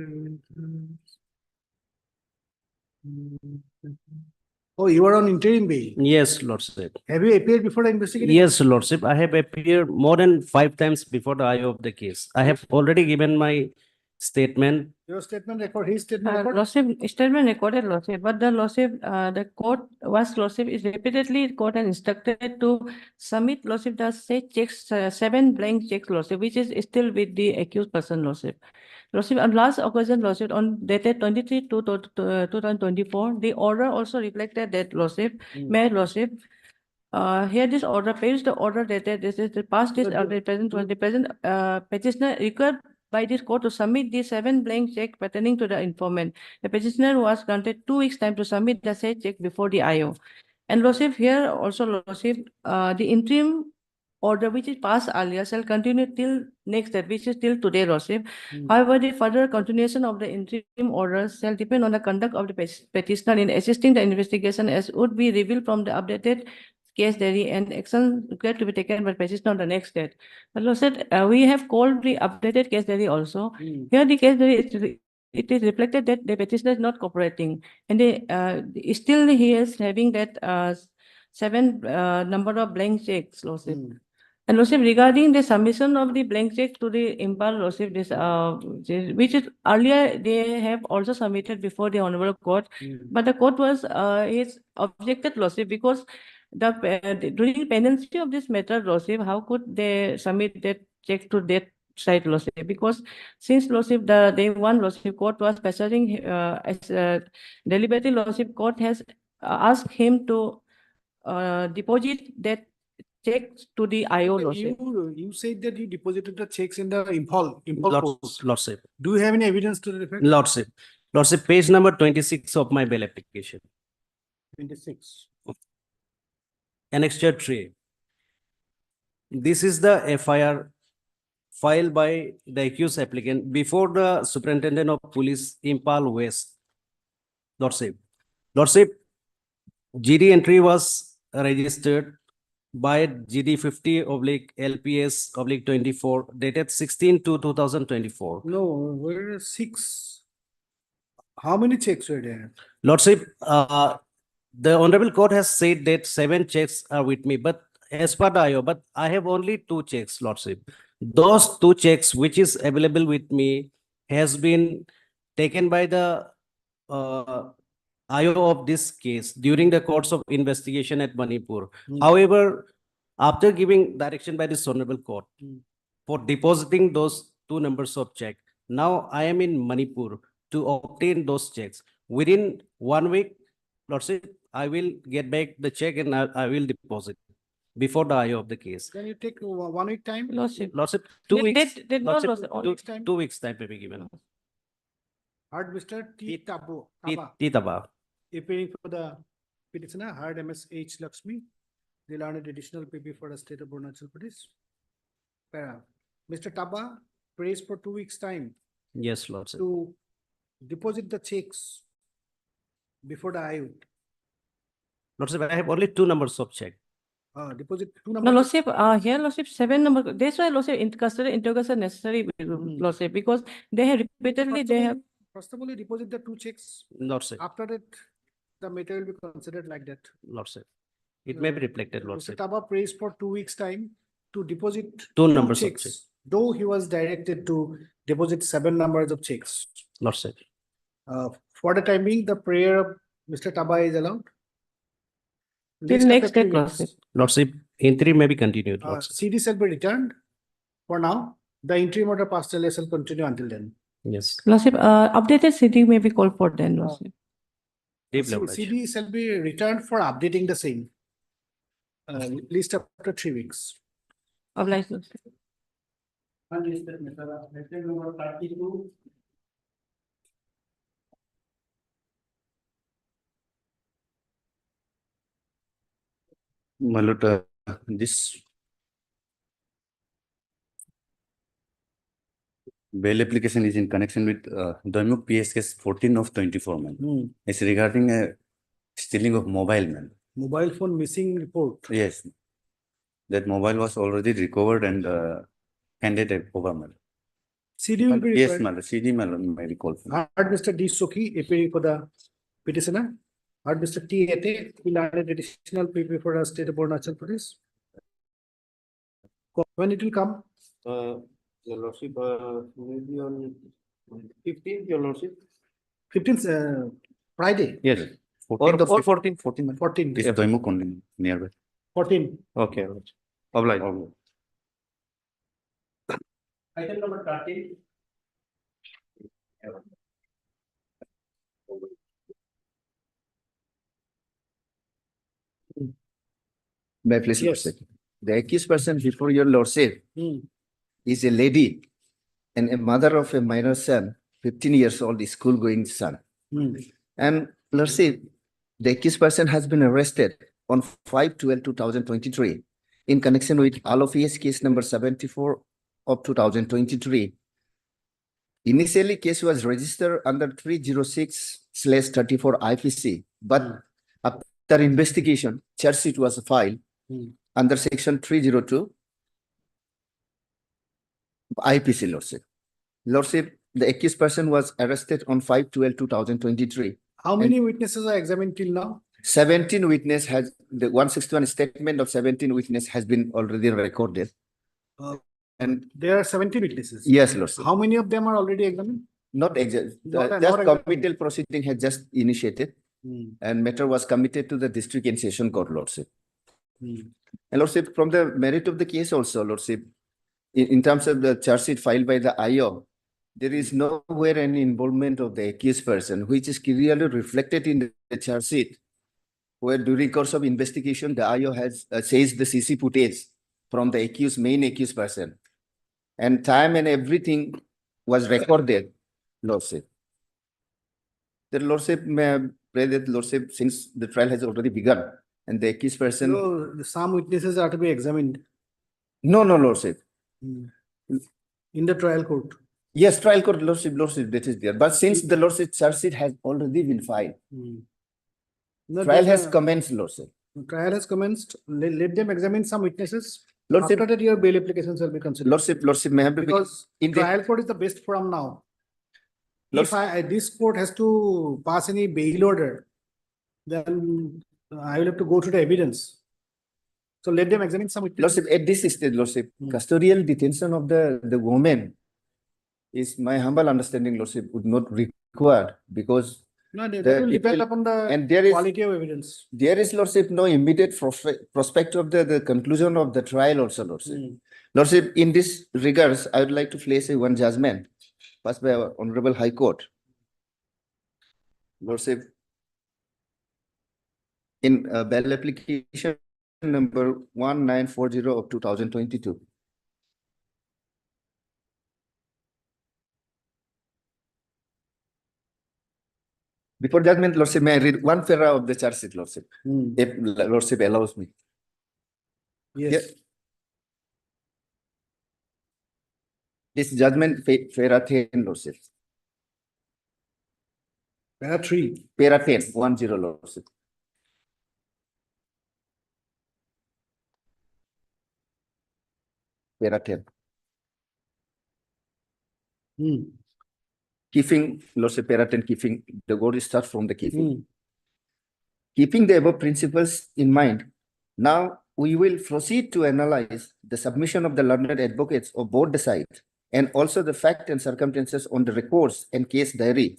Oh, you are on interim bail. Yes, Lordship. Have you appeared before the investigation? Yes, Lordship. I have appeared more than 5 times before the IO of the case. I have already given my statement. Your statement record, his statement record? Lordship, statement recorded, Lordship, but the Lordship, the court was, Lordship, is repeatedly court and instructed to submit, Lordship, the say checks, 7 blank checks, Lordship, which is still with the accused person, Lordship. Lordship, on last occasion, Lordship, on dated 23/2/2024, the order also reflected that, Lordship, may Lordship, here this order, page the order dated, this is the past this, the present was the present, petitioner required by this court to submit the 7 blank check pertaining to the informant. The petitioner was granted 2 weeks time to submit the said check before the IO. And Lordship, here also, Lordship, the interim order which is passed earlier shall continue till next date, which is till today, Lordship. However, the further continuation of the interim order shall depend on the conduct of the petitioner in assisting the investigation as would be revealed from the updated case diary and action required to be taken by petitioner on the next date. But Lordship, we have called the updated case diary also. Here the case diary it is reflected that the petitioner is not cooperating, and still he is having that 7 number of blank checks, Lordship. And Lordship, regarding the submission of the blank check to the impal, Lordship, which is earlier they have also submitted before the Honorable Court, but the court was is objected, Lordship, because during pendency of this matter, Lordship, how could they submit that check to that side, Lordship? Because since Lordship, the day one Lordship court was pressuring deliberative Lordship court has asked him to deposit that check to the IO, Lordship. You said that you deposited the checks in the impal court. Lordship, Do you have any evidence to the effect? Lordship, page number 26 of my bail application, 26. annexure 3. This is the FIR filed by the accused applicant before the Superintendent of Police, Impal West. Lordship, GD entry was registered by GD 50/LPS/24 dated 16/2/2024. No, where is 6? How many checks were there? Lordship, the Honorable Court has said that 7 checks are with me, but as per the IO, but I have only 2 checks, Lordship. Those 2 checks which is available with me has been taken by the IO of this case during the course of investigation at Manipur. However, after giving direction by this Honorable Court for depositing those 2 numbers of check, now I am in Manipur to obtain those checks. Within 1 week, Lordship, I will get back the check and I will deposit before the IO of the case. Can you take 1 week time? Lordship, 2 weeks. Lordship, 2 weeks time. 2 weeks time may be given. Heard Mr. T. Taba, Titaba. appearing for the petitioner, heard MS H. Lakshmi, the learned additional PP for the state of Arunachal Pradesh. Mr. Taba prays for 2 weeks time Yes, Lordship. to deposit the checks before the IO. Lordship, I have only 2 numbers of check. Deposit 2 numbers. No, Lordship, here, Lordship, 7 number. That's why, Lordship, in custody interrogation necessary, Lordship, because they have repeatedly, they have. First of all, you deposit the 2 checks. Lordship. After that, the matter will be considered like that. Lordship. It may be reflected, Mr. Lordship. Taba prays for 2 weeks time to deposit 2 numbers of checks, check. though he was directed to deposit 7 numbers of checks. Lordship. For the time being, the prayer of Mr. Taba is allowed. Till next day, Lordship. Lordship, entry may be continued, Lordship. CD shall be returned. For now, the interim order pastoral shall continue until then. Yes. Lordship, updated CD may be called for then, Lordship. CD shall be returned for updating the same. Least after 3 weeks. Obliged, Lordship. My lord, this bail application is in connection with Doimuk PS case 14/24, man. It's regarding a stealing of mobile, man. Mobile phone missing report. Yes. That mobile was already recovered and handed over, man. CD will be Yes, required. man. CD, man, may be called. Heard Mr. D. Soki appearing for the petitioner. Heard Mr. T. Ete, he landed additional PP for the state of Arunachal Pradesh. When it will come? Your Lordship, maybe on 15th, Your Lordship. 15th, Friday. Yes. 14th Or 14th. 14th. This is Doimuk only nearby. 14. Okay. Obliged. Item number 13. May I please, Yes. Lordship? The accused person before your Lordship is a lady and a mother of a minor son, 15 years old, school-going son. And Lordship, the accused person has been arrested on 5/12/2023 in connection with Alofias case number 74 of 2023. Initially, case was registered under 306/34 IPC, but after investigation, charge sheet was filed under section 302 IPC, Lordship. Lordship, the accused person was arrested on 5/12/2023. How many witnesses are examined till now? 17 witness has, the 161 statement of 17 witness has been already recorded. And there are 70 witnesses. Yes, Lordship. How many of them are already examined? Not exact, Not- just not examined. committal proceeding had just initiated and matter was committed to the district and session court, Lordship. And Lordship, from the merit of the case also, Lordship, in terms of the charge sheet filed by the IO, there is nowhere any involvement of the accused person, which is clearly reflected in the charge sheet, where during course of investigation, the IO has says the CC footage from the main accused person, and time and everything was recorded, Lordship. The Lordship may pray that Lordship, since the trial has already begun, and the accused person. So some witnesses are to be examined. No, Lordship. In the trial court. Yes, trial court, Lordship, that is there. But since the Lordship charge sheet has already been filed, No, trial there's has a- commenced, Lordship. Trial has commenced. Let them examine some witnesses. Lordship- After that, your bail applications will be considered. Lordship, may have to be Because in the trial court is the best forum now. If Lordship- this court has to pass any bail order, then I will have to go to the evidence. So let them examine some witnesses. Lordship, at this stage, Lordship, custodial detention of the woman is my humble understanding, Lordship, would not require because No, that the- will it depend will- upon the and there is- quality of evidence. there is, Lordship, no immediate prospect of the conclusion of the trial also, Lordship. Lordship, in this regards, I would like to place one judgment passed by our Honorable High Court. Lordship, in bail application number 1940 of 2022. Before judgment, Lordship, may I read one para of the charge sheet, Lordship, if Lordship allows me. Yes. This judgment, para 10, Lordship. Para 3. Para 10, 10, Lordship. Para 10. Keeping, Lordship, para 10, keeping, the word starts from the keeping. Keeping the above principles in mind, now we will proceed to analyze the submission of the learned advocates of both the sides and also the fact and circumstances on the records and case diary.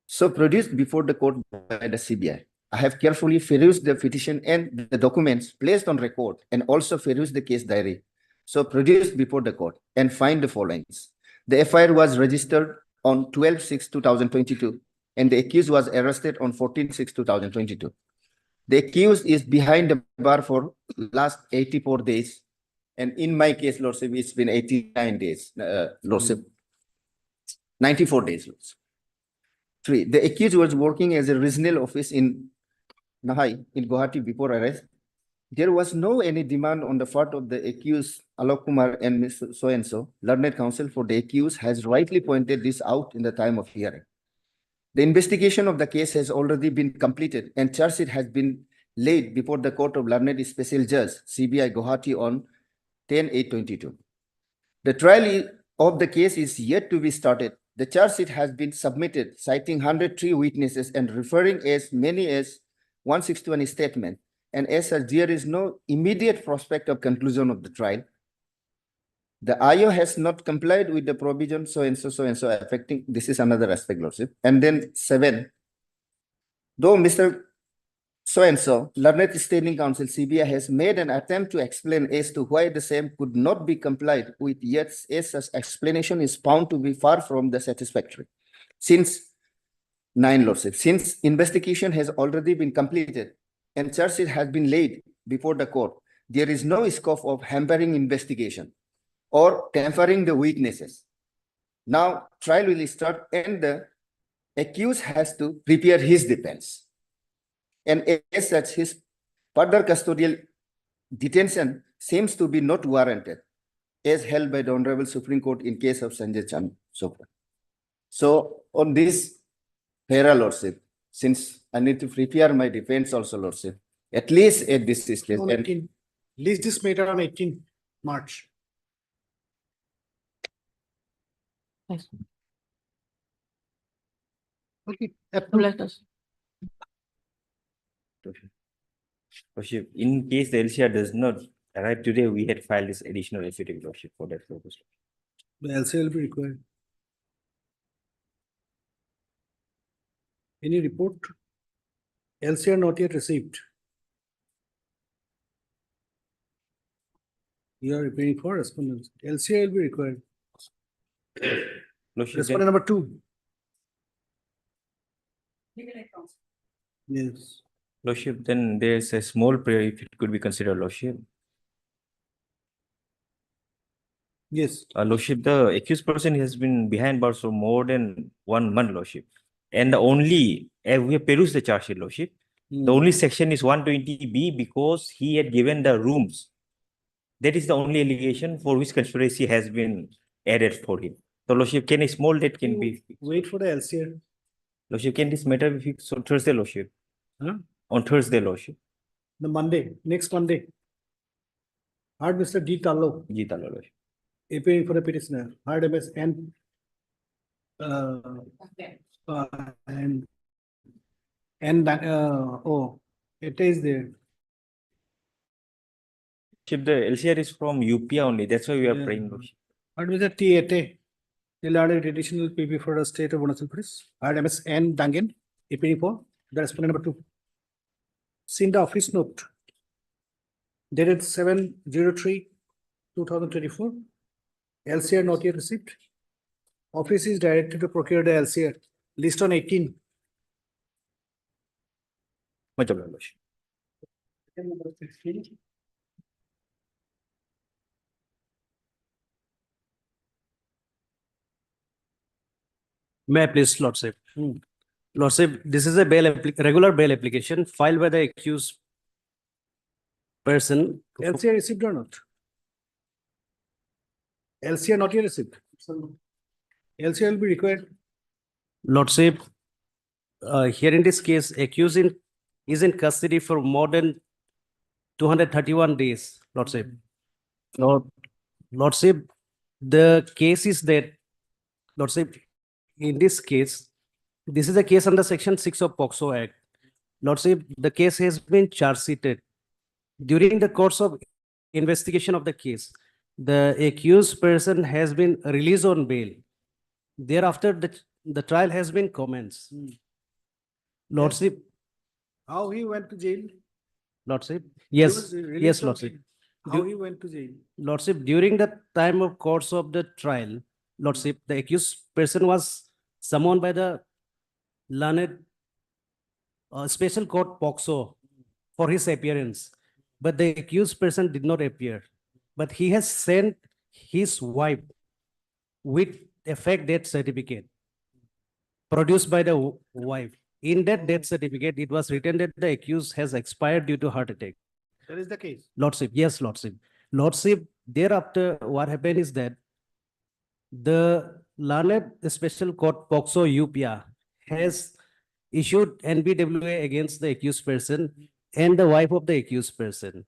So produced before the court by the CBI. I have carefully perused the petition and the documents placed on record and also perused the case diary. So produced before the court and find the following. The FIR was registered on 12/6/2022 and the accused was arrested on 14/6/2022. The accused is behind the bar for last 84 days. And in my case, Lordship, it's been 89 days, Lordship. 94 days, Lordship. 3. The accused was working as a regional office in Nahai, in Guwahati before arrest. There was no any demand on the part of the accused Alok Kumar and Mr. So-and-so. Learned counsel for the accused has rightly pointed this out in the time of hearing. The investigation of the case has already been completed and charge sheet has been laid before the Court of Learned Special Judge, CBI Guwahati on 10/8/22. The trial of the case is yet to be started. The charge sheet has been submitted, citing 103 witnesses and referring as many as 161 statements. And as such, there is no immediate prospect of conclusion of the trial. The IO has not complied with the provision so-and-so affecting, this is another aspect, Lordship. And then 7, though Mr. So-and-so, Learned Standing Council, CBI, has made an attempt to explain as to why the same could not be complied with, yet as such explanation is found to be far from the satisfactory. Since 9, Lordship, since investigation has already been completed and charge sheet has been laid before the court, there is no scope of hampering investigation or tampering the witnesses. Now, trial will start and the accused has to prepare his defense. And as such, his further custodial detention seems to be not warranted, as held by the Honorable Supreme Court in case of Sanjay Chand Chopra. So, on this para, Lordship, since I need to prepare my defense also, Lordship, at least at this stage. On 18. List this matter on 18 March. Yes. Okay. Let us. Lordship, in case the LCR does not arrived today, we had filed this additional affidavit, Lordship, for that purpose. The LC will be required. Any report? LCR not yet received. You are appearing for respondents. LCR will be required. Lordship, Respondent number 2. Yes. Lordship, then there's a small prayer if it could be considered, Lordship. Yes. Lordship, the accused person has been behind bars for more than 1 month, Lordship. And the only, we have perused the charge sheet, Lordship. The only section is 120B because he had given the rooms. That is the only allegation for which conspiracy has been added for him. So, Lordship, can a small date can be fixed? Wait for the LCR. Lordship, can this matter be fixed on Thursday, Lordship? Huh? On Thursday, Lordship. The Monday, next Monday. Heard Mr. D. Tallo. Ji Tallo, Lordship. Appearing for the petitioner. Heard MS and it is there. Lordship, the LCR is from UP only. That's why we are praying, Lordship. Heard Mr. T. The landed additional PP for the state of Arunachal Pradesh. Heard MS N. Dangan. Appearing for the respondent number 2. Seen the office note. Dated 7/03/2024. LCR not yet received. Office is directed to procure the LCR. List on 18. Much obliged, Lordship. May I please, Lordship? Lordship, this is a regular bail application filed by the accused person. LCR received or not? LCR not yet received. LCR will be required. Lordship, here in this case, accused is in custody for more than 231 days, Lordship. Lordship, the case is that, Lordship, in this case, this is a case under Section 6 of POCSO Act. Lordship, the case has been charge sheeted. During the course of investigation of the case, the accused person has been released on bail. Thereafter, the trial has been commenced. Lordship. How he went to jail? Lordship. He Yes, was released yes, from Lordship. jail. How he went to jail? Lordship, during the time of course of the trial, Lordship, the accused person was summoned by the learned special court POCSO for his appearance, but the accused person did not appear. But he has sent his wife with a fake death certificate produced by the wife. In that death certificate, it was written that the accused has expired due to heart attack. That is the case. Lordship, yes, Lordship. Lordship, thereafter, what happened is that the learned special court POCSO UPA has issued NBWA against the accused person and the wife of the accused person.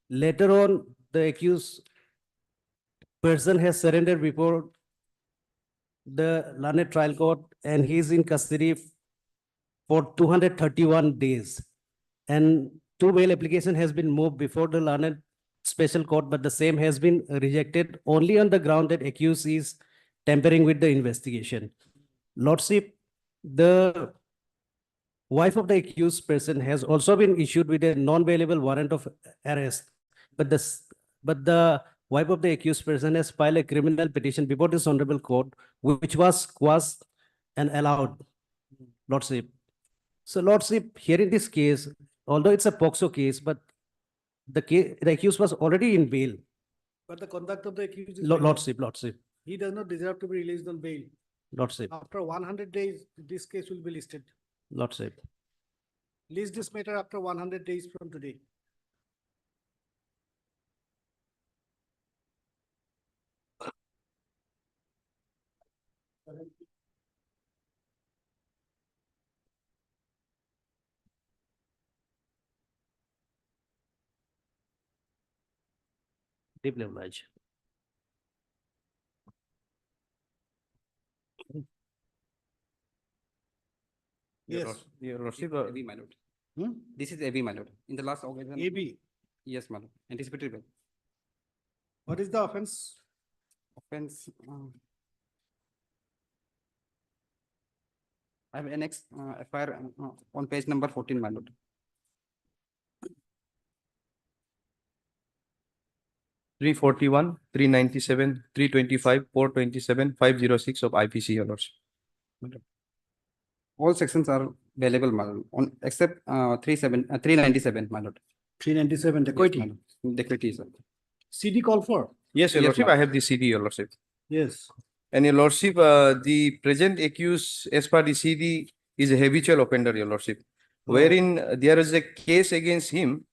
Later on, the accused person has surrendered before the learned trial court and he is in custody for 231 days. And 2 bail application has been moved before the learned special court, but the same has been rejected only on the ground that accused is tampering with the investigation. Lordship, the wife of the accused person has also been issued with a non-bailable warrant of arrest, but the wife of the accused person has filed a criminal petition before this honorable court, which was quashed and allowed, Lordship. So, Lordship, here in this case, although it's a POCSO case, but the accused was already in bail. But the conduct of the accused is Lordship. He does not deserve to be released on bail. Lordship. After 100 days, this case will be listed. Lordship. List this matter after 100 days from today. Deeply obliged. Yes. Your Lordship, AB, my lord. This is AB, my lord. In the last occasion. AB. Yes, my lord. Anticipatory bail. What is the offense? Offense. I have annexed FIR on page number 14, my lord. Three 41, 397, 325, 427, 506 of IPC, your lordship. All sections are available, my lord, on except 397, my lord. 397, dacoity. Yes, my lord. Dacoity, sir. CD call for? Yes, your Yes, lordship, ma'am. I have the CD, your lordship. Yes. And your lordship, the present accused as per the CD is a habitual offender, your lordship, wherein there is a case against him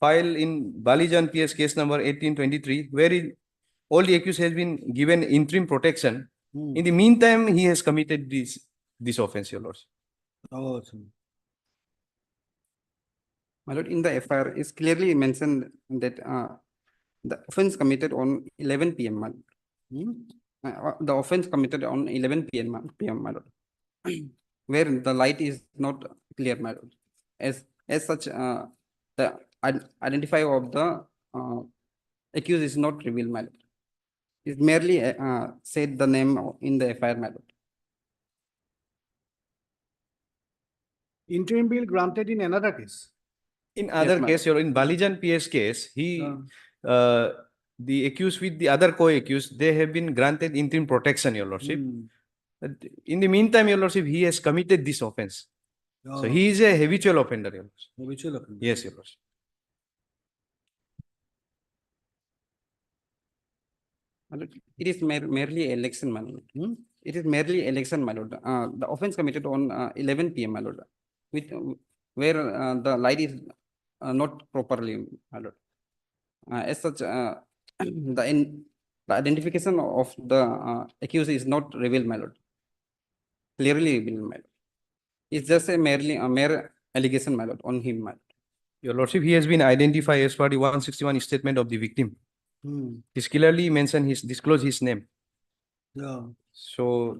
filed in Balijan PS case number 1823, wherein all the accused has been given interim protection. In the meantime, he has committed this offense, your lordship. Oh, My lord, in the FIR is clearly mentioned that the offense committed on 11 p.m. my lord. The offense committed on 11 p.m. my lord, where the light is not clear, my lord. As such, the identify of the accused is not revealed, my lord. It merely said the name in the FIR, my lord. interim bill granted in another case. In other ma'am. case, in Balijan PS case, the accused with the other co-accused, they have been granted interim protection, your lordship. In the meantime, your lordship, he has committed this offense. So he is a habitual offender, your lordship. Habitual offender. Yes, your lordship. My lord, it is merely election, my lord. It is merely election, my lord. The offense committed on 11 p.m., my lord, with where the light is not properly, my lord. As such, the identification of the accused is not revealed, my lord. Clearly revealed, my lord. It's just a mere allegation, my lord, on him, my lord. Your lordship, he has been identified as per the 161 statement of the victim. He's clearly mentioned disclose his name. Yeah. So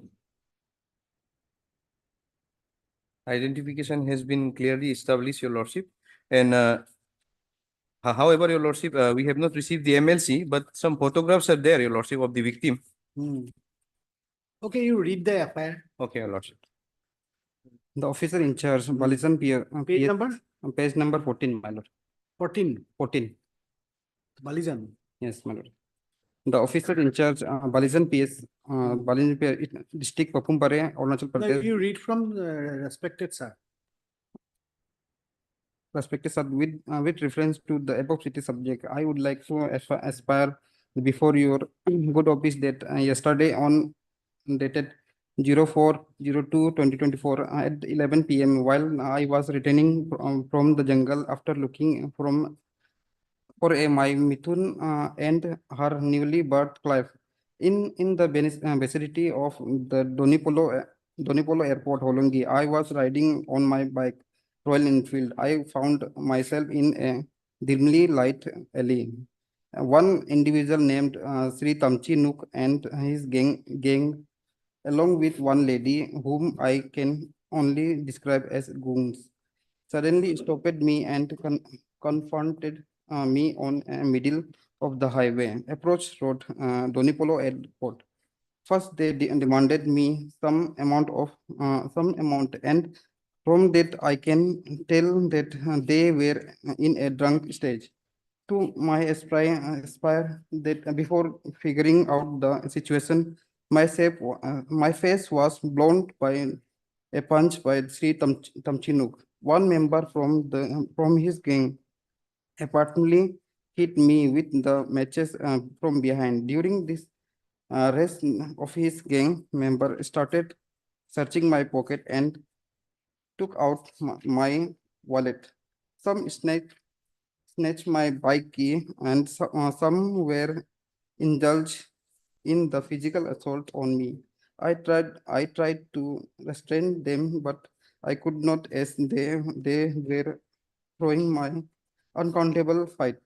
identification has been clearly established, your lordship. And however, your lordship, we have not received the MLC, but some photographs are there, your lordship, of the victim. Okay, you read the FIR. Okay, your lordship. The officer in charge, Balijan Page number? Page number 14, my lord. 14. 14. Balijan. Yes, my lord. The officer in charge, Balijan PS, Balijan PS, District Papumpare, Arunachal No, Pradesh. you read from respected sir. Respected sir, with reference to the above city subject, I would like to aspire before your good office that yesterday on dated 04/02/2024 at 11 p.m. while I was returning from the jungle after looking for my Mithun and her newly birth calf in the vicinity of the Donipolo Airport, Holongi. I was riding on my bike, Royal Enfield. I found myself in a dimly light alley. One individual named Sri Tamchi Nook and his gang, along with one lady whom I can only describe as goons, suddenly stopped me and confronted me on a middle of the highway, approach road, Donipolo Airport. First, they demanded me some amount, and from that I can tell that they were in a drunk stage. To my aspire that before figuring out the situation, my face was blown by a punch by Sri Tamchinuk. One member from his gang apparently hit me with the matches from behind. During this, rest of his gang member started searching my pocket and took out my wallet. Some snatched my bike key, and some were indulged in the physical assault on me. I tried to restrain them, but I could not, as they were throwing my uncountable fight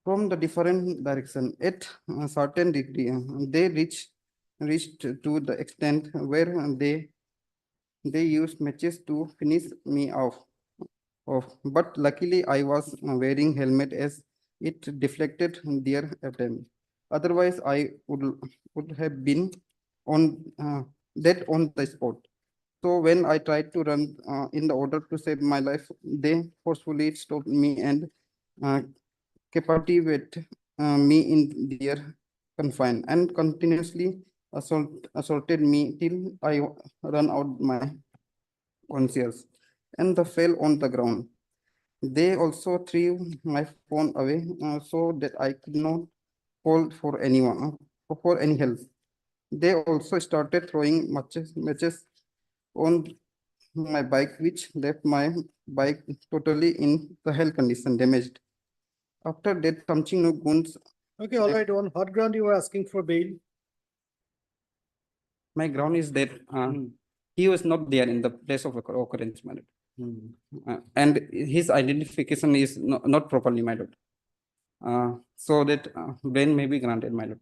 from the different direction. At a certain degree, they reached to the extent where they used matches to finish me off. But luckily, I was wearing helmet as it deflected their attempt. Otherwise, I would have been dead on the spot. So when I tried to run in the order to save my life, they forcefully stopped me and captivated me in their confine and continuously assaulted me till I run out my conscience and the fell on the ground. They also threw my phone away so that I could not call for anyone for any help. They also started throwing matches on my bike, which left my bike totally in the hell condition, damaged. After that, punching no wounds. Okay, all right, on what ground you were asking for bail? My ground is that he was not there in the place of occurrence, my lord. And his identification is not properly, my lord. So that bail may be granted, my lord.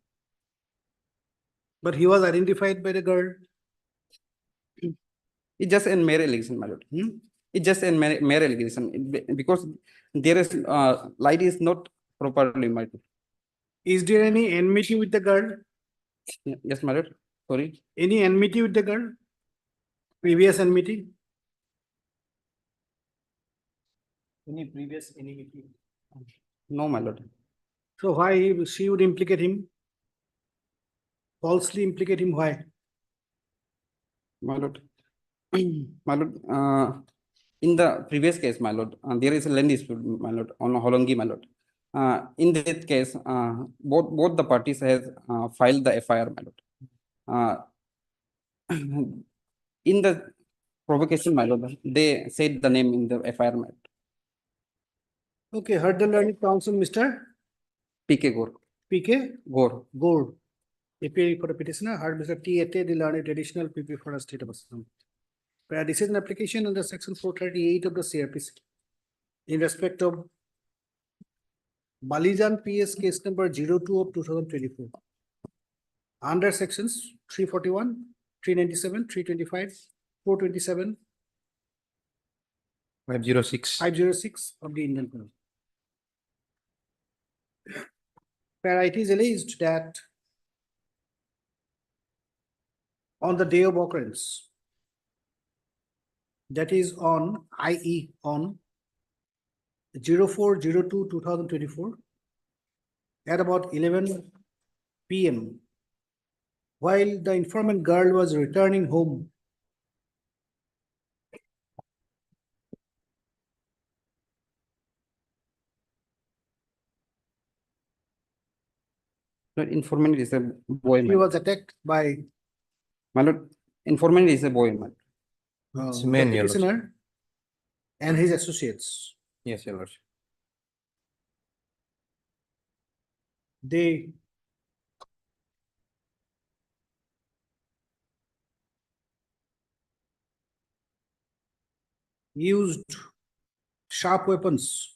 But he was identified by the girl. It's just a mere allegation, my lord. It's just a mere allegation because there is light is not properly, my lord. Is there any enmity with the girl? Yes, my lord. Sorry. Any enmity with the girl? Previous enmity? Any previous enmity? No, my lord. So why she would implicate him? Falsely implicate him, why? My lord. My lord, in the previous case, my lord, there is a land dispute, my lord, on Holongi, my lord. In that case, both the parties has filed the FIR, my lord. In the provocation, my lord, they said the name in the FIR, my lord. Okay, heard the learned counsel, Mr. PK Gore. PK? Gore. Gore. Appearing for the petitioner, heard Mr. T. Ate, the learned additional PP for the state of Assam. This is an application under section 438 of the CRPC in respect of Balijan PS case number 02 of 2024. Under sections 341, 397, 325, 427, 506. 506 of the Indian Penal. Where it is alleged that on the day of occurrence, that is on IE on 04/02/2024 at about 11 p.m. while the informant girl was returning home, Informant is a boy. he was attacked by my lord. Informant is a boy, my lord. It's the man, your petitioner and his associates. Yes, your lordship. They used sharp weapons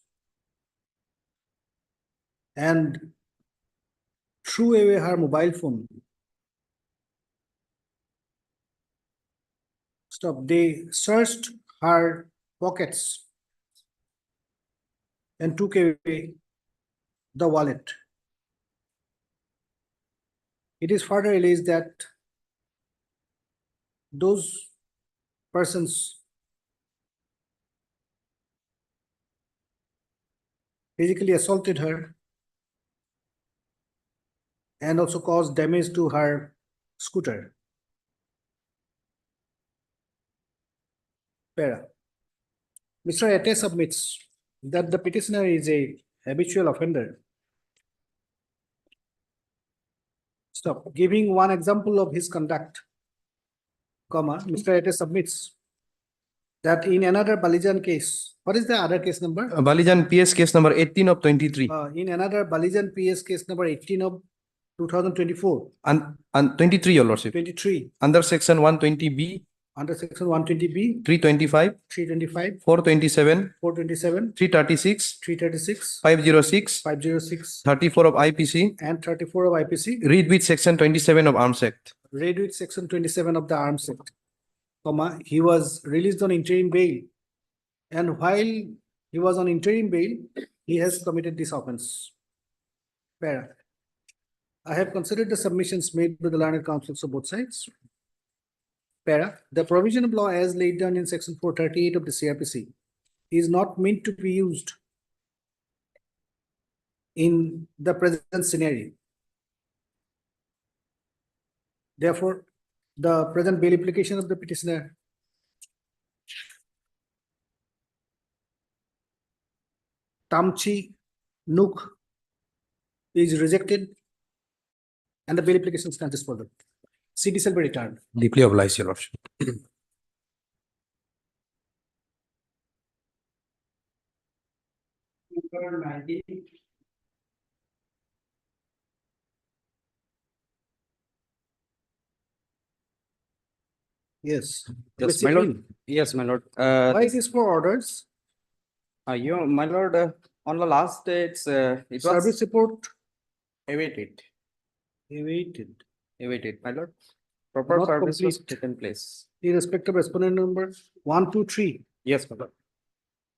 and threw away her mobile phone. Stop. They searched her pockets and took away the wallet. It is further alleged that those persons physically assaulted her and also caused damage to her scooter. Para. Mr. Ate submits that the petitioner is a habitual offender. Stop. Giving one example of his conduct, comma, Mr. Ate submits that in another Balijan case, what is the other case number? Balijan PS case number 18 of 23. In another Balijan PS case number 18 of 2024. And 23, your lordship. 23. Under section 120B. Under section 120B. 325. 325. 427. 427. 336. 336. 506. 506. 34 of IPC. And 34 of IPC. Read with section 27 of Arms Act. Read with section 27 of the Arms Act. Comma, he was released on interim bail. And while he was on interim bail, he has committed this offense. Para. I have considered the submissions made by the learned counsels of both sides. Para, the provision of law as laid down in section 438 of the CRPC is not meant to be used in the present scenario. Therefore, the present bail application of the petitioner Tamchi Nook is rejected and the bail application stands as further. CD shall be returned. Deeply obliged, Your Lordship. Yes. Yes, my lord. Yes, my lord. Why it is for orders? My lord, on the last day, it Service was report awaited, awaited, my lord. Proper Not service was complete. taken place. irrespective of respondent number 1, 2, 3. Yes, my lord.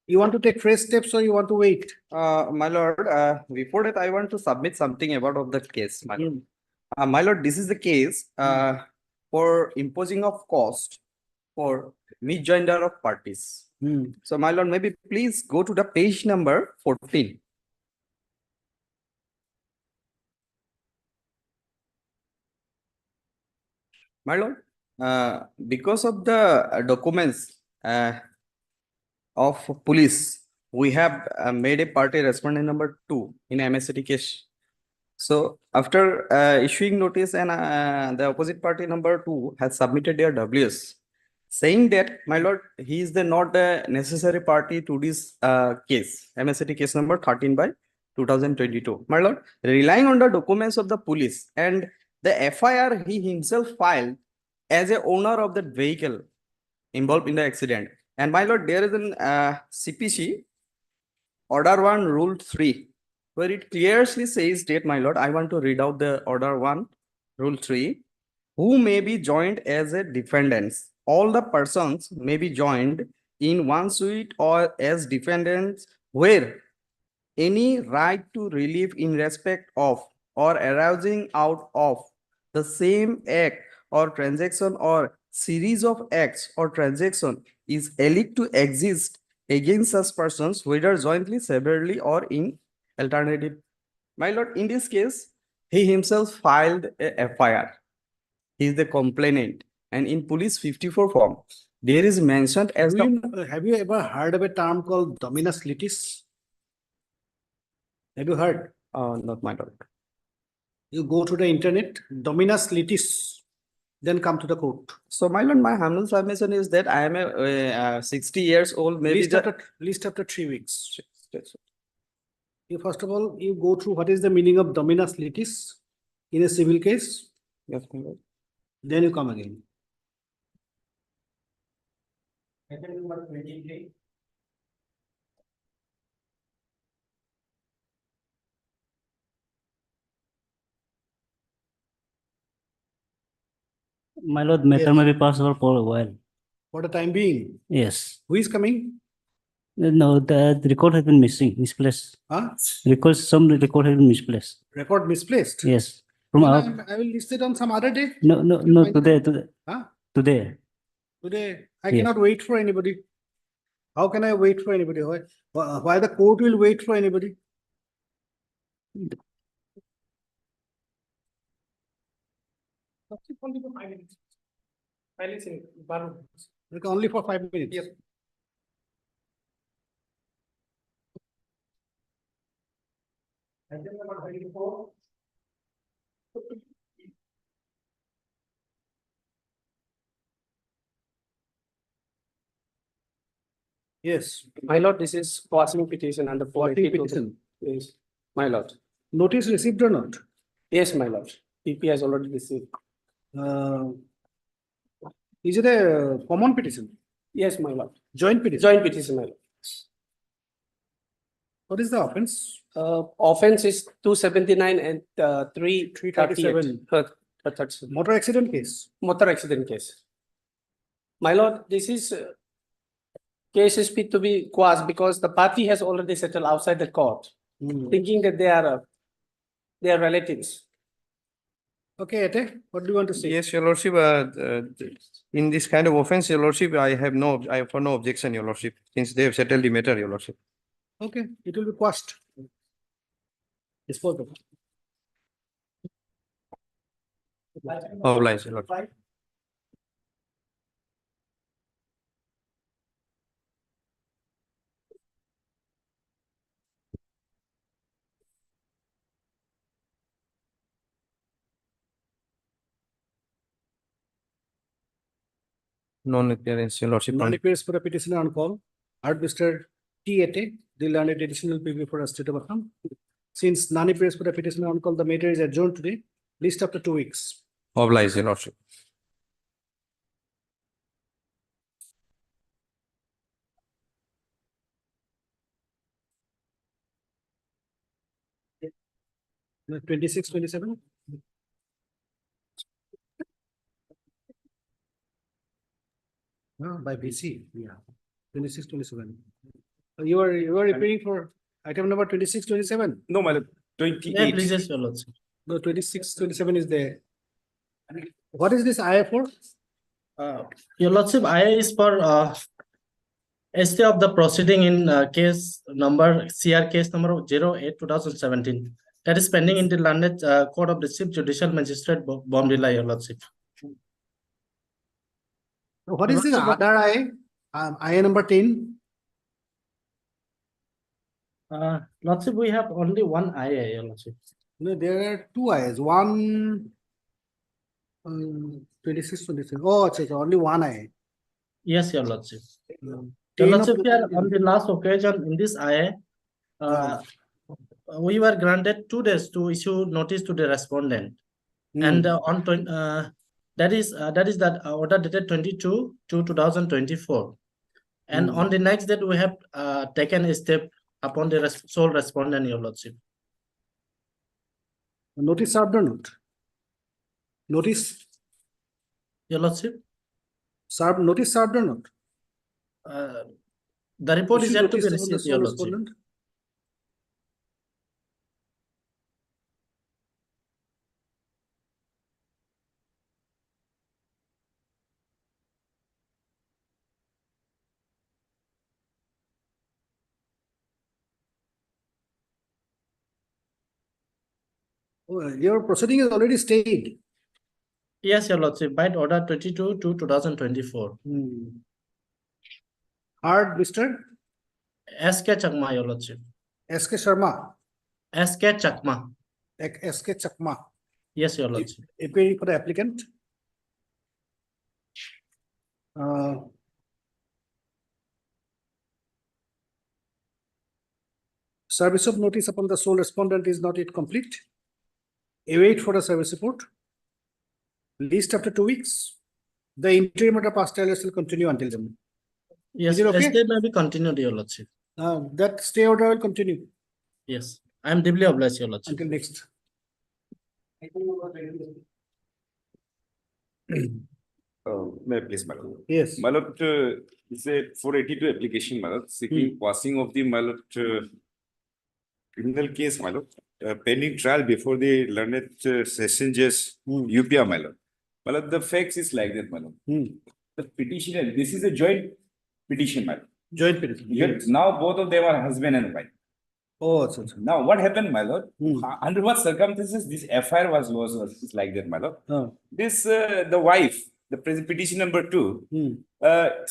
You want to take fresh steps or you want to wait? My lord, before that, I want to submit something about of the case, my lord. Hmm. My lord, this is the case for imposing of cost for misjoinder of parties. So, my lord, maybe please go to the page number 14. My lord, because of the documents of police, we have made a party respondent number 2 in MSCT case. So after issuing notice and the opposite party number 2 has submitted their WS saying that, my lord, he is not the necessary party to this case, MSCT case number 13 by 2022. My lord, relying on the documents of the police and the FIR he himself filed as a owner of that vehicle involved in the accident. And my lord, there is an CPC Order 1 Rule 3 where it clearly says that, my lord, I want to read out the Order 1 Rule 3, who may be joined as a defendants. All the persons may be joined in one suit or as defendants where any right to relief in respect of or arising out of the same act or transaction or series of acts or transaction is alleged to exist against such persons, whether jointly, severally, or in alternative. My lord, in this case, he himself filed a FIR. He is the complainant, and in police 54 form, there is mentioned as Have you ever heard of a term called dominus litis? Have you heard? Not my lord. You go to the internet, dominus litis, then come to the court. So, my lord, my humble submission is that I am a 60 years old, maybe Least after 3 weeks. You first of all, you go through what is the meaning of dominus litis in a civil case. Yes, my lord. Then you come again. Number 23. My lord, matter may be passed over for a while. For the time being. Yes. Who is coming? No, the record has been misplaced. Huh? Some record has been misplaced. Record misplaced? Yes. Then I will list it on some other day. No, today. Huh? Today. Today. I Yes. cannot wait for anybody. How can I wait for anybody? Why the court will wait for anybody? Only for 5 minutes. Silence in bar. Only for 5 minutes. Yes. Item number 24. Yes. My lord, this is quashing petition under Quashing petition. Yes, my lord. Notice received or not? Yes, my lord. PP has already received. Is it a common petition? Yes, my lord. Joint petition? Joint petition, my lord. What is the offense? Offense is 279 and 337. Motor accident case? Motor accident case. My lord, this is case is fit to be quashed because the party has already settled outside the court, thinking that they are relatives. Okay, Ate, what do you want to say? Yes, Your Lordship, in this kind of offense, Your Lordship, I have no objection, Your Lordship, since they have settled the matter, Your Lordship. Okay, it will be quashed. Disposed of. Obliged, Your Lordship. Non-appearance, Your Lordship. None appears for the petitioner on call. Heard Mr. T. Ate, the learned additional PV for the state of Assam. Since none appears for the petitioner on call, the matter is adjourned today, least after 2 weeks. Obliged, Your Lordship. The 26, 27? By BC, yeah. 26, 27. You are appearing for item number 26, 27? No, my lord, Yeah, 28. please, yes, Your Lordship. No, 26, 27 is there. What is this IA for? Your Lordship, I is for stay of the proceeding in case number CR case number 08/2017. That is pending in the landed court of the Chief Judicial Magistrate Bomdila, Your Lordship. What is this other IA? IA number 10? Lordship, we have only one IA, Your Lordship. No, there are two IAs. One 26, 27. Oh, it's only one IA. Yes, Your Lordship. Your 10 of Lordship, the- here on the last occasion in this IA, we were granted 2 days to issue notice to the respondent. And that is that order dated 22/2/2024. And on the next date, we have taken a step upon the sole respondent, Your Lordship. Notice served or not? Notice Your Lordship, served, notice served or not? the report is Issue yet to be notice on the received, sole Your Lordship. respondent? Oh, your proceeding is already stayed. Yes, Your Lordship, by order 22/2/2024. Heard, Mr. SK Chakma, Your Lordship. SK Sharma, SK Chakma. SK Chakma, Yes, Your Lordship. appearing for the applicant. Service of notice upon the sole respondent is not yet complete. Await for the service report. Least after 2 weeks. The interim order past will continue until then. Yes, Is it okay? stay may be continued, Your Lordship. That stay order will continue Yes, I am deeply obliged, Your Lordship. until next. May I please, my lord? Yes. My lord, it's a 482 application, my lord, seeking passing of the, my lord, criminal case, my lord, pending trial before the learned session judge, UPA, my lord. My lord, the facts is like that, my lord. The petitioner, this is a joint petition, my lord. Joint petition. Yes. Now both of them are husband and wife. Oh, so. Now what happened, my lord? Under what circumstances this FIR was lodged? It's like that, my lord. This the wife, the petition number 2,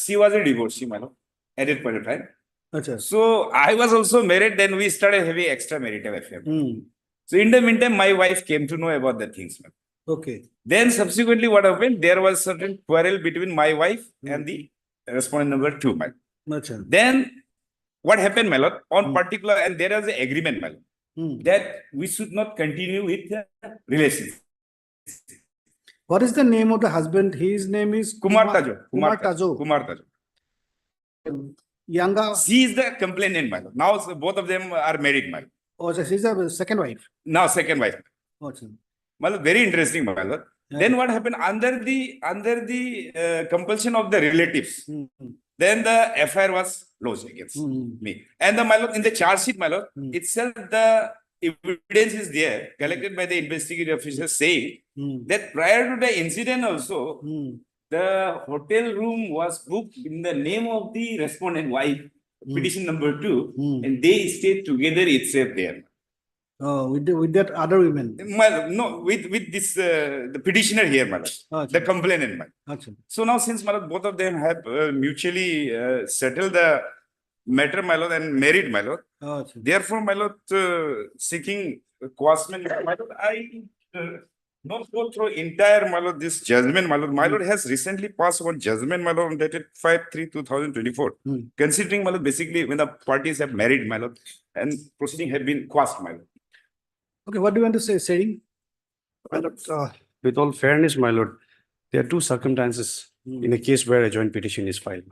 she was a divorcee, my lord, at that point of time. So I was also married. Then we started having extramarital affair. So in the meantime, my wife came to know about the things, man. Okay. Then subsequently, what happened? There was certain quarrel between my wife and the respondent number 2, my lord. Then what happened, my lord? On particular, and there is an agreement, my lord, that we should not continue with the relationship. What is the name of the husband? His name is Kumar Tajo. Kumar Tajo. Kumar Tajo. Yanga. She is the complainant, my lord. Now so both of them are married, my lord. Oh, so she's the second wife. Now second wife. Oh, My lord, very interesting, my lord. Then what happened under the compulsion of the relatives? Then the FIR was lodged against me. And the, my lord, in the charge sheet, my lord, itself the evidence is there collected by the investigative officers saying that prior to the incident also, the hotel room was booked in the name of the respondent wife, petition number 2, and they stayed together itself there. With that other women. No, with this the petitioner here, madam, the complainant, madam. So now since madam, both of them have mutually settled the matter, my lord, and married, my lord. Therefore, my lord, seeking quashment, my lord, I not go through entire, my lord, this judgment, my lord. My lord has recently passed one judgment, my lord, dated 5/3/2024. Considering, my lord, basically when the parties have married, my lord, and proceeding have been quashed, my lord. Okay, what do you want to say, Sering? With all fairness, my lord, there are two circumstances in a case where a joint petition is filed.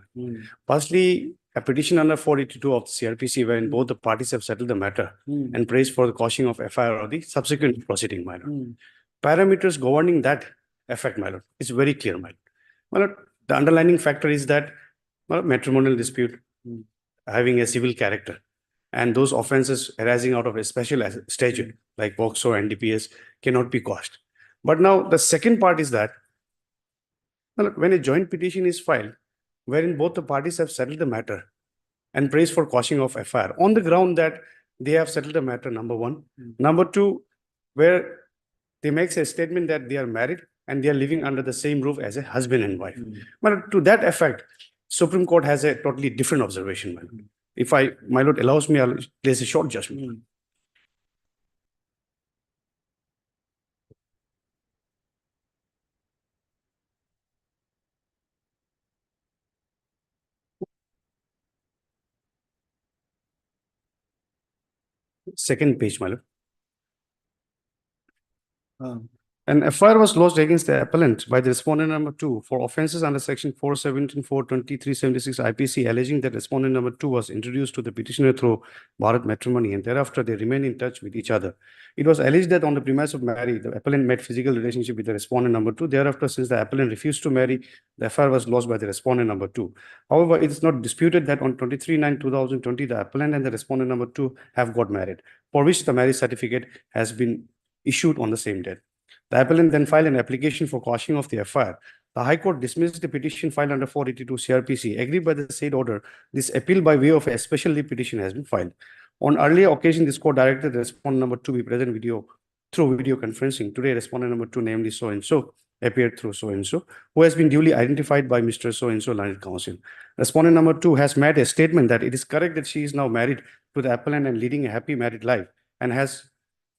Firstly, a petition under 482 of the CRPC, wherein both the parties have settled the matter and praised for the quashing of FIR or the subsequent proceeding, my lord. Parameters governing that effect, my lord, is very clear, my lord. My lord, the underlining factor is that matrimonial dispute having a civil character, and those offenses arising out of a special statute like POCSO and DPS cannot be quashed. But now the second part is that when a joint petition is filed, wherein both the parties have settled the matter and praised for quashing of FIR on the ground that they have settled the matter, number one. Number two, where they make a statement that they are married and they are living under the same roof as a husband and wife. But to that effect, Supreme Court has a totally different observation, my lord. If my lord allows me, I'll place a short judgment. Second page, my lord. An FIR was lodged against the appellant by the respondent number 2 for offences under section 417, 420, 376 IPC, alleging that respondent number 2 was introduced to the petitioner through Bharat matrimony, and thereafter they remained in touch with each other. It was alleged that on the premise of marriage, the appellant made physical relationship with the respondent number 2. Thereafter, since the appellant refused to marry, the FIR was lodged by the respondent number 2. However, it is not disputed that on 23/9/2020, the appellant and the respondent number 2 have got married, for which the marriage certificate has been issued on the same date. The appellant then filed an application for quashing of the FIR. The High Court dismissed the petition filed under 482 CRPC. Agreed by the said order, this appeal by way of a special leave petition has been filed. On earlier occasion, this court directed the respondent number 2 be present through video conferencing. Today, respondent number 2, namely so-and-so, appeared through so-and-so, who has been duly identified by Mr. So-and-so learned counsel. Respondent number 2 has made a statement that it is correct that she is now married to the appellant and leading a happy married life, and has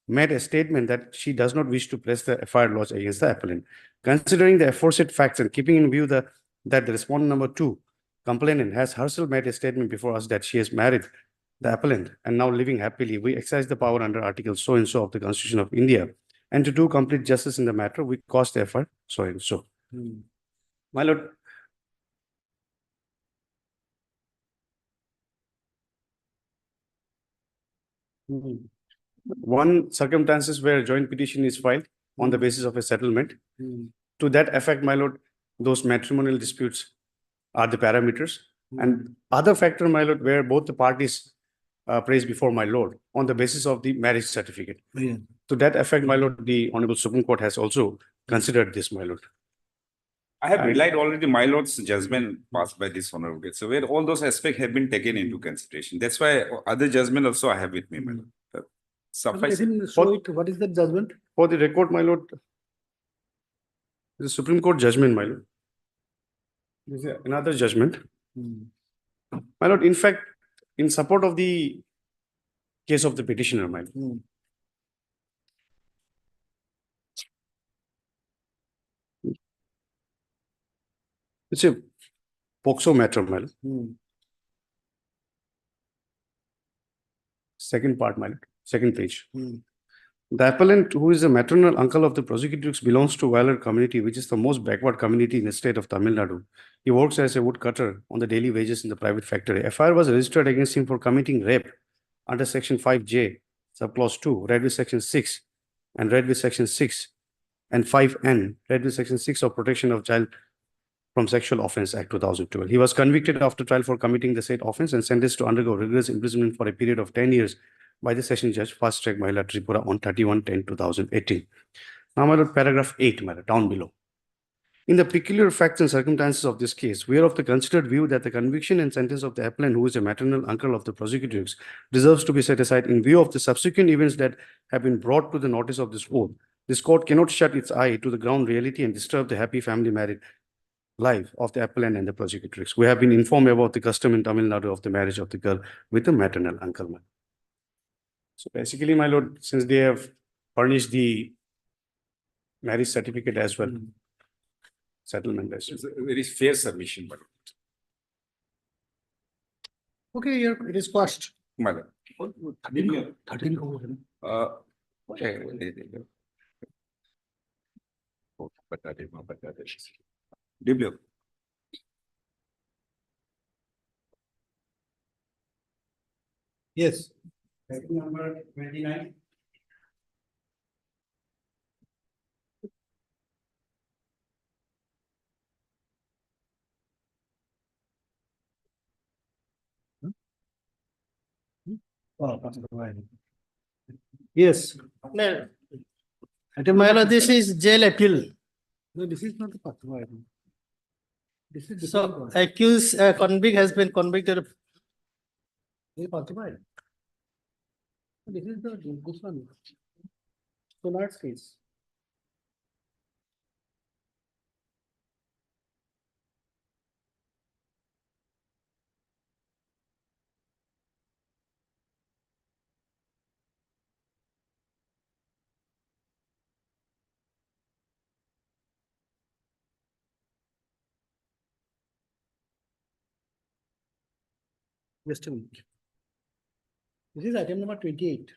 made a statement that she does not wish to press the FIR lodge against the appellant. Considering the aforesaid facts and keeping in view that the respondent number 2, complainant, has herself made a statement before us that she has married the appellant and now living happily, we exercise the power under Article so-and-so of the Constitution of India. And to do complete justice in the matter, we cause the FIR so-and-so. My lord, one circumstances where a joint petition is filed on the basis of a settlement. To that effect, my lord, those matrimonial disputes are the parameters. And other factor, my lord, where both the parties praise before my lord on the basis of the marriage certificate. To that effect, my lord, the Honorable Supreme Court has also considered this, my lord. I have relied already my lord's judgment passed by this honorable. So where all those aspects have been taken into consideration. That's why other judgment also I have with me, my lord. Suffice What is the judgment? For the record, my lord, the Supreme Court judgment, my lord. This is another judgment. My lord, in fact, in support of the case of the petitioner, my lord. It's a POCSO matter, my lord. Second part, my lord. Second page. The appellant, who is the maternal uncle of the prosecutrix, belongs to Violet community, which is the most backward community in the state of Tamil Nadu. He works as a woodcutter on the daily wages in the private factory. FIR was registered against him for committing rape under Section 5J, subclause 2, read with Section 6, and read with Section 6, and 5N, read with Section 6 of Protection of Child from Sexual Offence Act 2012. He was convicted after trial for committing the said offence and sentenced to undergo rigorous imprisonment for a period of 10 years by the session judge, fast track Mahila Tripura on 31/10/2018. Now, my lord, paragraph 8, my lord, down below. In the peculiar facts and circumstances of this case, we are of the considered view that the conviction and sentence of the appellant, who is a maternal uncle of the prosecutrix, deserves to be set aside in view of the subsequent events that have been brought to the notice of this court. This court cannot shut its eye to the ground reality and disturb the happy family married life of the appellant and the prosecutrix. We have been informed about the custom in Tamil Nadu of the marriage of the girl with a maternal uncle. So basically, my lord, since they have furnished the marriage certificate as well, settlement as well. It's a very fair submission, but. Okay, here it is quashed. Madam. 13 crore. Okay. Develop. Yes. Number 29. Yes. No. My lord, this is jail appeal. No, this is not the Patwa. This is So accused convict has been convicted. This is this one. Sonar's case. Just a minute. This is item number 28.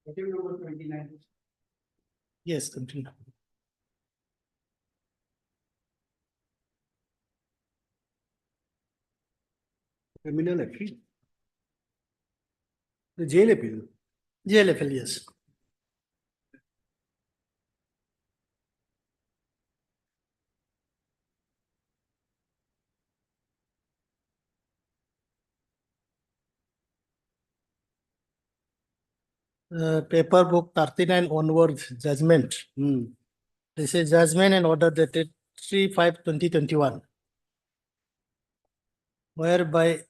Item number 29. Yes, continue. Criminal appeal. The jail appeal. Jail appeal, yes. Paper book 39 onwards judgment. This is judgment and order dated 3/5/2021. Whereby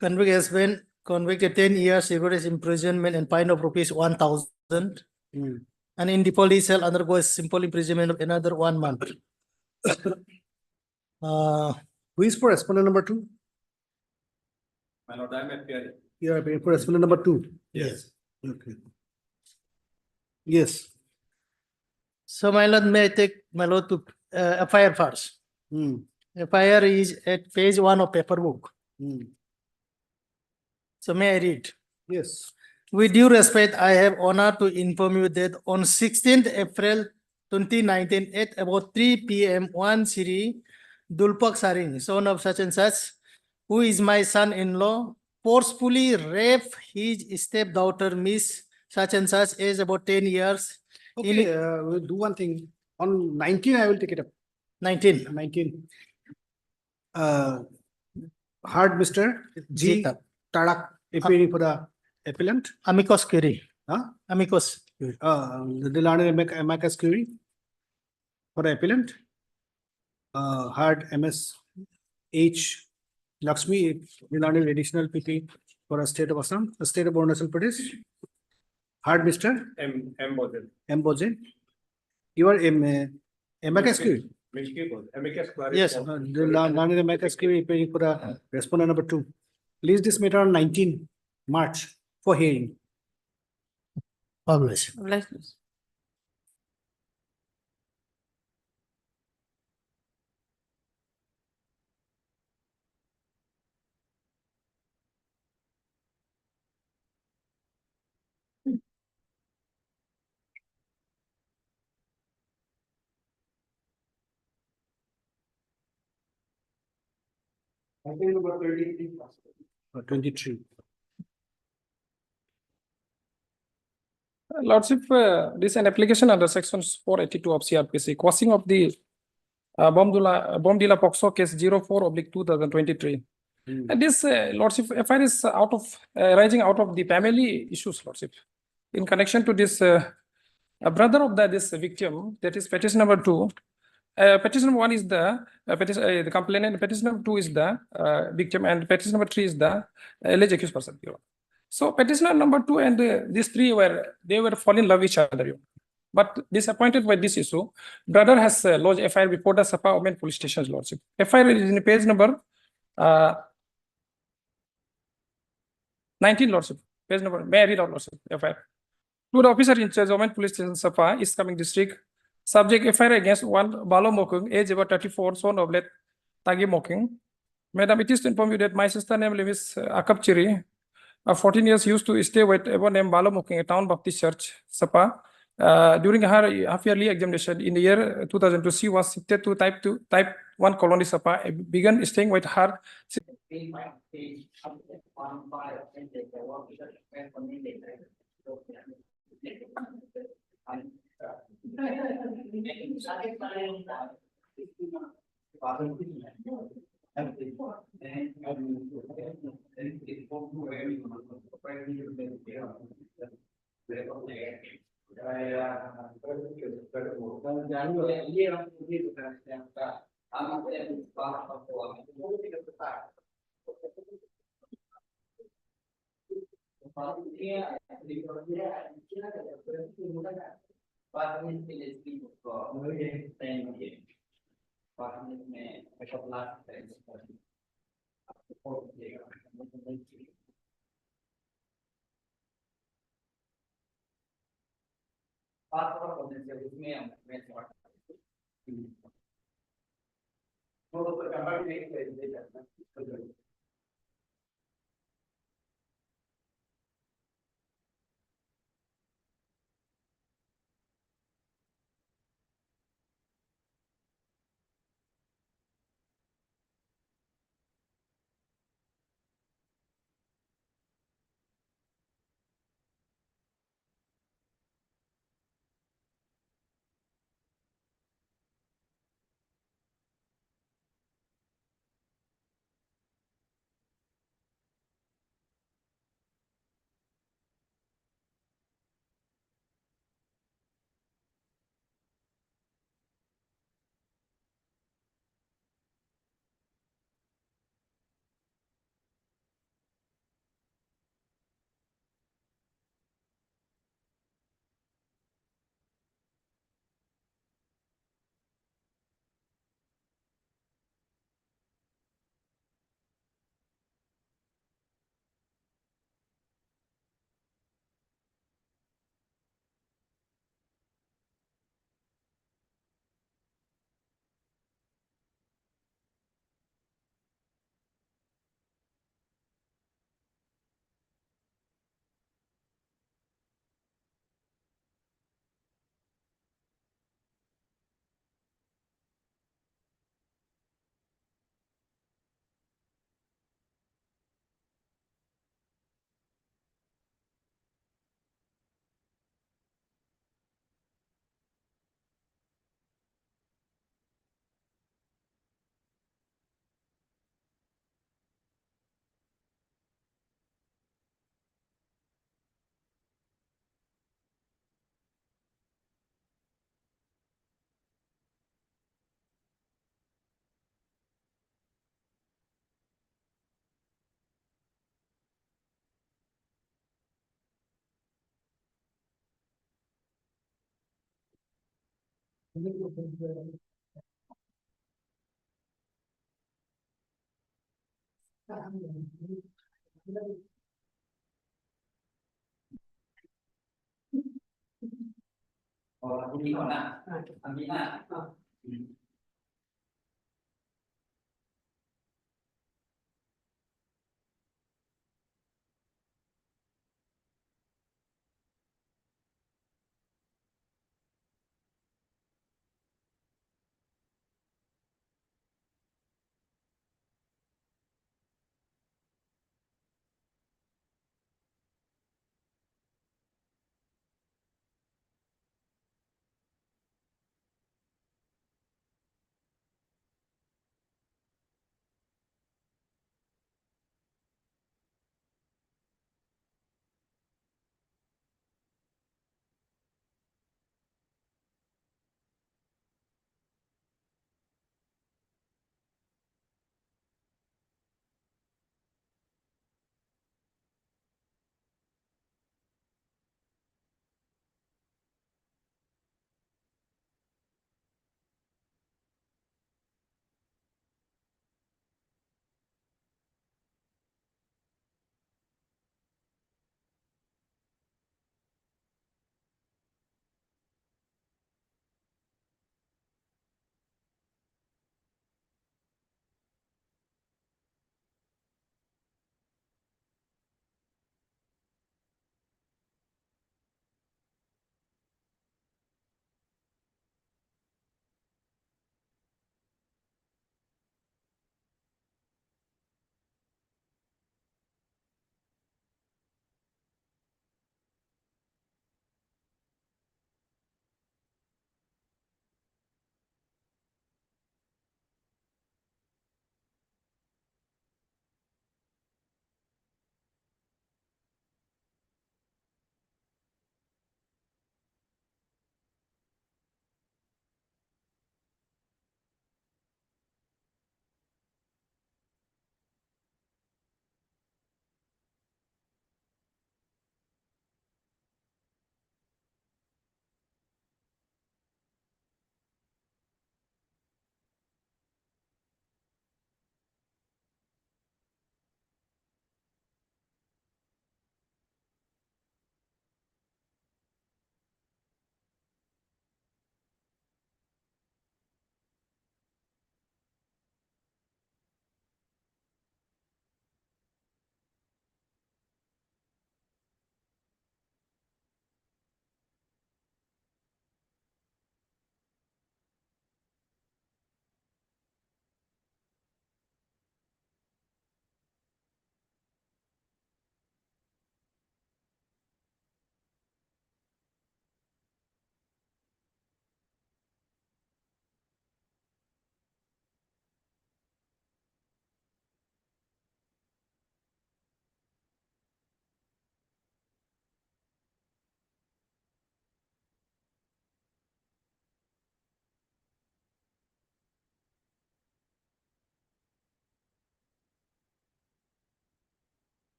convict has been convicted 10 years rigorous imprisonment and fine of rupees 1,000. And in default, he shall undergo a simple imprisonment of another 1 month. Who is for respondent number 2? My lord, I am appearing. You are appearing for respondent number 2. Yes. Okay. Yes. So my lord, may I take my lord to FIR first? FIR is at page 1 of paper book. So may I read? Yes. With due respect, I have honor to inform you that on 16th April 2019 at about 3 p.m. one Siri Dulpak Saring, son of such and such, who is my son-in-law, forcefully raped his stepdaughter, Miss such and such, age about 10 years. Okay, we'll do one thing. On 19, I will take it up. 19. 19. Hard Mr. G. Tadak, appearing for the appellant. Amicus Curie. Huh? Amicus. The learned amicus Curie for the appellant. Hard MS H. Lakshmi, the learned additional PP for a state of Assam, the state of Arunachal Pradesh. Hard Mr. M. Boden. M. Bojen. You are amicus Curie. Yes. The learned amicus Curie appearing for the respondent number 2. Release this matter on 19 March for hearing. Publish. Item number 23. 23. Lordship, this is an application under sections 482 of CRPC, quashing of the Bomdila Poxo case 04/2023. And this Lordship FIR is arising out of the family issues, Lordship. In connection to this, a brother of this victim, that is petition number 2. Petition number 1 is the complainant, petition number 2 is the victim, and petition number 3 is the alleged accused person. So petitioner number 2 and these three were fall in love with each other. But disappointed by this issue, brother has lodged FIR before the Sapa Women Police Station's Lordship. FIR is in page number 19, Lordship. Page number, may I read out, Lordship? FIR. To the officer in charge of Women Police Station Sapa, East Coming District, subject FIR against one Balo Mokung, age about 34, son of late Tagi Moking. Madam, it is to inform you that my sister name is Akap Chiri, 14 years, used to stay with a name Balo Moking, a town Baptist church, Sapa. During her half-yearly examination in the year 2002, she was shifted to type 1 colony Sapa, began staying with her.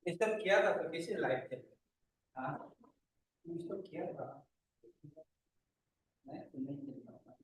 Disturb किया था तो कैसे live थे? हाँ, disturb किया था। मैं तो नहीं चल रहा था।